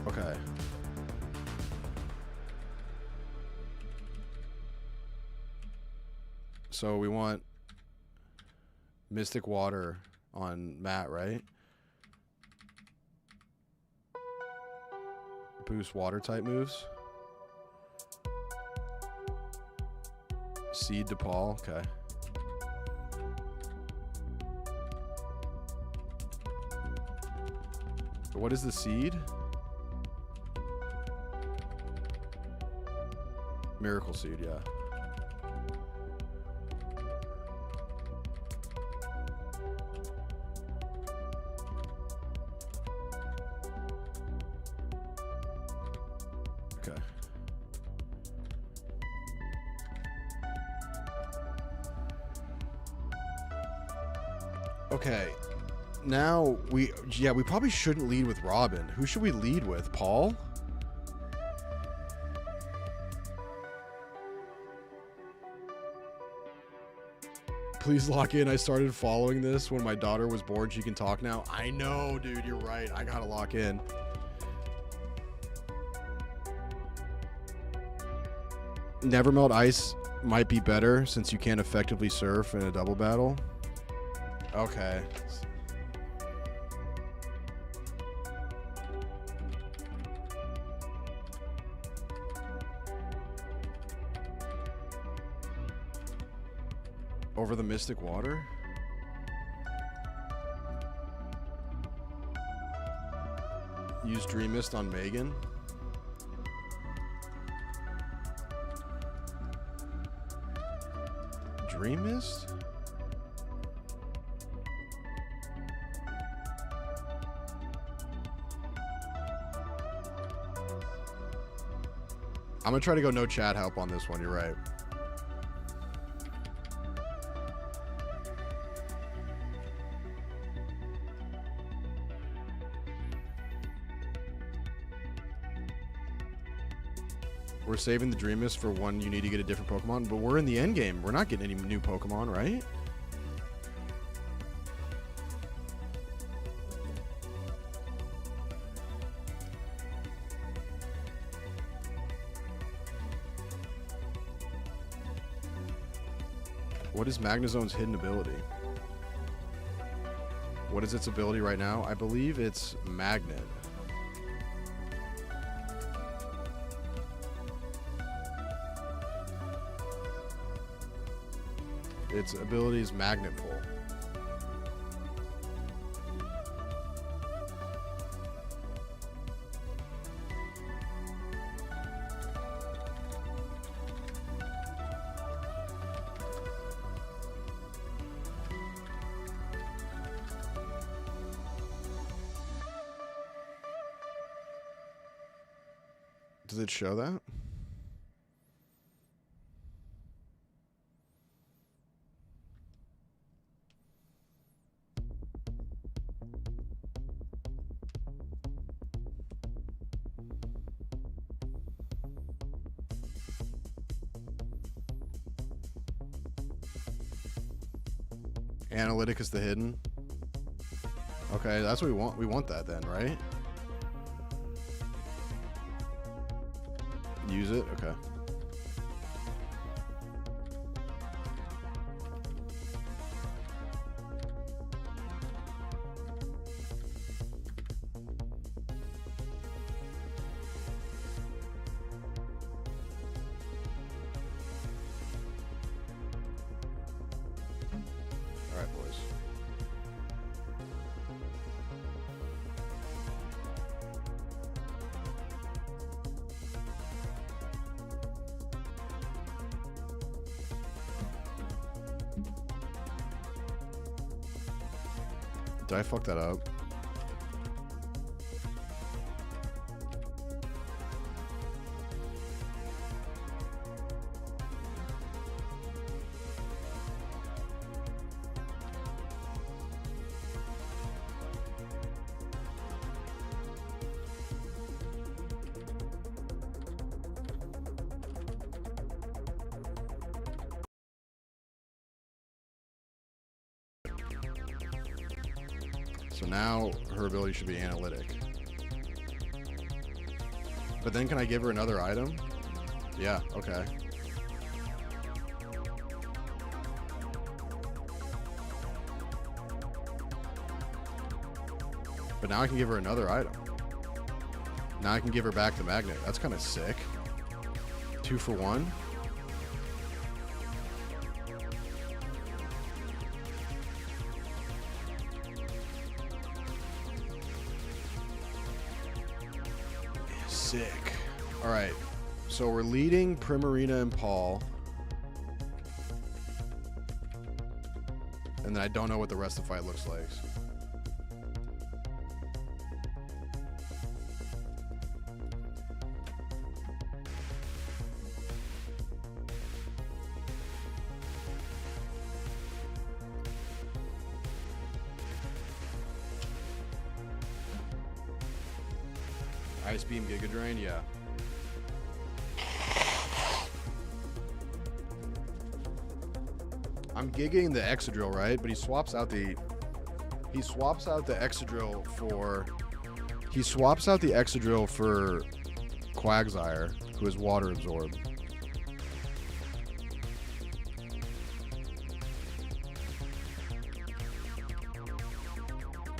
[SPEAKER 1] Okay. So we want Mystic Water on Matt, right? Boost water type moves. Seed to Paul, okay. What is the seed? Miracle Seed, yeah. Okay. Okay. Now we probably shouldn't lead with Robin. Who should we lead with? Paul? Please lock in. I started following this when my daughter was born. She can talk now. I know, dude. You're right. I gotta lock in. Never Melt Ice might be better since you can't effectively surf in a double battle. Okay. Over the Mystic Water? Use Dream Mist on Megan. Dream Mist? I'm gonna try to go no chat help on this one, you're right. We're saving the Dream Mist for when you need to get a different Pokemon, but we're in the end game. We're not getting any new Pokemon, right? What is Magnezone's hidden ability? What is its ability right now? I believe it's Magnet. Its ability is Magnet Pull. Does it show that? Analytic is the hidden. Okay, that's what we want. We want that then, right? Use it? Okay. All right, boys. Did I fuck that up? So now her ability should be analytic. But then can I give her another item? Yeah, okay. But now I can give her another item. Now I can give her back the magnet. That's kind of sick. 2 for 1. Sick. All right. So we're leading Primarina and Paul. And then I don't know what the rest of the fight looks like. Ice Beam Giga Drain, yeah. I'm gigging the Excadrill, right? But he swaps out the Excadrill for Quagsire, who is Water Absorb.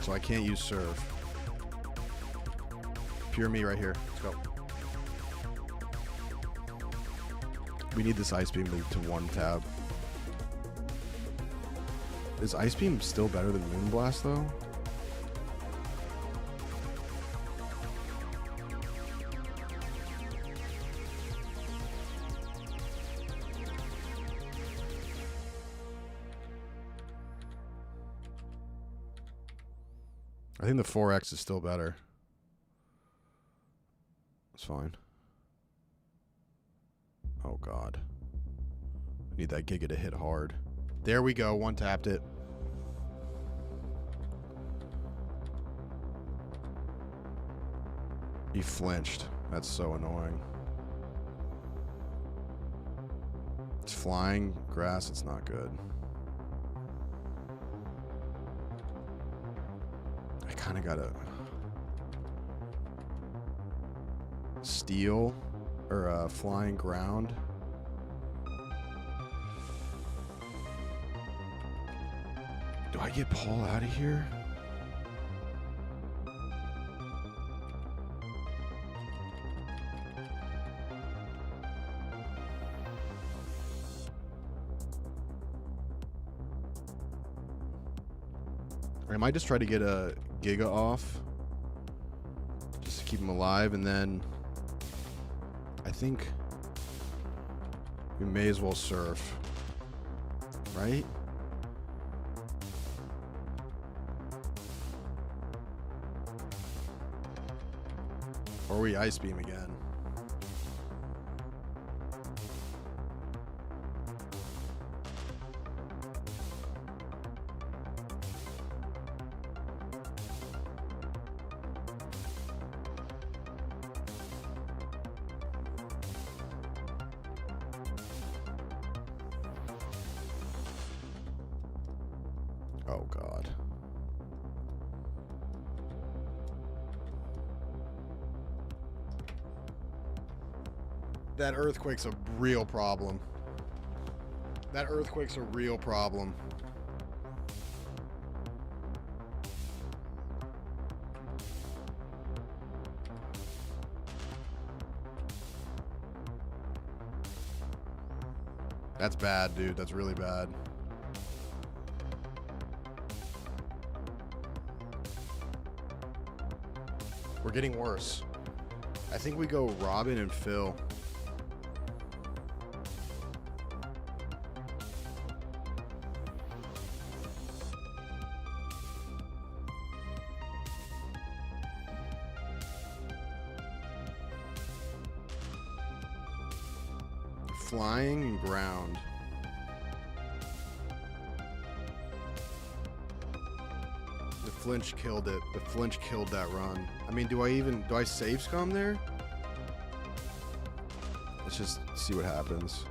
[SPEAKER 1] So I can't use Surf. Pure me right here. Let's go. We need this Ice Beam to 1 tab. Is Ice Beam still better than Moonblast though? I think the 4X is still better. It's fine. Oh god. I need that Giga to hit hard. There we go. 1 tapped it. He flinched. That's so annoying. It's flying grass. It's not good. I kind of gotta steel or flying ground. Do I get Paul out of here? Or I might just try to get a Giga off just to keep him alive, and then I think we may as well surf, right? Or we Ice Beam again. Oh, God. That earthquake's a real problem. That earthquake's a real problem. That's bad, dude. That's really bad. We're getting worse. I think we go Robin and Phil. Flying and ground. The flinch killed it. The flinch killed that run. I mean, do I save scum there? Let's just see what happens.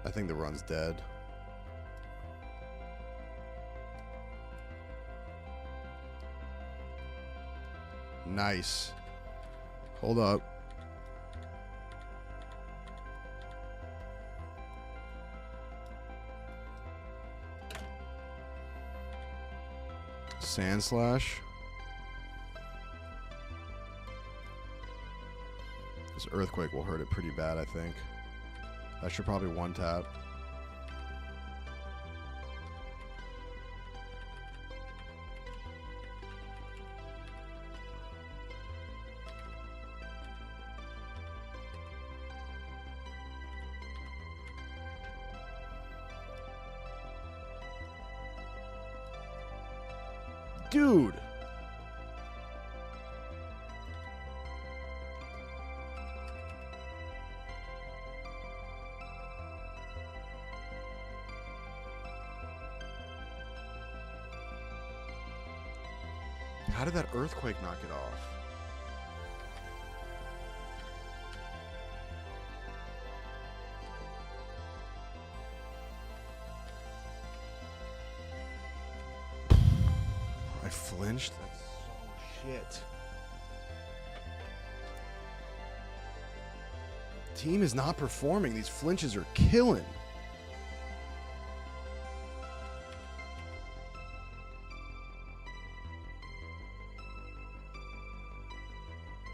[SPEAKER 1] I think the run's dead. Nice. Hold up. Sand slash. This earthquake will hurt it pretty bad, I think. I should probably one tap. Dude. How did that earthquake knock it off? I flinched? That's so shit. Team is not performing. These flinches are killing.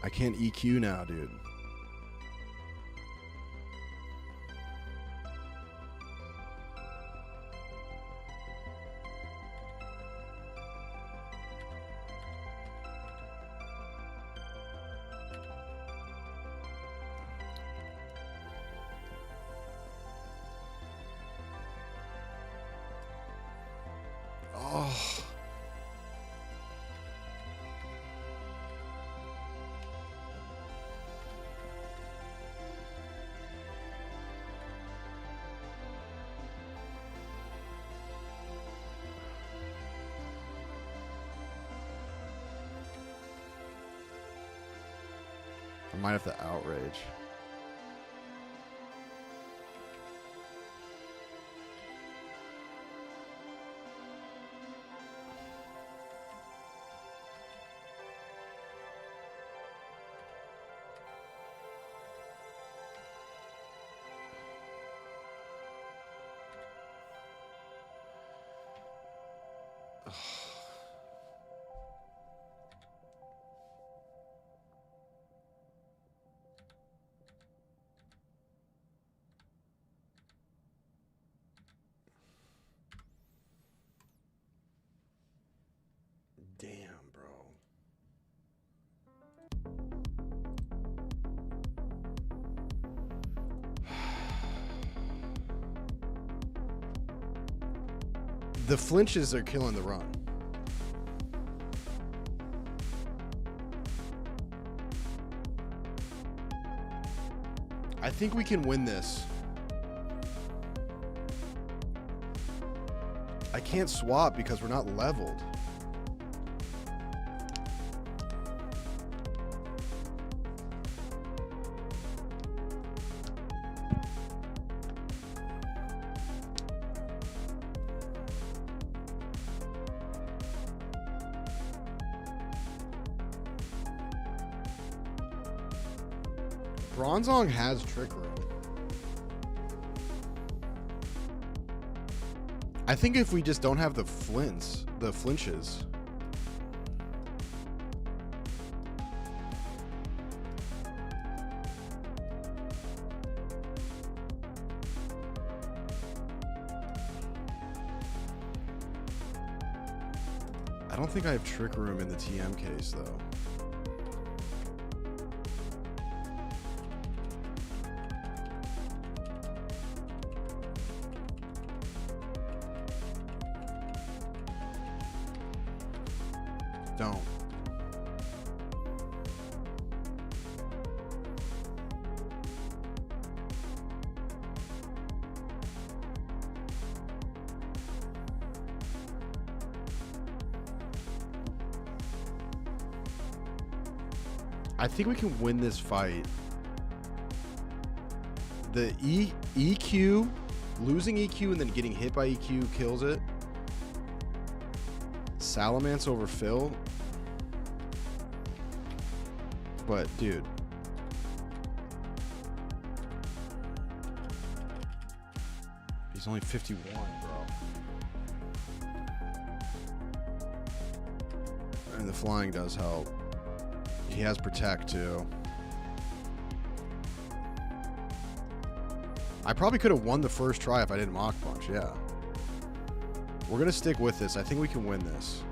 [SPEAKER 1] I can't EQ now, dude. Oh. I might have to outrage. Damn, bro. The flinches are killing the run. I think we can win this. I can't swap because we're not leveled. Bronzong has Trick Room. I think if we just don't have the flinches. I don't think I have Trick Room in the TM case though. Don't. I think we can win this fight. The EQ, losing EQ and then getting hit by EQ kills it. Salamence over Phil. But, dude. He's only 51, bro. And the flying does help. He has Protect, too. I probably could have won the first try if I didn't Mach Punch, yeah. We're going to stick with this. I think we can win this.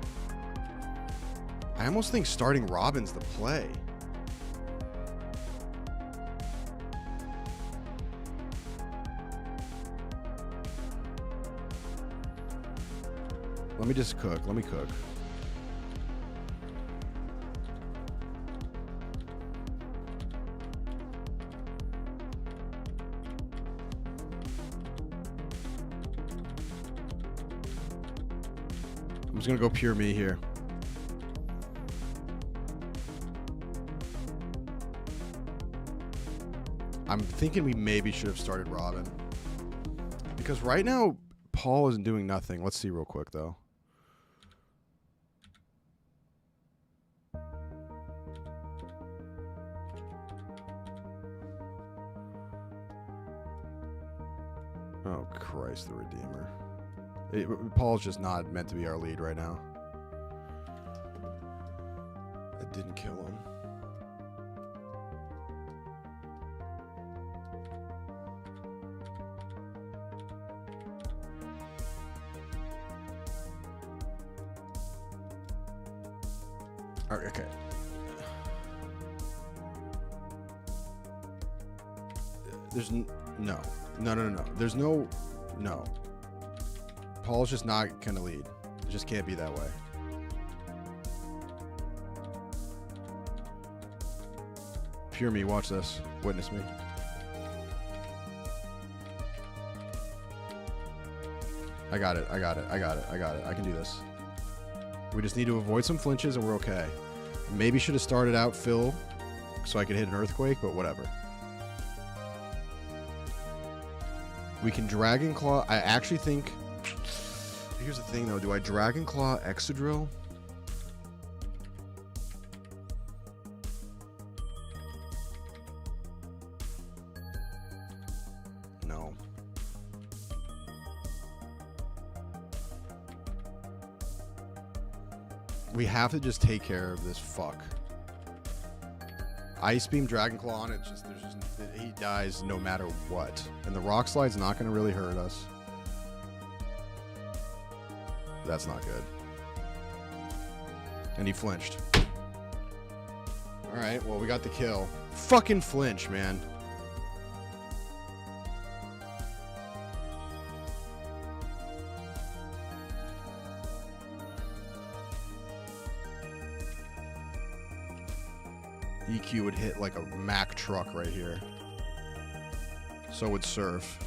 [SPEAKER 1] I almost think starting Robin's the play. Let me just cook. Let me cook. I'm just gonna go pure me here. I'm thinking we maybe should have started Robin. Because right now, Paul isn't doing nothing. Let's see real quick, though. Oh, Christ the Redeemer. Paul's just not meant to be our lead right now. It didn't kill him. All right, okay. There's no. There's no. Paul's just not gonna lead. It just can't be that way. Pure me, watch this. Witness me. I got it. I can do this. We just need to avoid some flinches and we're okay. Maybe should have started out Phil so I could hit an Earthquake, but whatever. We can Dragon Claw. I actually think... Here's the thing, though. Do I Dragon Claw Excadrill? No. We have to just take care of this fuck. Ice Beam, Dragon Claw on it. He dies no matter what. And the Rock Slide's not going to really hurt us. That's not good. And he flinched. Alright, well, we got the kill. Fucking flinch, man. EQ would hit like a Mack truck right here. So would Surf.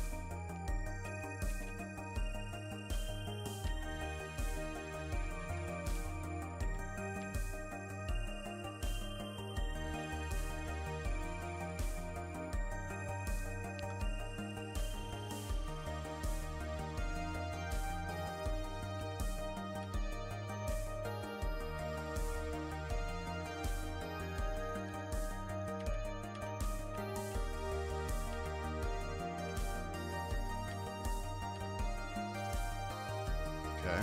[SPEAKER 1] Okay.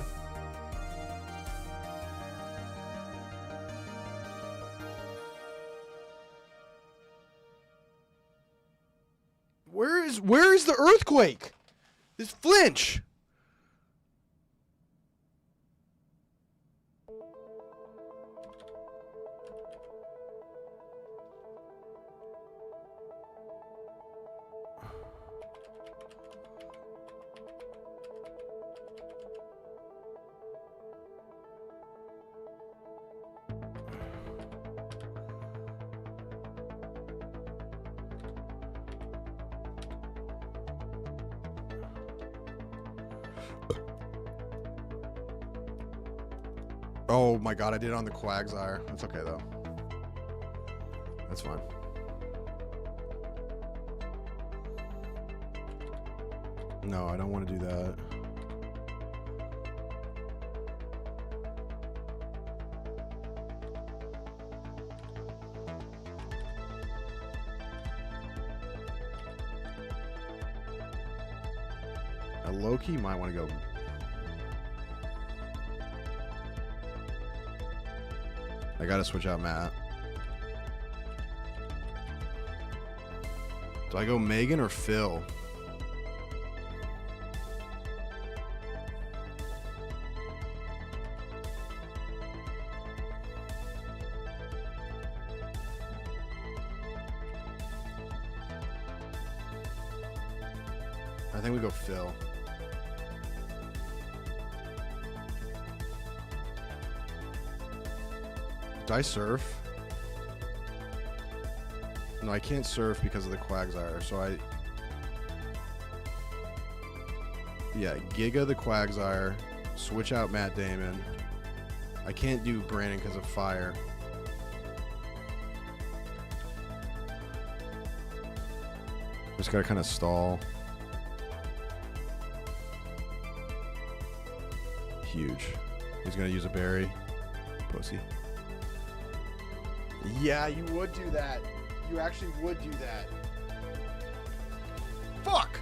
[SPEAKER 1] Where is the earthquake? This flinch. Oh my god, I did it on the Quagsire. That's okay though. That's fine. No, I don't want to do that. A low-key might want to go. I gotta switch out Matt. Do I go Megan or Phil? I think we go Phil. Do I surf? No, I can't surf because of the Quagsire, so I... Yeah, Giga the Quagsire, switch out Matt Damon. I can't do Brandon because of fire. Just gotta kind of stall. Huge. He's gonna use a berry. Pussy. Yeah, you would do that. You actually would do that. Fuck!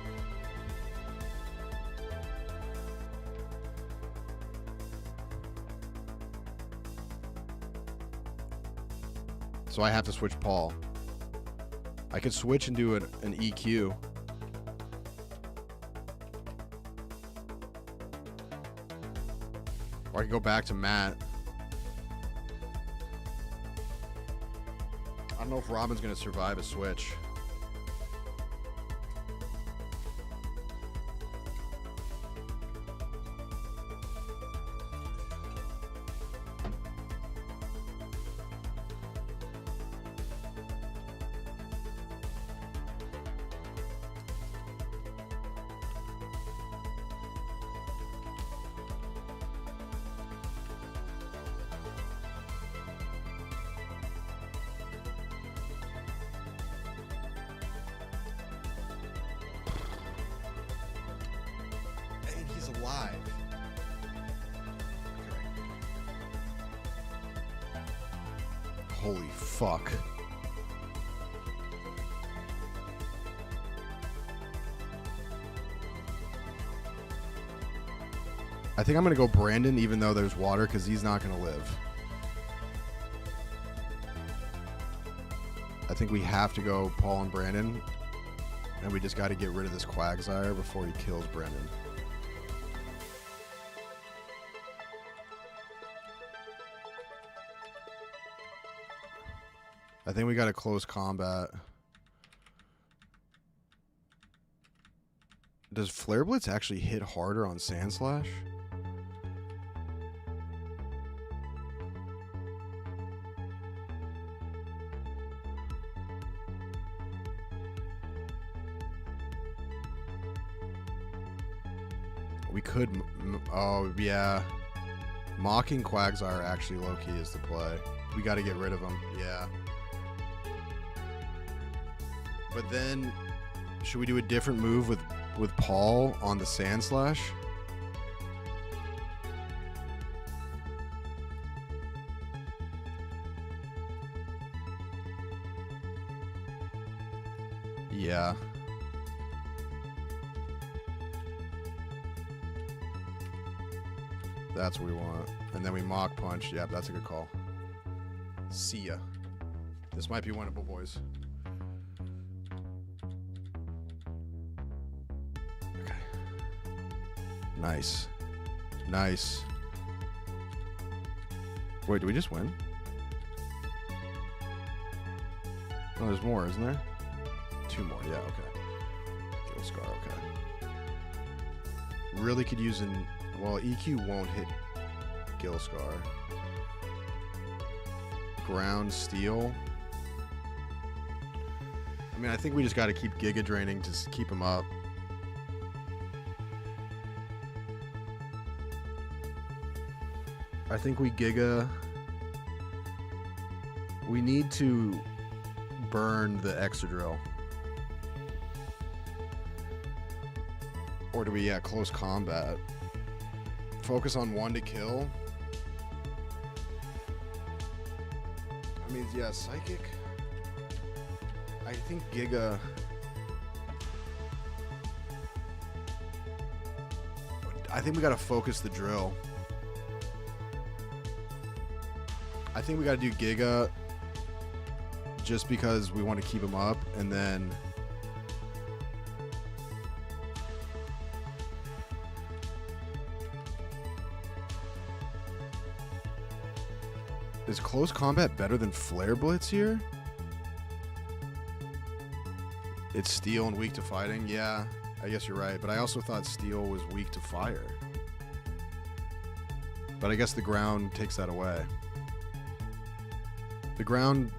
[SPEAKER 1] So I have to switch Paul. I could switch and do an EQ. Or I could go back to Matt. I don't know if Robin's going to survive a switch. Alive. Okay. Holy fuck. I think I'm gonna go Brandon even though there's water because he's not gonna live. I think we have to go Paul and Brandon, and we just got to get rid of this Quagsire before he kills Brandon. I think we got a close combat. Does Flare Blitz actually hit harder on Sand Slash? We could. Oh, yeah. Mocking Quagsire actually low-key is the play. We got to get rid of him. Yeah. But then, should we do a different move with Paul on the Sand Slash? Yeah. That's what we want. And then we Mock Punch. Yeah, that's a good call. See ya. This might be winnable, boys. Okay. Nice. Nice. Wait, did we just win? Oh, there's more, isn't there? 2 more. Yeah, okay. Kill Scar, okay. Really could use an... Well, EQ won't hit Gilscar. Ground Steel. I mean, I think we just got to keep Giga draining to keep him up. I think we Giga... We need to burn the Excadrill. Or do we, close combat? Focus on 1 to kill. I mean, yeah, Psychic. I think Giga... I think we gotta focus the drill. I think we gotta do Giga just because we want to keep him up, and then... Is close combat better than Flare Blitz here? It's Steel and weak to fighting? Yeah, I guess you're right. But I also thought Steel was weak to fire. But I guess the ground takes that away. The ground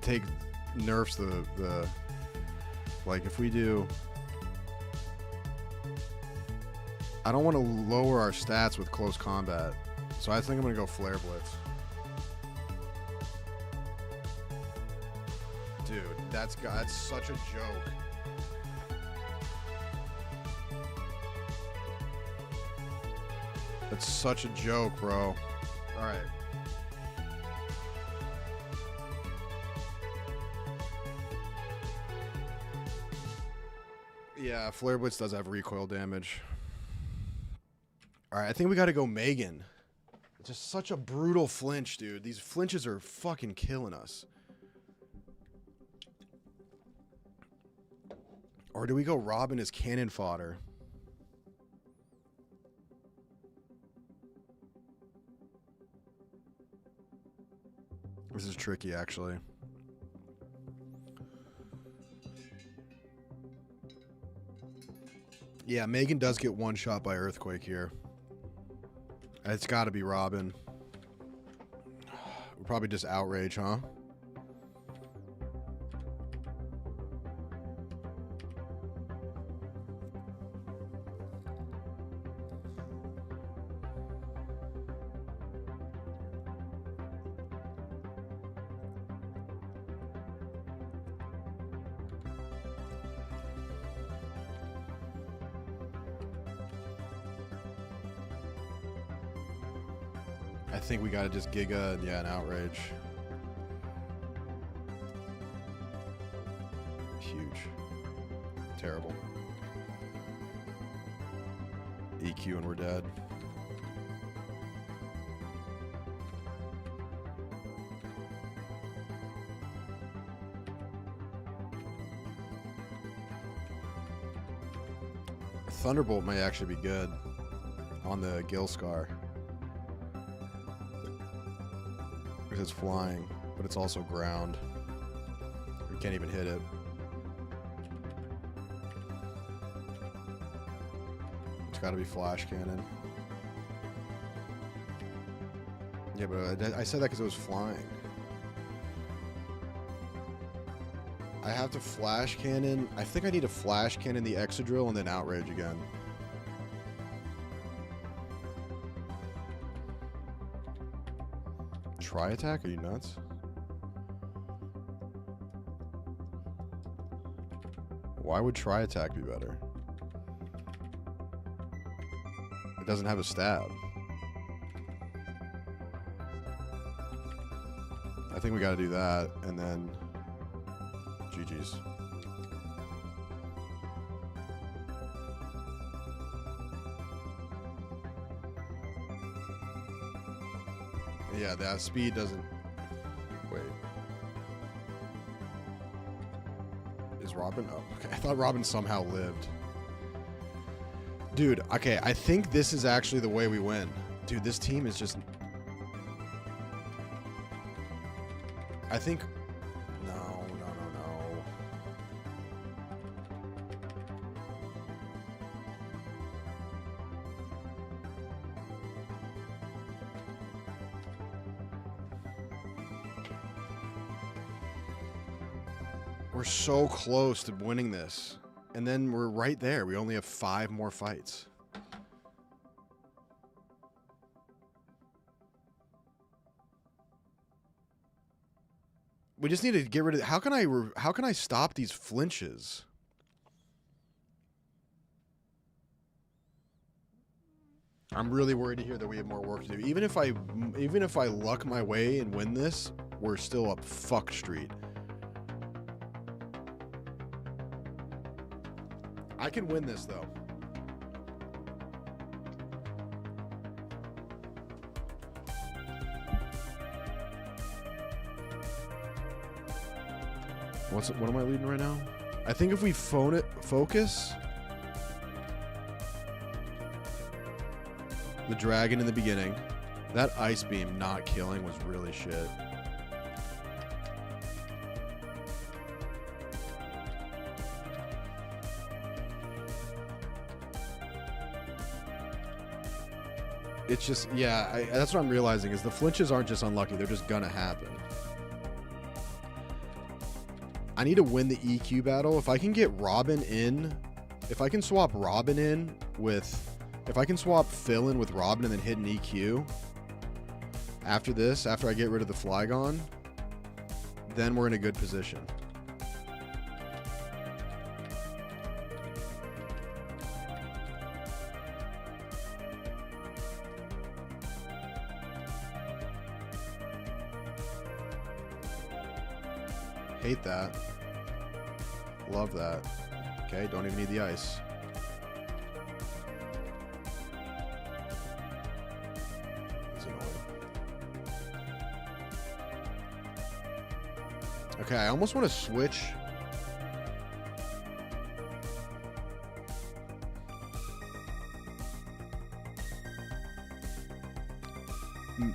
[SPEAKER 1] nerfs the... Like, if we do... I don't want to lower our stats with close combat. So I think I'm going to go Flare Blitz. Dude, that's such a joke. That's such a joke, bro. All right. Yeah, Flare Blitz does have recoil damage. All right, I think we got to go Megan. It's just such a brutal flinch, dude. These flinches are fucking killing us. Or do we go Robin as cannon fodder? This is tricky, actually. Yeah, Megan does get one shot by Earthquake here. It's got to be Robin. We'll probably just Outrage, huh? I think we gotta just Giga and an Outrage. Huge. Terrible. EQ and we're dead. Thunderbolt might actually be good on the Gilscar. Because it's flying, but it's also ground. We can't even hit it. It's got to be Flash Cannon. Yeah, but I said that because it was flying. I have to Flash Cannon. I think I need to Flash Cannon the Excadrill and then Outrage again. Try attack? Are you nuts? Why would try attack be better? It doesn't have a stab. I think we gotta do that, and then GG's. Yeah, that speed doesn't... Wait. Is Robin... Oh, okay. I thought Robin somehow lived. Dude, okay, I think this is actually the way we win. Dude, this team is just... I think... No. We're so close to winning this. And then we're right there. We only have 5 more fights. We just need to get rid of... How can I stop these flinches? I'm really worried to hear that we have more work to do. Even if I luck my way and win this, we're still up fuck street. I can win this though. What am I leading right now? I think if we focus the dragon in the beginning, that ice beam not killing was really shit. It's just, yeah, that's what I'm realizing is the flinches aren't just unlucky, they're just gonna happen. I need to win the EQ battle. If I can get Robin in, if I can swap Robin in with, if I can swap Phil in with Robin and then hit an EQ after this, after I get rid of the Flygon, then we're in a good position. Hate that. Love that. Okay, don't even need the ice. That's annoying. Okay, I almost want to switch.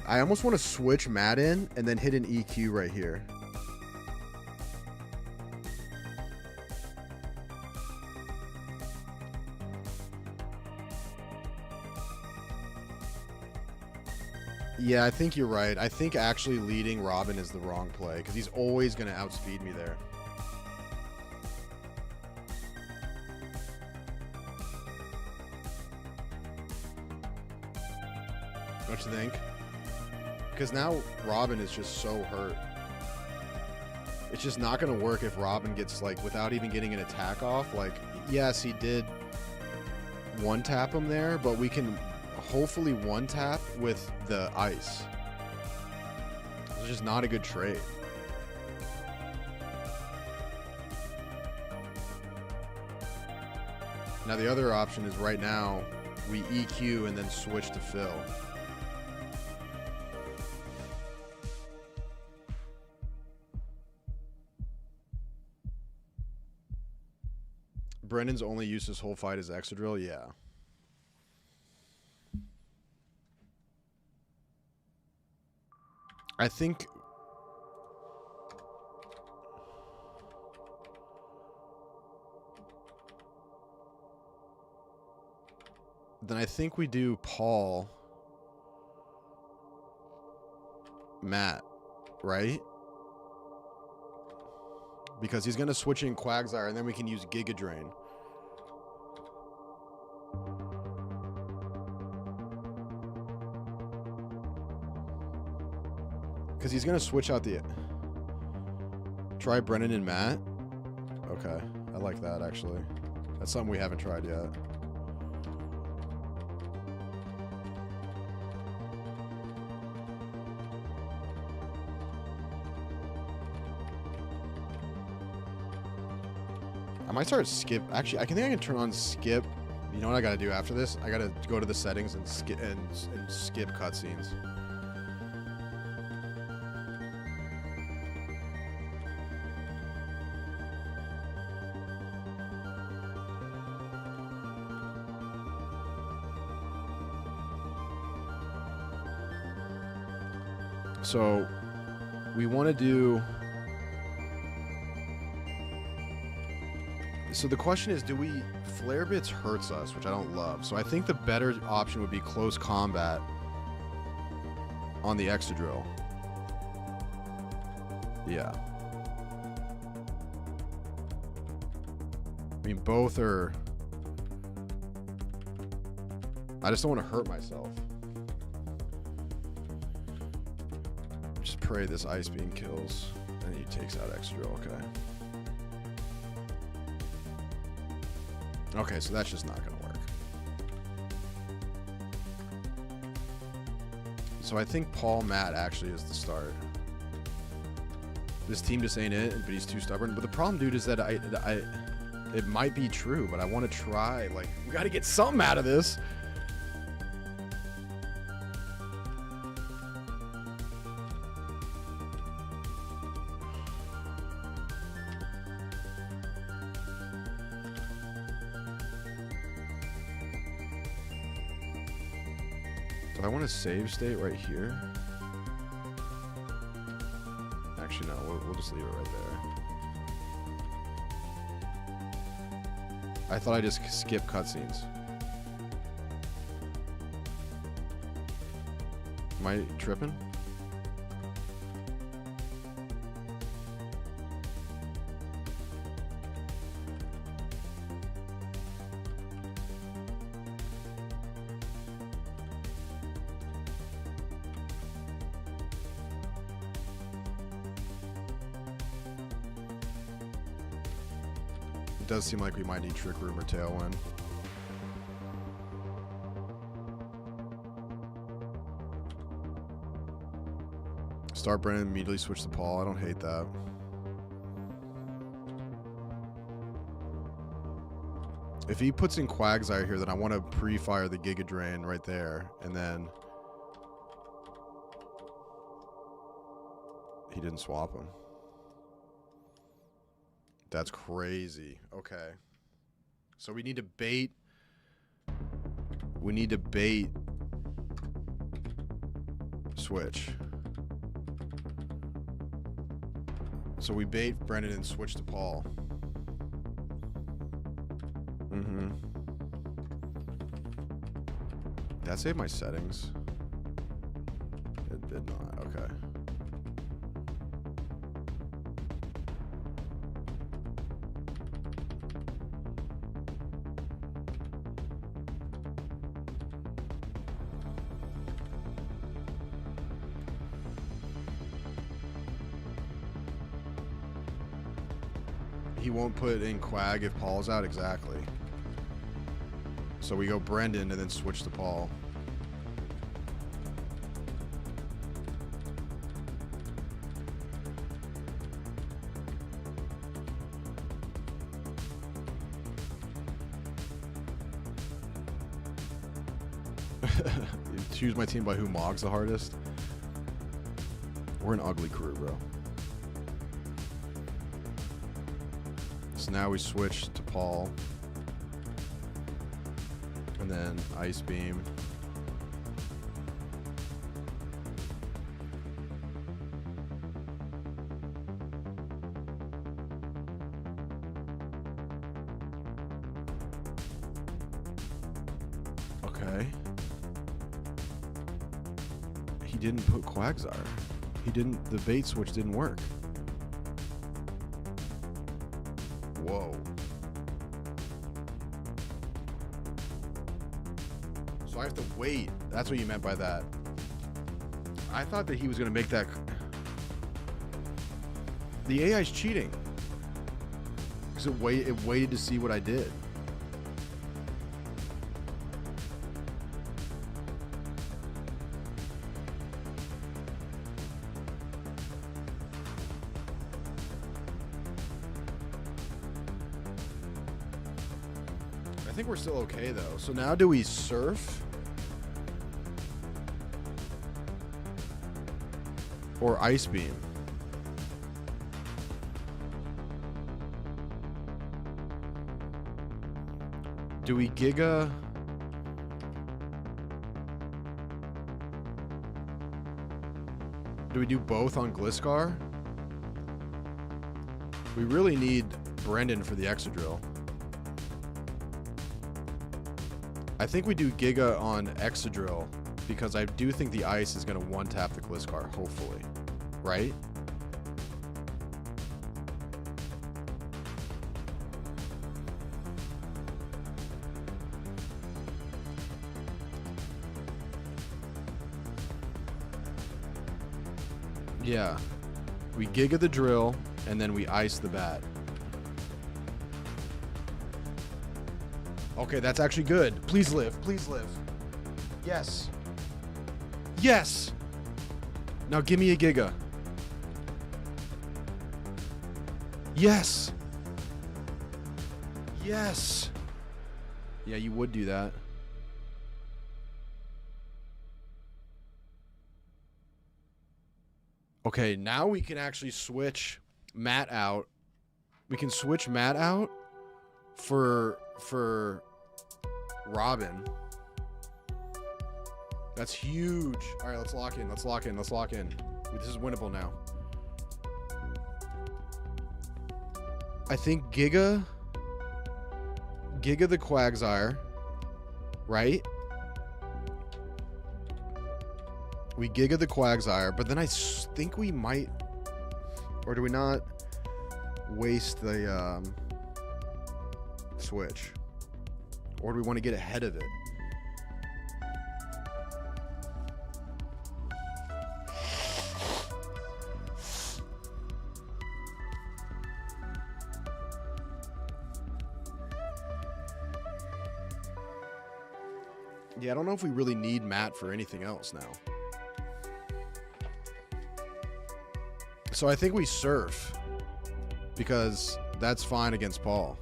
[SPEAKER 1] I almost want to switch Matt in and then hit an EQ right here. Yeah, I think you're right. I think actually leading Robin is the wrong play because he's always going to outspeed me there. What you think? Because now Robin is just so hurt. It's just not going to work if Robin gets, like, without even getting an attack off. Like, yes, he did one-tap him there, but we can hopefully one-tap with the ice. It's just not a good trade. Now, the other option is right now, we EQ and then switch to Phil. Brendan's only use this whole fight as Excadrill? Yeah. I think... Then I think we do Paul, Matt, right? Because he's going to switch in Quagsire, and then we can use Giga Drain. Because he's going to switch out the... Try Brennan and Matt. Okay. I like that, actually. That's something we haven't tried yet. I might start skip. Actually, I think I can turn on skip. You know what I gotta do after this? I gotta go to the settings and skip cutscenes. So we want to do. So the question is, do we... Flare Bits hurts us, which I don't love. So I think the better option would be close combat on the Exadrill. Yeah. I mean, both are... I just don't want to hurt myself. Just pray this Ice Beam kills. And he takes out Exadrill, okay. Okay, so that's just not going to work. So I think Paul Matt actually is the start. This team just ain't it, but he's too stubborn. But the problem, dude, is that it might be true, but I want to try. Like, we got to get something out of this. I want a save state right here. Actually, no. We'll just leave it right there. I thought I just skip cutscenes. Am I tripping? Does seem like we might need Trick Room or Tailwind. Start Brennan, immediately switch to Paul. I don't hate that. If he puts in Quagsire here, then I want to pre-fire the Giga Drain right there, and then he didn't swap him. That's crazy. Okay. So we need to bait. We need to bait. Switch. So we bait Brennan and switch to Paul. Mm-hmm. Did that save my settings? It did not. Okay. He won't put in Quag if Paul's out, exactly. So we go Brendan and then switch to Paul. Choose my team by who mogs the hardest. We're an ugly crew, bro. So now we switch to Paul. And then Ice Beam. Okay. He didn't put Quagsire. He didn't, the bait switch didn't work. Whoa. So I have to wait. That's what you meant by that. I thought that he was going to make that. The AI's cheating. Because it waited to see what I did. I think we're still okay though. So now do we surf? Or ice beam? Do we Giga? Do we do both on Gliscar? We really need Brendan for the Exadrill. I think we do Giga on Exadrill because I do think the ice is going to one-tap the Gliscar, hopefully. Right? Yeah. We Giga the drill, and then we ice the bat. Okay, that's actually good. Please live. Please live. Yes. Yes! Now give me a Giga. Yes! Yes! Yeah, you would do that. Okay, now we can actually switch Matt out. We can switch Matt out for Robin. That's huge. All right, let's lock in. Let's lock in. Let's lock in. This is winnable now. I think Giga the Quagsire, right? We Giga the Quagsire, but then I think we might, or do we not waste the switch? Or do we want to get ahead of it? Yeah, I don't know if we really need Matt for anything else now. So I think we surf because that's fine against Paul.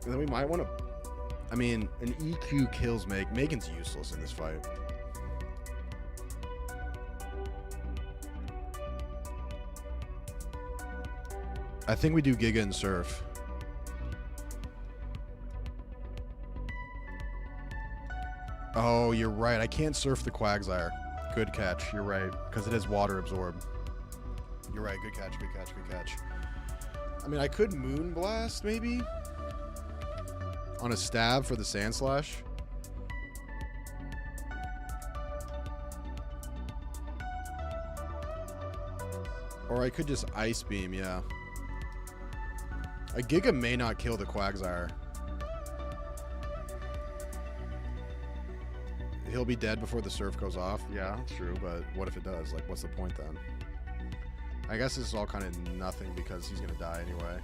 [SPEAKER 1] And then we might want to... I mean, an EQ kills Meg. Megan's useless in this fight. I think we do Giga and surf. Oh, you're right. I can't surf the Quagsire. Good catch. You're right. Because it has water absorb. You're right. Good catch. Good catch. Good catch. I mean, I could Moonblast, maybe? On a stab for the Sand Slash. Or I could just Ice Beam, yeah. A Giga may not kill the Quagsire. He'll be dead before the surf goes off. Yeah, true, but what if it does? Like, what's the point then? I guess this is all kind of nothing because he's gonna die anyway.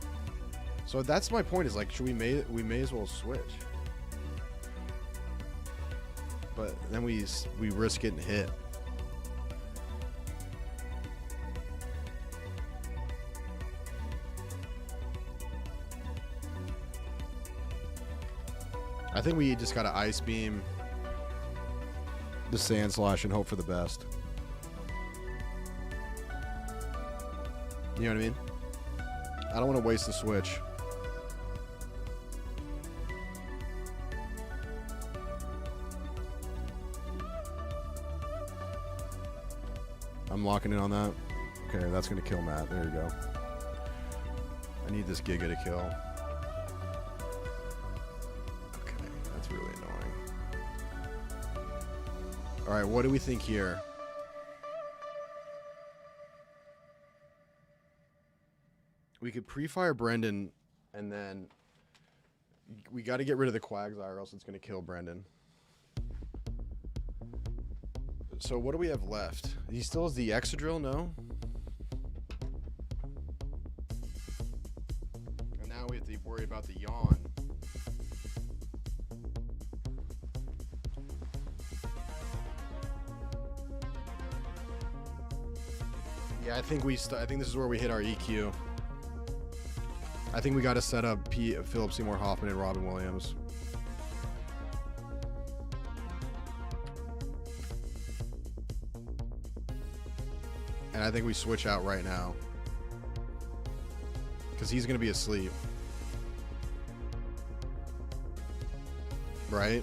[SPEAKER 1] So that's my point. Is like, should we may as well switch? But then we risk getting hit. I think we just gotta Ice Beam the Sand Slash and hope for the best. You know what I mean? I don't want to waste the switch. I'm locking in on that. Okay, that's going to kill Matt. There you go. I need this Giga to kill. Okay, that's really annoying. All right, what do we think here? We could pre-fire Brendan, and then we got to get rid of the Quagsire, or else it's going to kill Brendan. So what do we have left? He still has the Excadrill, no? And now we have to worry about the yawn. Yeah, I think I think this is where we hit our EQ. I think we got to set up Philip Seymour Hoffman and Robin Williams. And I think we switch out right now. Because he's going to be asleep. Right?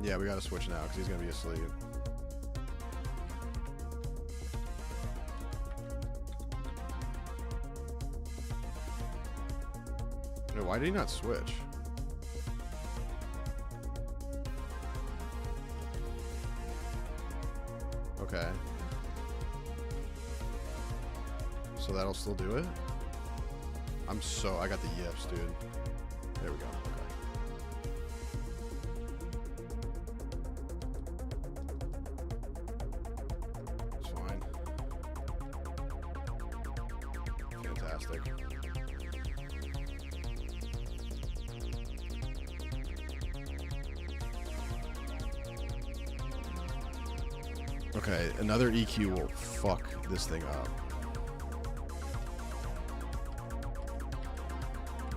[SPEAKER 1] Yeah, we got to switch now because he's going to be asleep. Wait, why did he not switch? Okay. So that'll still do it? I got the yips, dude. There we go. Okay. It's fine. Fantastic. Okay, another EQ will fuck this thing up.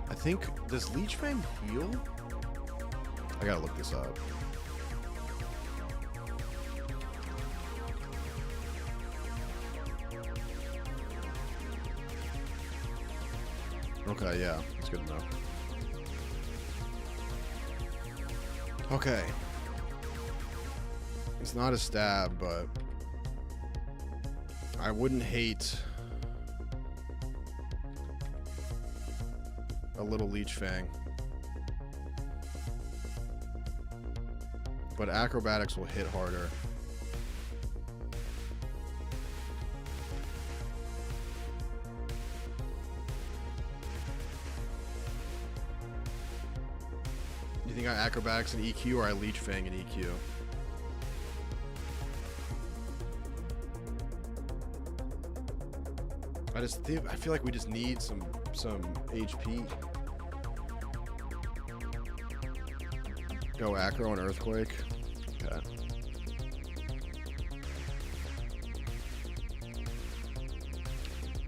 [SPEAKER 1] I think, does Leech Fang heal? I gotta look this up. Okay, yeah, that's good to know. Okay. It's not a stab, but I wouldn't hate a little Leech Fang. But acrobatics will hit harder. You think I acrobatics and EQ or I Leech Fang and EQ? I feel like we just need some HP. Go Acro and Earthquake. Okay.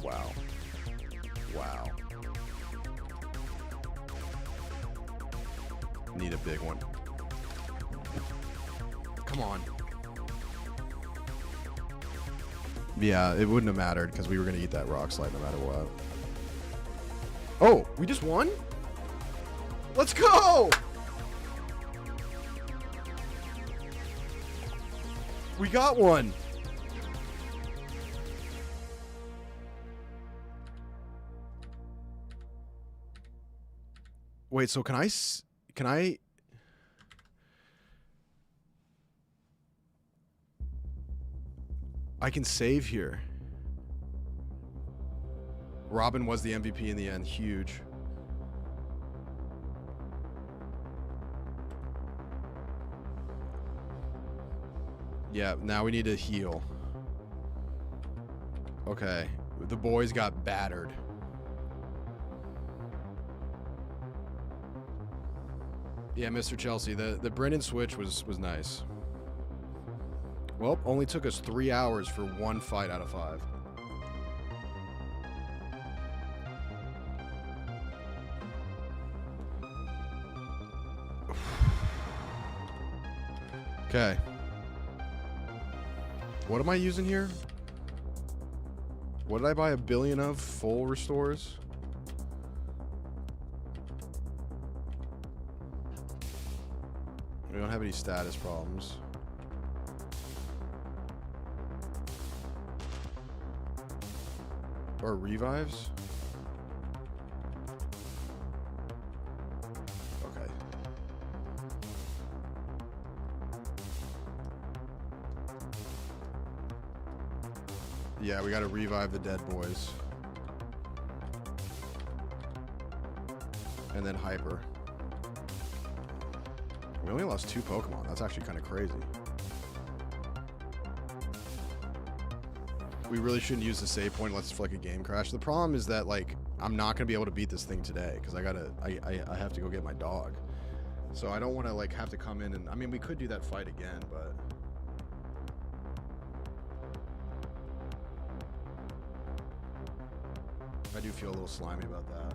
[SPEAKER 1] Wow. Wow. Need a big one. Come on. Yeah, it wouldn't have mattered because we were going to eat that rock slide no matter what. Oh, we just won? Let's go! We got one. Wait, so can I can save here. Robin was the MVP in the end. Huge. Yeah, now we need to heal. Okay. The boys got battered. Yeah, Mr. Chelsea, the Brennan switch was nice. Well, only took us 3 hours for one fight out of 5. Okay. What am I using here? What did I buy 1 billion of? Full restores? We don't have any status problems. Or revives? Okay. Yeah, we gotta revive the dead boys. and then Hyper. We only lost 2 Pokemon. That's actually kind of crazy. We really shouldn't use the save point unless it's like a game crash. The problem is that like I'm not gonna be able to beat this thing today because I have to go get my dog. So I don't want to like have to come in and I mean we could do that fight again, but I do feel a little slimy about that.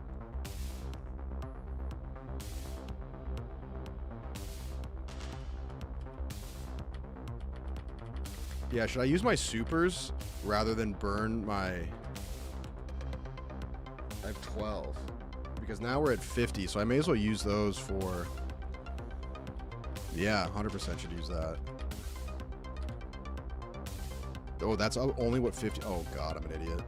[SPEAKER 1] Yeah, should I use my supers rather than burn my... I have 12. Because now we're at 50, so I may as well use those for... Yeah, 100% should use that. Oh, that's only what 50... Oh, God, I'm an idiot.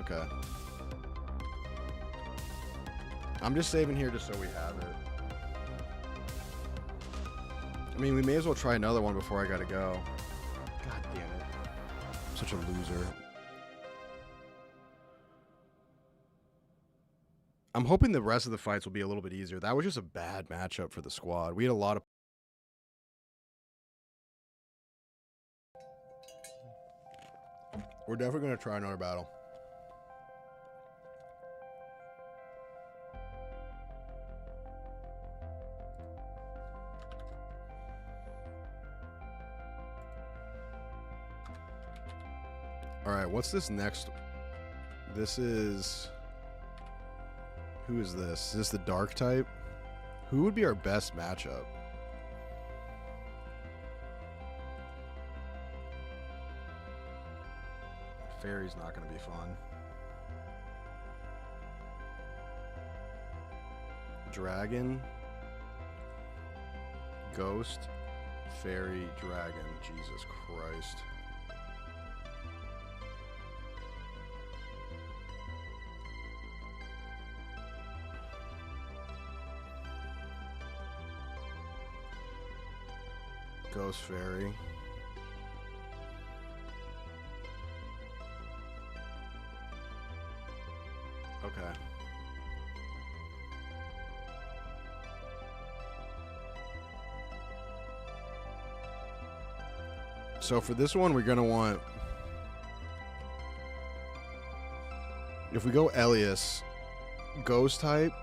[SPEAKER 1] Okay. I'm just saving here just so we have it. I mean, we may as well try another one before I gotta go. God damn it. I'm such a loser. I'm hoping the rest of the fights will be a little bit easier. That was just a bad matchup for the squad. We had a lot of... We're definitely going to try another battle. Alright, what's this next? This is... Who is this? Is this the dark type? Who would be our best matchup? Fairy's not going to be fun. Dragon. Ghost. Fairy. Dragon. Jesus Christ. Ghost Fairy. Okay. So for this one, we're going to want... If we go Elias, Ghost type,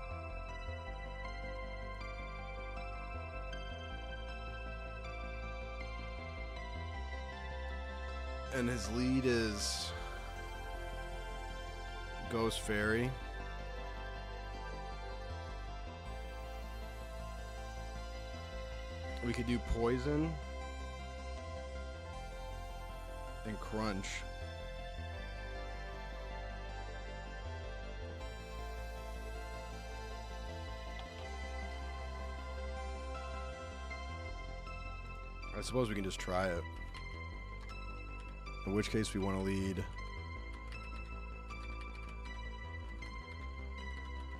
[SPEAKER 1] and his lead is Ghost Fairy. We could do Poison and Crunch. I suppose we can just try it. In which case we want to lead.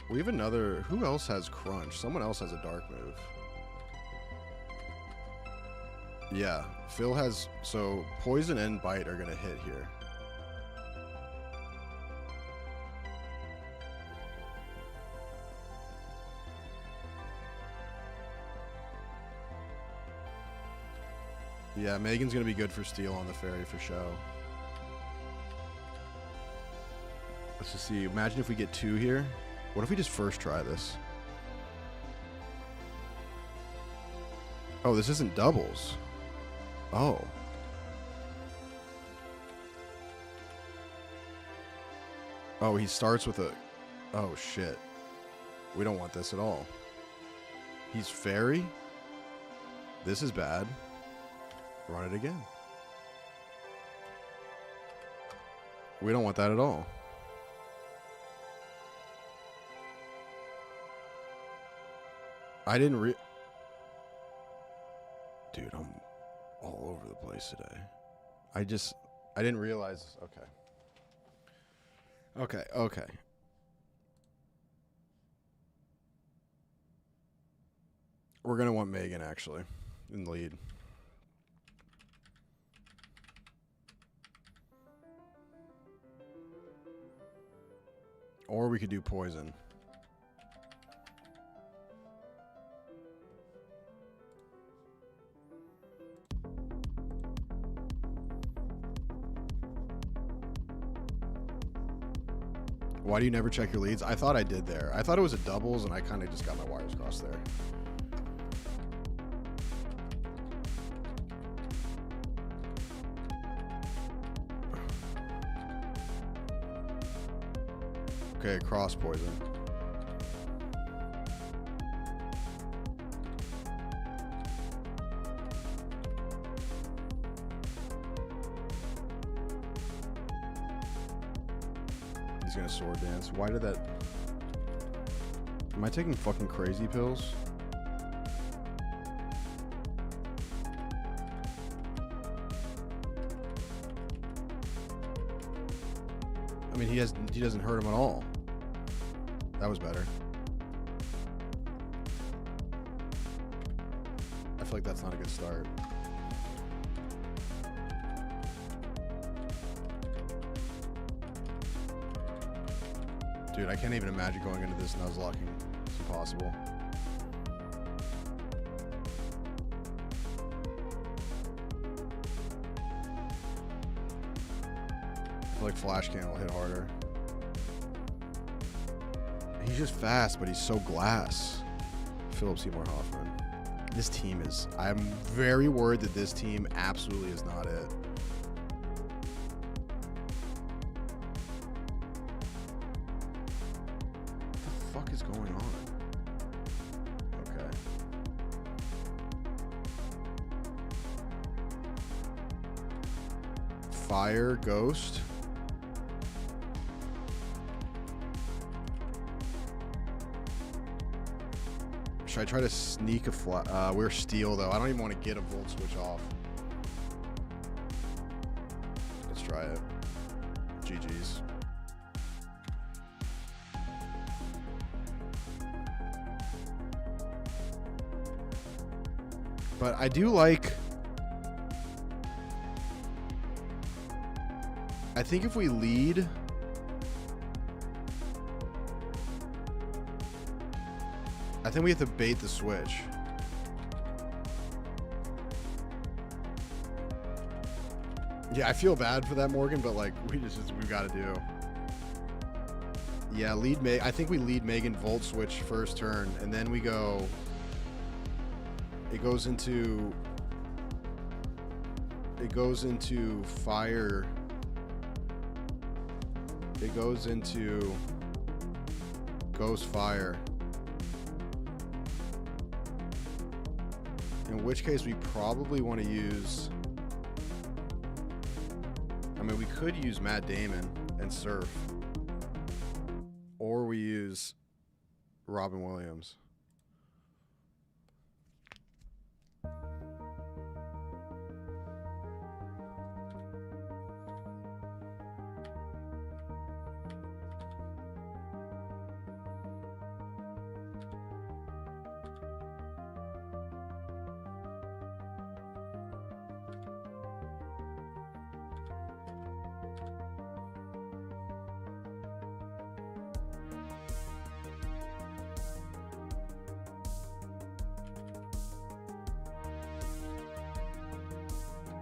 [SPEAKER 1] We have another... Who else has Crunch? Someone else has a dark move. Yeah, Phil has... So, Poison and Bite are going to hit here. Yeah, Megan's going to be good for Steel on the Fairy for show. Let's just see. Imagine if we get 2 here. What if we just first try this? Oh, this isn't doubles. Oh. Oh, he starts with a... Oh, shit. We don't want this at all. He's Fairy? This is bad. Run it again. We don't want that at all. I didn't Dude, I'm all over the place today. I didn't realize. Okay. We're going to want Megan, actually, in the lead. Or we could do poison. Why do you never check your leads? I thought I did there. I thought it was a doubles, and I kind of just got my wires crossed there. Okay, cross poison. He's gonna sword dance. Why did that... Am I taking fucking crazy pills? I mean, he doesn't hurt him at all. That was better. I feel like that's not a good start. Dude, I can't even imagine going into this nuzlocking. It's impossible. I feel like Flash Cannon will hit harder. He's just fast, but he's so glass. Philip Seymour Hoffman. This team is... I'm very worried that this team absolutely is not it. What the fuck is going on? Okay. Fire, Ghost. Should I try to sneak a we're steel, though. I don't even want to get a volt switch off. Let's try it. GG's. But I do like... I think if we lead... I think we have to bait the switch. Yeah, I feel bad for that, Morgan, but like we've got to do. Yeah, I think we lead Megan volt switch first turn, and then we go. It goes into fire. It goes into ghost fire. In which case, we probably want to use... I mean, we could use Matt Damon and Surf. Or we use Robin Williams.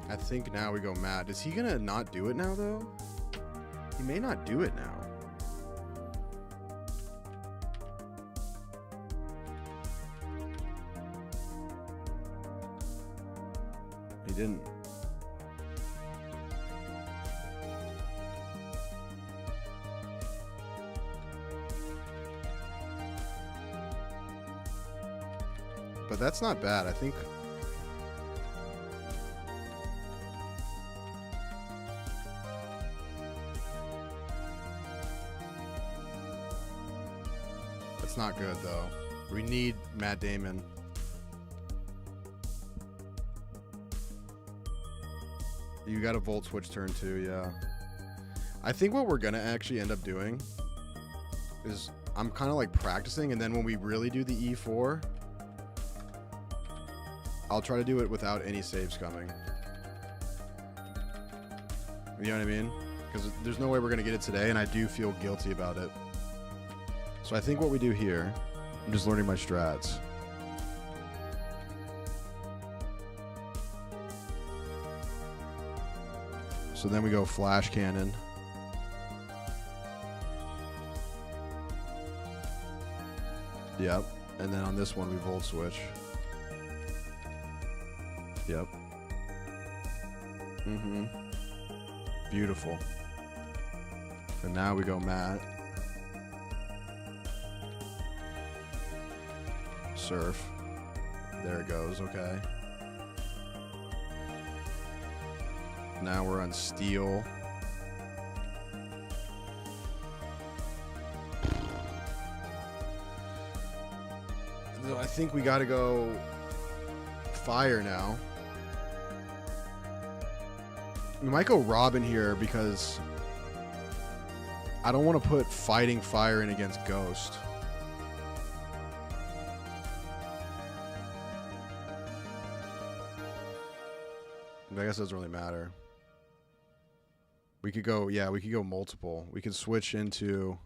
[SPEAKER 1] I think now we go Matt. Is he gonna not do it now, though? He may not do it now. He didn't. But that's not bad. I think... It's not good, though. We need Matt Damon. You got a volt switch turn 2, yeah. I think what we're going to actually end up doing is I'm kind of like practicing, and then when we really do the E4, I'll try to do it without any saves coming. You know what I mean? Because there's no way we're going to get it today, and I do feel guilty about it. So I think what we do here, I'm just learning my strats. So then we go flash cannon. Yep. And then on this one, we volt switch. Yep. Mm-hmm. Beautiful. And now we go Matt. Surf. There it goes, okay. Now we're on steel. I think we gotta go fire now. We might go Robin here because I don't want to put fighting fire in against Ghost. I guess it doesn't really matter. We could go, yeah, we could go multiple. We could switch into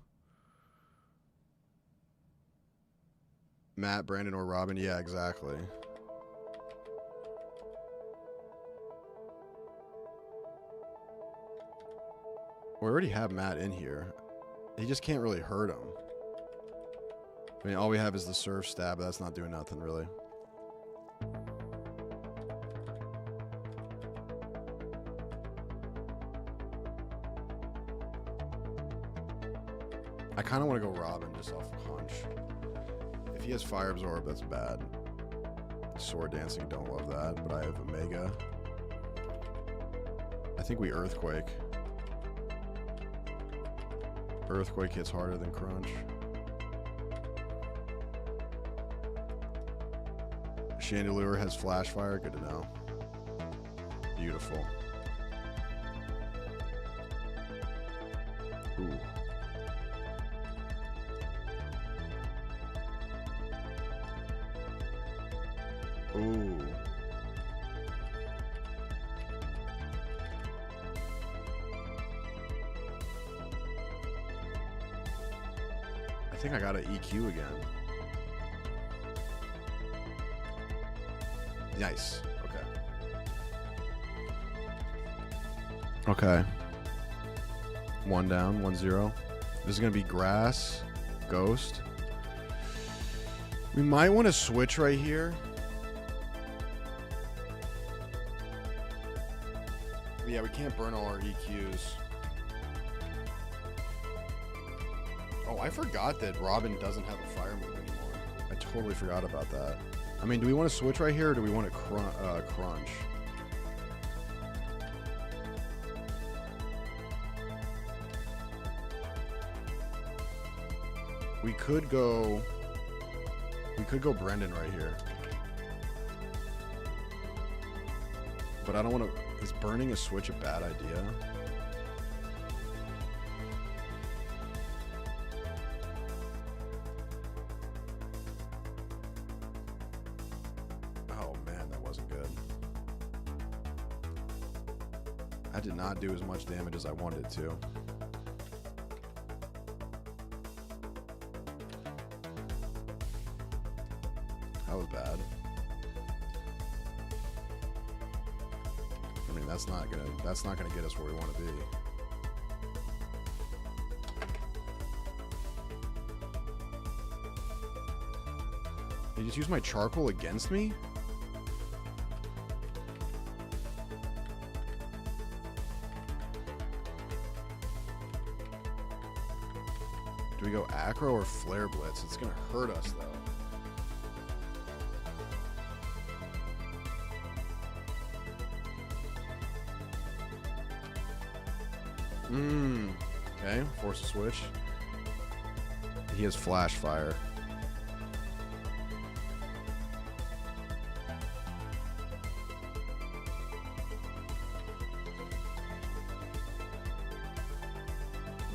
[SPEAKER 1] Matt, Brandon, or Robin. Yeah, exactly. We already have Matt in here. He just can't really hurt him. I mean, all we have is the surf stab, but that's not doing nothing, really. I kind of want to go Robin just off hunch. If he has Fire Absorb, that's bad. Sword Dancing, don't love that, but I have Omega. I think we Earthquake. Earthquake hits harder than Crunch. Chandelure has Flash Fire, good to know. Beautiful. Ooh. Ooh. I think I got an EQ again. Nice. Okay. Okay. 1 down, 1-0. This is going to be Grass, Ghost. We might want to switch right here. Yeah, we can't burn all our EQs. Oh, I forgot that Robin doesn't have a fire move anymore. I totally forgot about that. I mean, do we want to switch right here, or do we want to crunch? We could go Brendan right here. But I don't want to... Is burning a switch a bad idea? Oh man, that wasn't good. I did not do as much damage as I wanted to. That was bad. I mean, that's not gonna get us where we want to be. You just use my charcoal against me? Do we go Acro or Flare Blitz? It's gonna hurt us though. Okay, force a switch. He has Flash Fire.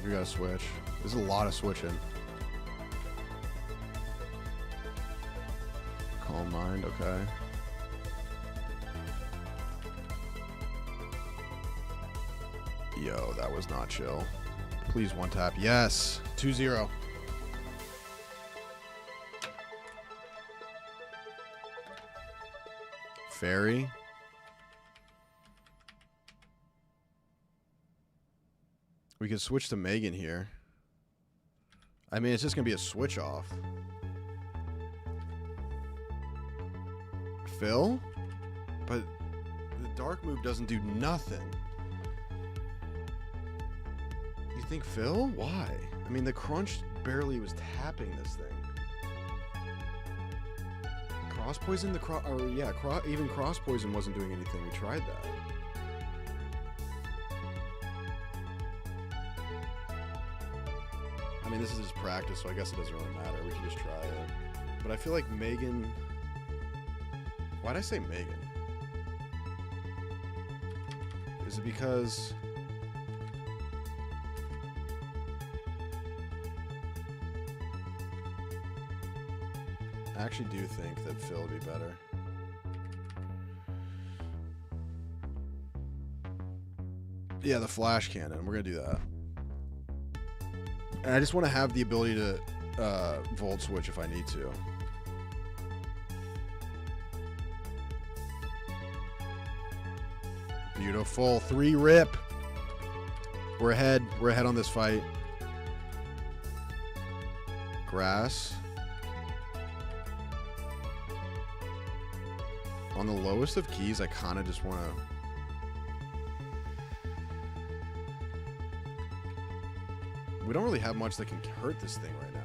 [SPEAKER 1] We gotta switch. There's a lot of switching. Calm Mind, okay. Yo, that was not chill. Please one tap. Yes. 2-0. Fairy. We could switch to Megan here. I mean, it's just going to be a switch off. Phil? But the dark move doesn't do nothing. You think Phil? Why? I mean, the crunch barely was tapping this thing. Cross poison? Even cross poison wasn't doing anything. We tried that. I mean, this is just practice, so I guess it doesn't really matter. We can just try it. But I feel like Megan... Why'd I say Megan? Is it because... I actually do think that Phil would be better. Yeah, the flash cannon. We're going to do that. And I just want to have the ability to volt switch if I need to. Beautiful. 3 rip. We're ahead. We're ahead on this fight. Grass. On the lowest of keys, I kind of just want to... We don't really have much that can hurt this thing right now.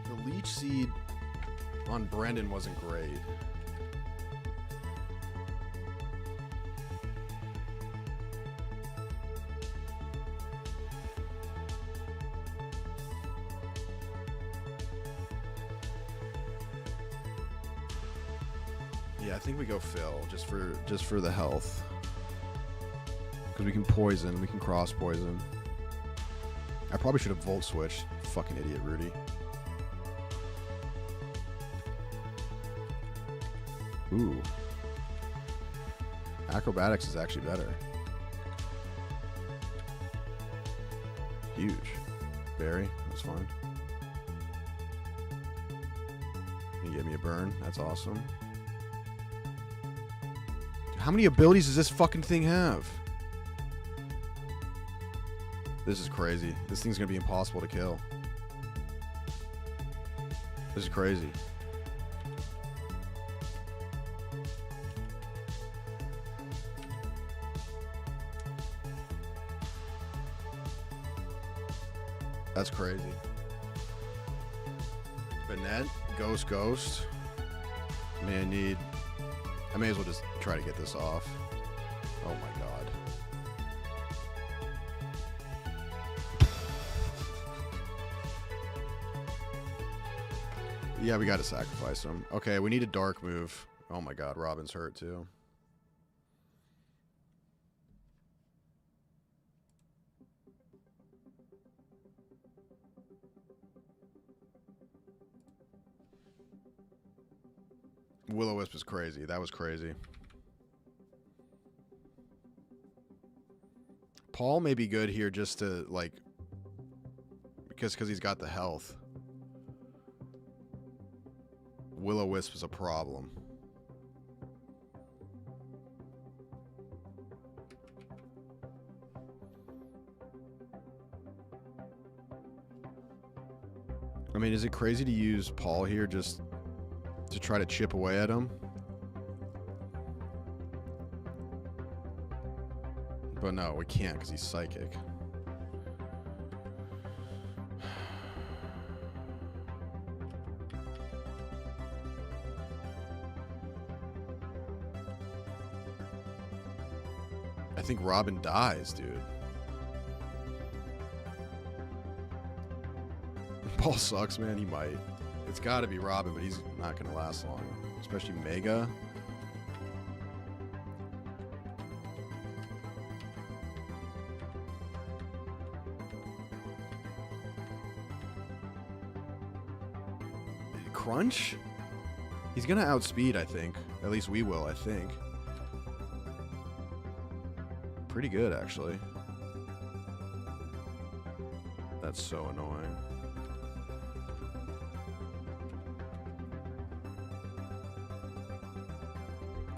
[SPEAKER 1] The leech seed on Brendan wasn't great. Yeah, I think we go Phil just for the health. Because we can poison, we can cross poison. I probably should have volt switched. Fucking idiot, Rudy. Ooh. Acrobatics is actually better. Huge. Barry, that's fine. You gave me a burn. That's awesome. How many abilities does this fucking thing have? This is crazy. This thing's gonna be impossible to kill. This is crazy. That's crazy. Banette, Ghost. I may as well just try to get this off. Oh my god. Yeah, we gotta sacrifice him. Okay, we need a dark move. Oh my god, Robin's hurt too. Will-O-Wisp is crazy. That was crazy. Paul may be good here just to, like... Because he's got the health. Will-O-Wisp is a problem. I mean, is it crazy to use Paul here just... to try to chip away at him? But no, we can't because he's psychic. I think Robin dies, dude. Paul sucks, man. He might. It's got to be Robin, but he's not going to last long. Especially Mega. Crunch? He's gonna outspeed, I think. At least we will, I think. Pretty good, actually. That's so annoying.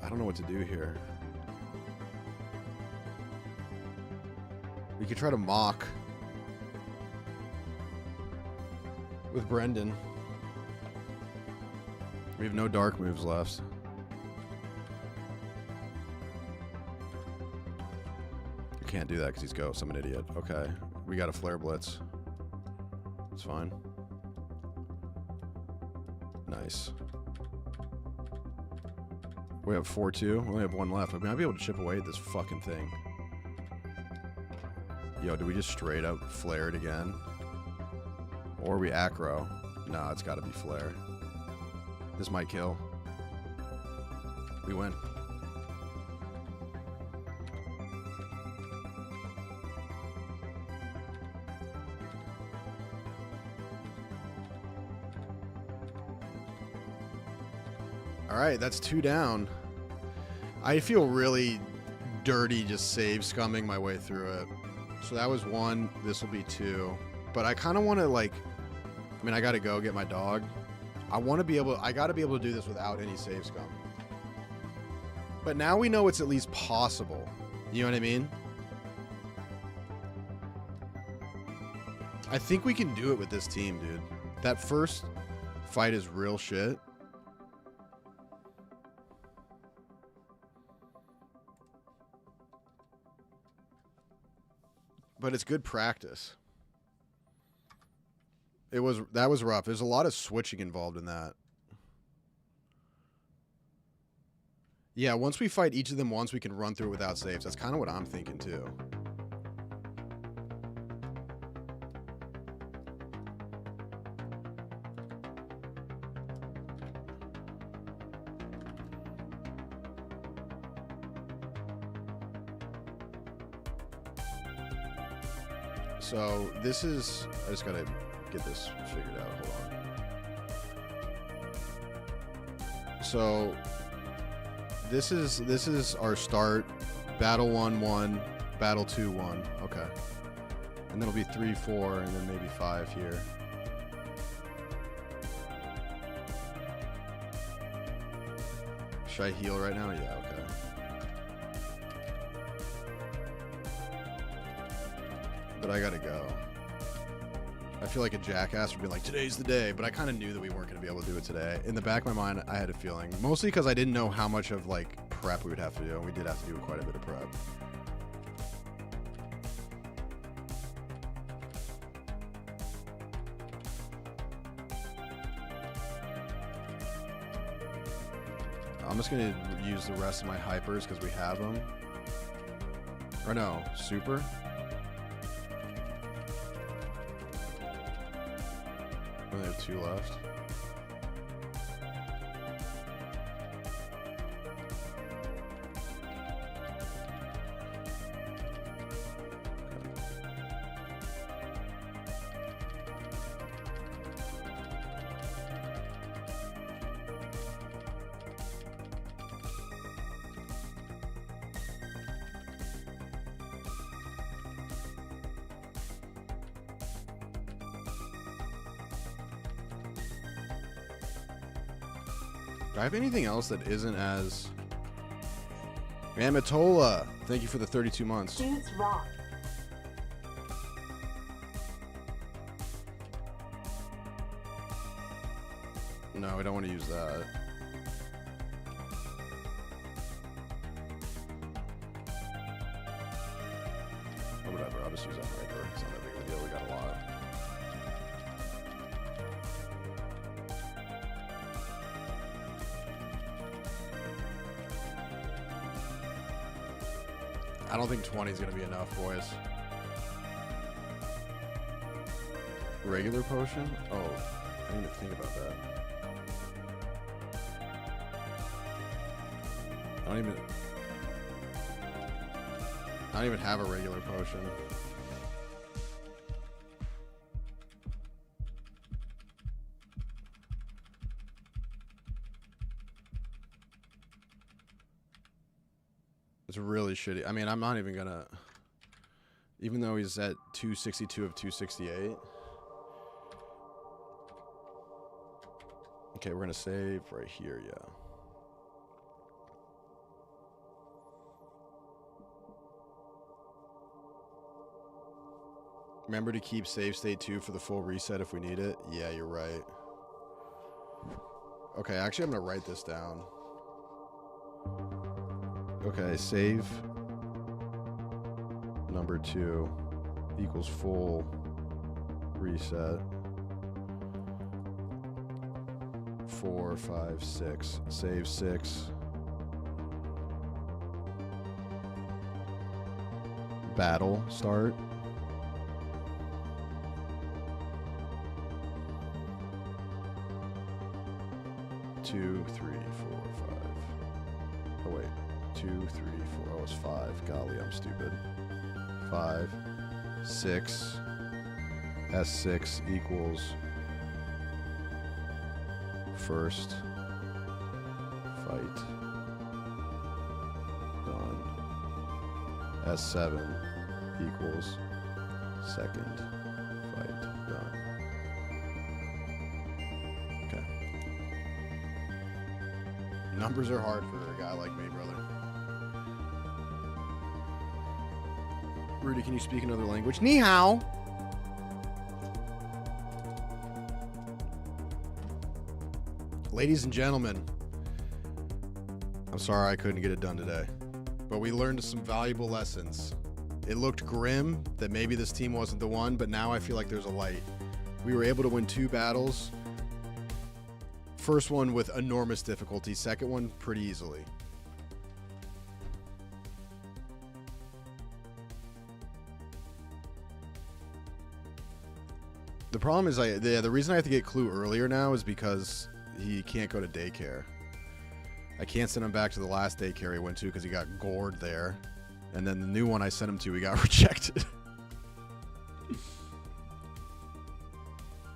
[SPEAKER 1] I don't know what to do here. We could try to mock with Brendan. We have no dark moves left. You can't do that because he's ghost. I'm an idiot. Okay. We got a flare blitz. It's fine. Nice. We have 4-2. We only have one left. I mean, I'll be able to chip away at this fucking thing. Yo, do we just straight up flare it again? Or we acro? No, it's got to be flare. This might kill. We win. All right, that's 2 down. I feel really dirty just save scumming my way through it. So that was 1. This will be 2. But I kind of want to, like, I mean, I got to go get my dog. I want to be able, I got to be able to do this without any save scum. But now we know it's at least possible. You know what I mean? I think we can do it with this team, dude. That first fight is real shit. But it's good practice. That was rough. There's a lot of switching involved in that. Yeah, once we fight each of them once, we can run through it without saves. That's kind of what I'm thinking too. So this is, I just gotta get this figured out. Hold on. So this is our start. Battle 1-1, battle 2-1. Okay. And then it'll be 3-4, and then maybe 5 here. Should I heal right now? Yeah, okay. But I gotta go. I feel like a jackass for being like, today's the day, but I kind of knew that we weren't going to be able to do it today. In the back of my mind, I had a feeling. Mostly because I didn't know how much of, like, prep we would have to do, and we did have to do quite a bit of prep. I'm just going to use the rest of my hypers because we have them. Or no, super. We only have 2 left. Do I have anything else that isn't as... Mamatola, thank you for the 32 months.
[SPEAKER 2] Dudes rock.
[SPEAKER 1] No, we don't want to use that. Or whatever, I'll just use that Viper. It's not that big of a deal, we got a lot. I don't think 20 is going to be enough, boys. Regular potion? Oh, I didn't even think about that. I don't even have a regular potion. It's really shitty. I mean, I'm not even gonna... Even though he's at 262 of 268. Okay, we're gonna save right here, yeah. Remember to keep save state 2 for the full reset if we need it. Yeah, you're right. Okay, actually I'm gonna write this down. Okay, save number 2 equals full reset. 4, 5, 6. Save 6. Battle start. Two, 3, 4, 5. Oh wait, 2, 3, 4. Oh, it's 5. Golly, I'm stupid. 5, 6. S6 equals first fight done. S7 equals second fight done. Okay. Numbers are hard for a guy like me, brother. Rudy, can you speak another language? Ni hao. Ladies and gentlemen, I'm sorry I couldn't get it done today, but we learned some valuable lessons. It looked grim that maybe this team wasn't the one, but now I feel like there's a light. We were able to win 2 battles. First one with enormous difficulty, second one pretty easily. The problem is the reason I have to get Clue earlier now is because he can't go to daycare. I can't send him back to the last daycare he went to because he got gored there. And then the new one I sent him to, he got rejected.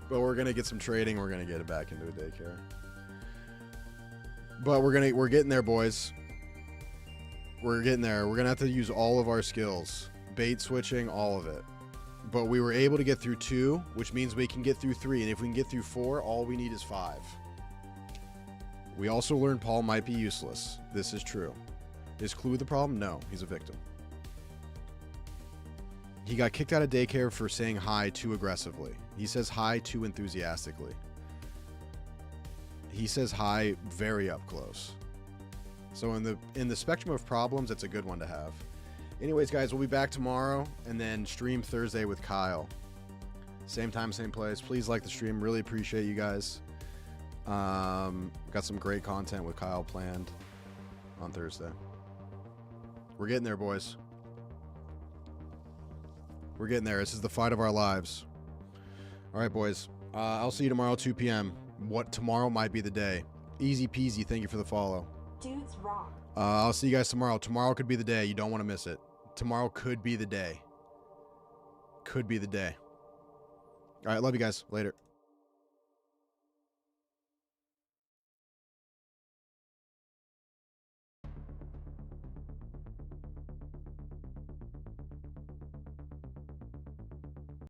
[SPEAKER 1] But we're going to get some trading. We're going to get it back into a daycare. But we're getting there, boys. We're getting there. We're going to have to use all of our skills. Bait switching, all of it. But we were able to get through 2, which means we can get through 3. And if we can get through 4, all we need is 5. We also learned Paul might be useless. This is true. Is Clue the problem? No, he's a victim. He got kicked out of daycare for saying hi too aggressively. He says hi too enthusiastically. He says hi very up close. So in the spectrum of problems, it's a good one to have. Anyways, guys, we'll be back tomorrow and then stream Thursday with Kyle. Same time, same place. Please like the stream. Really appreciate you guys. Got some great content with Kyle planned on Thursday. We're getting there, boys. We're getting there. This is the fight of our lives. All right, boys. I'll see you tomorrow, 2 p.m. What tomorrow might be the day. Easy peasy. Thank you for the follow.
[SPEAKER 2] Dudes rock.
[SPEAKER 1] I'll see you guys tomorrow. Tomorrow could be the day. You don't want to miss it. Tomorrow could be the day. Could be the day. All right. Love you guys. Later.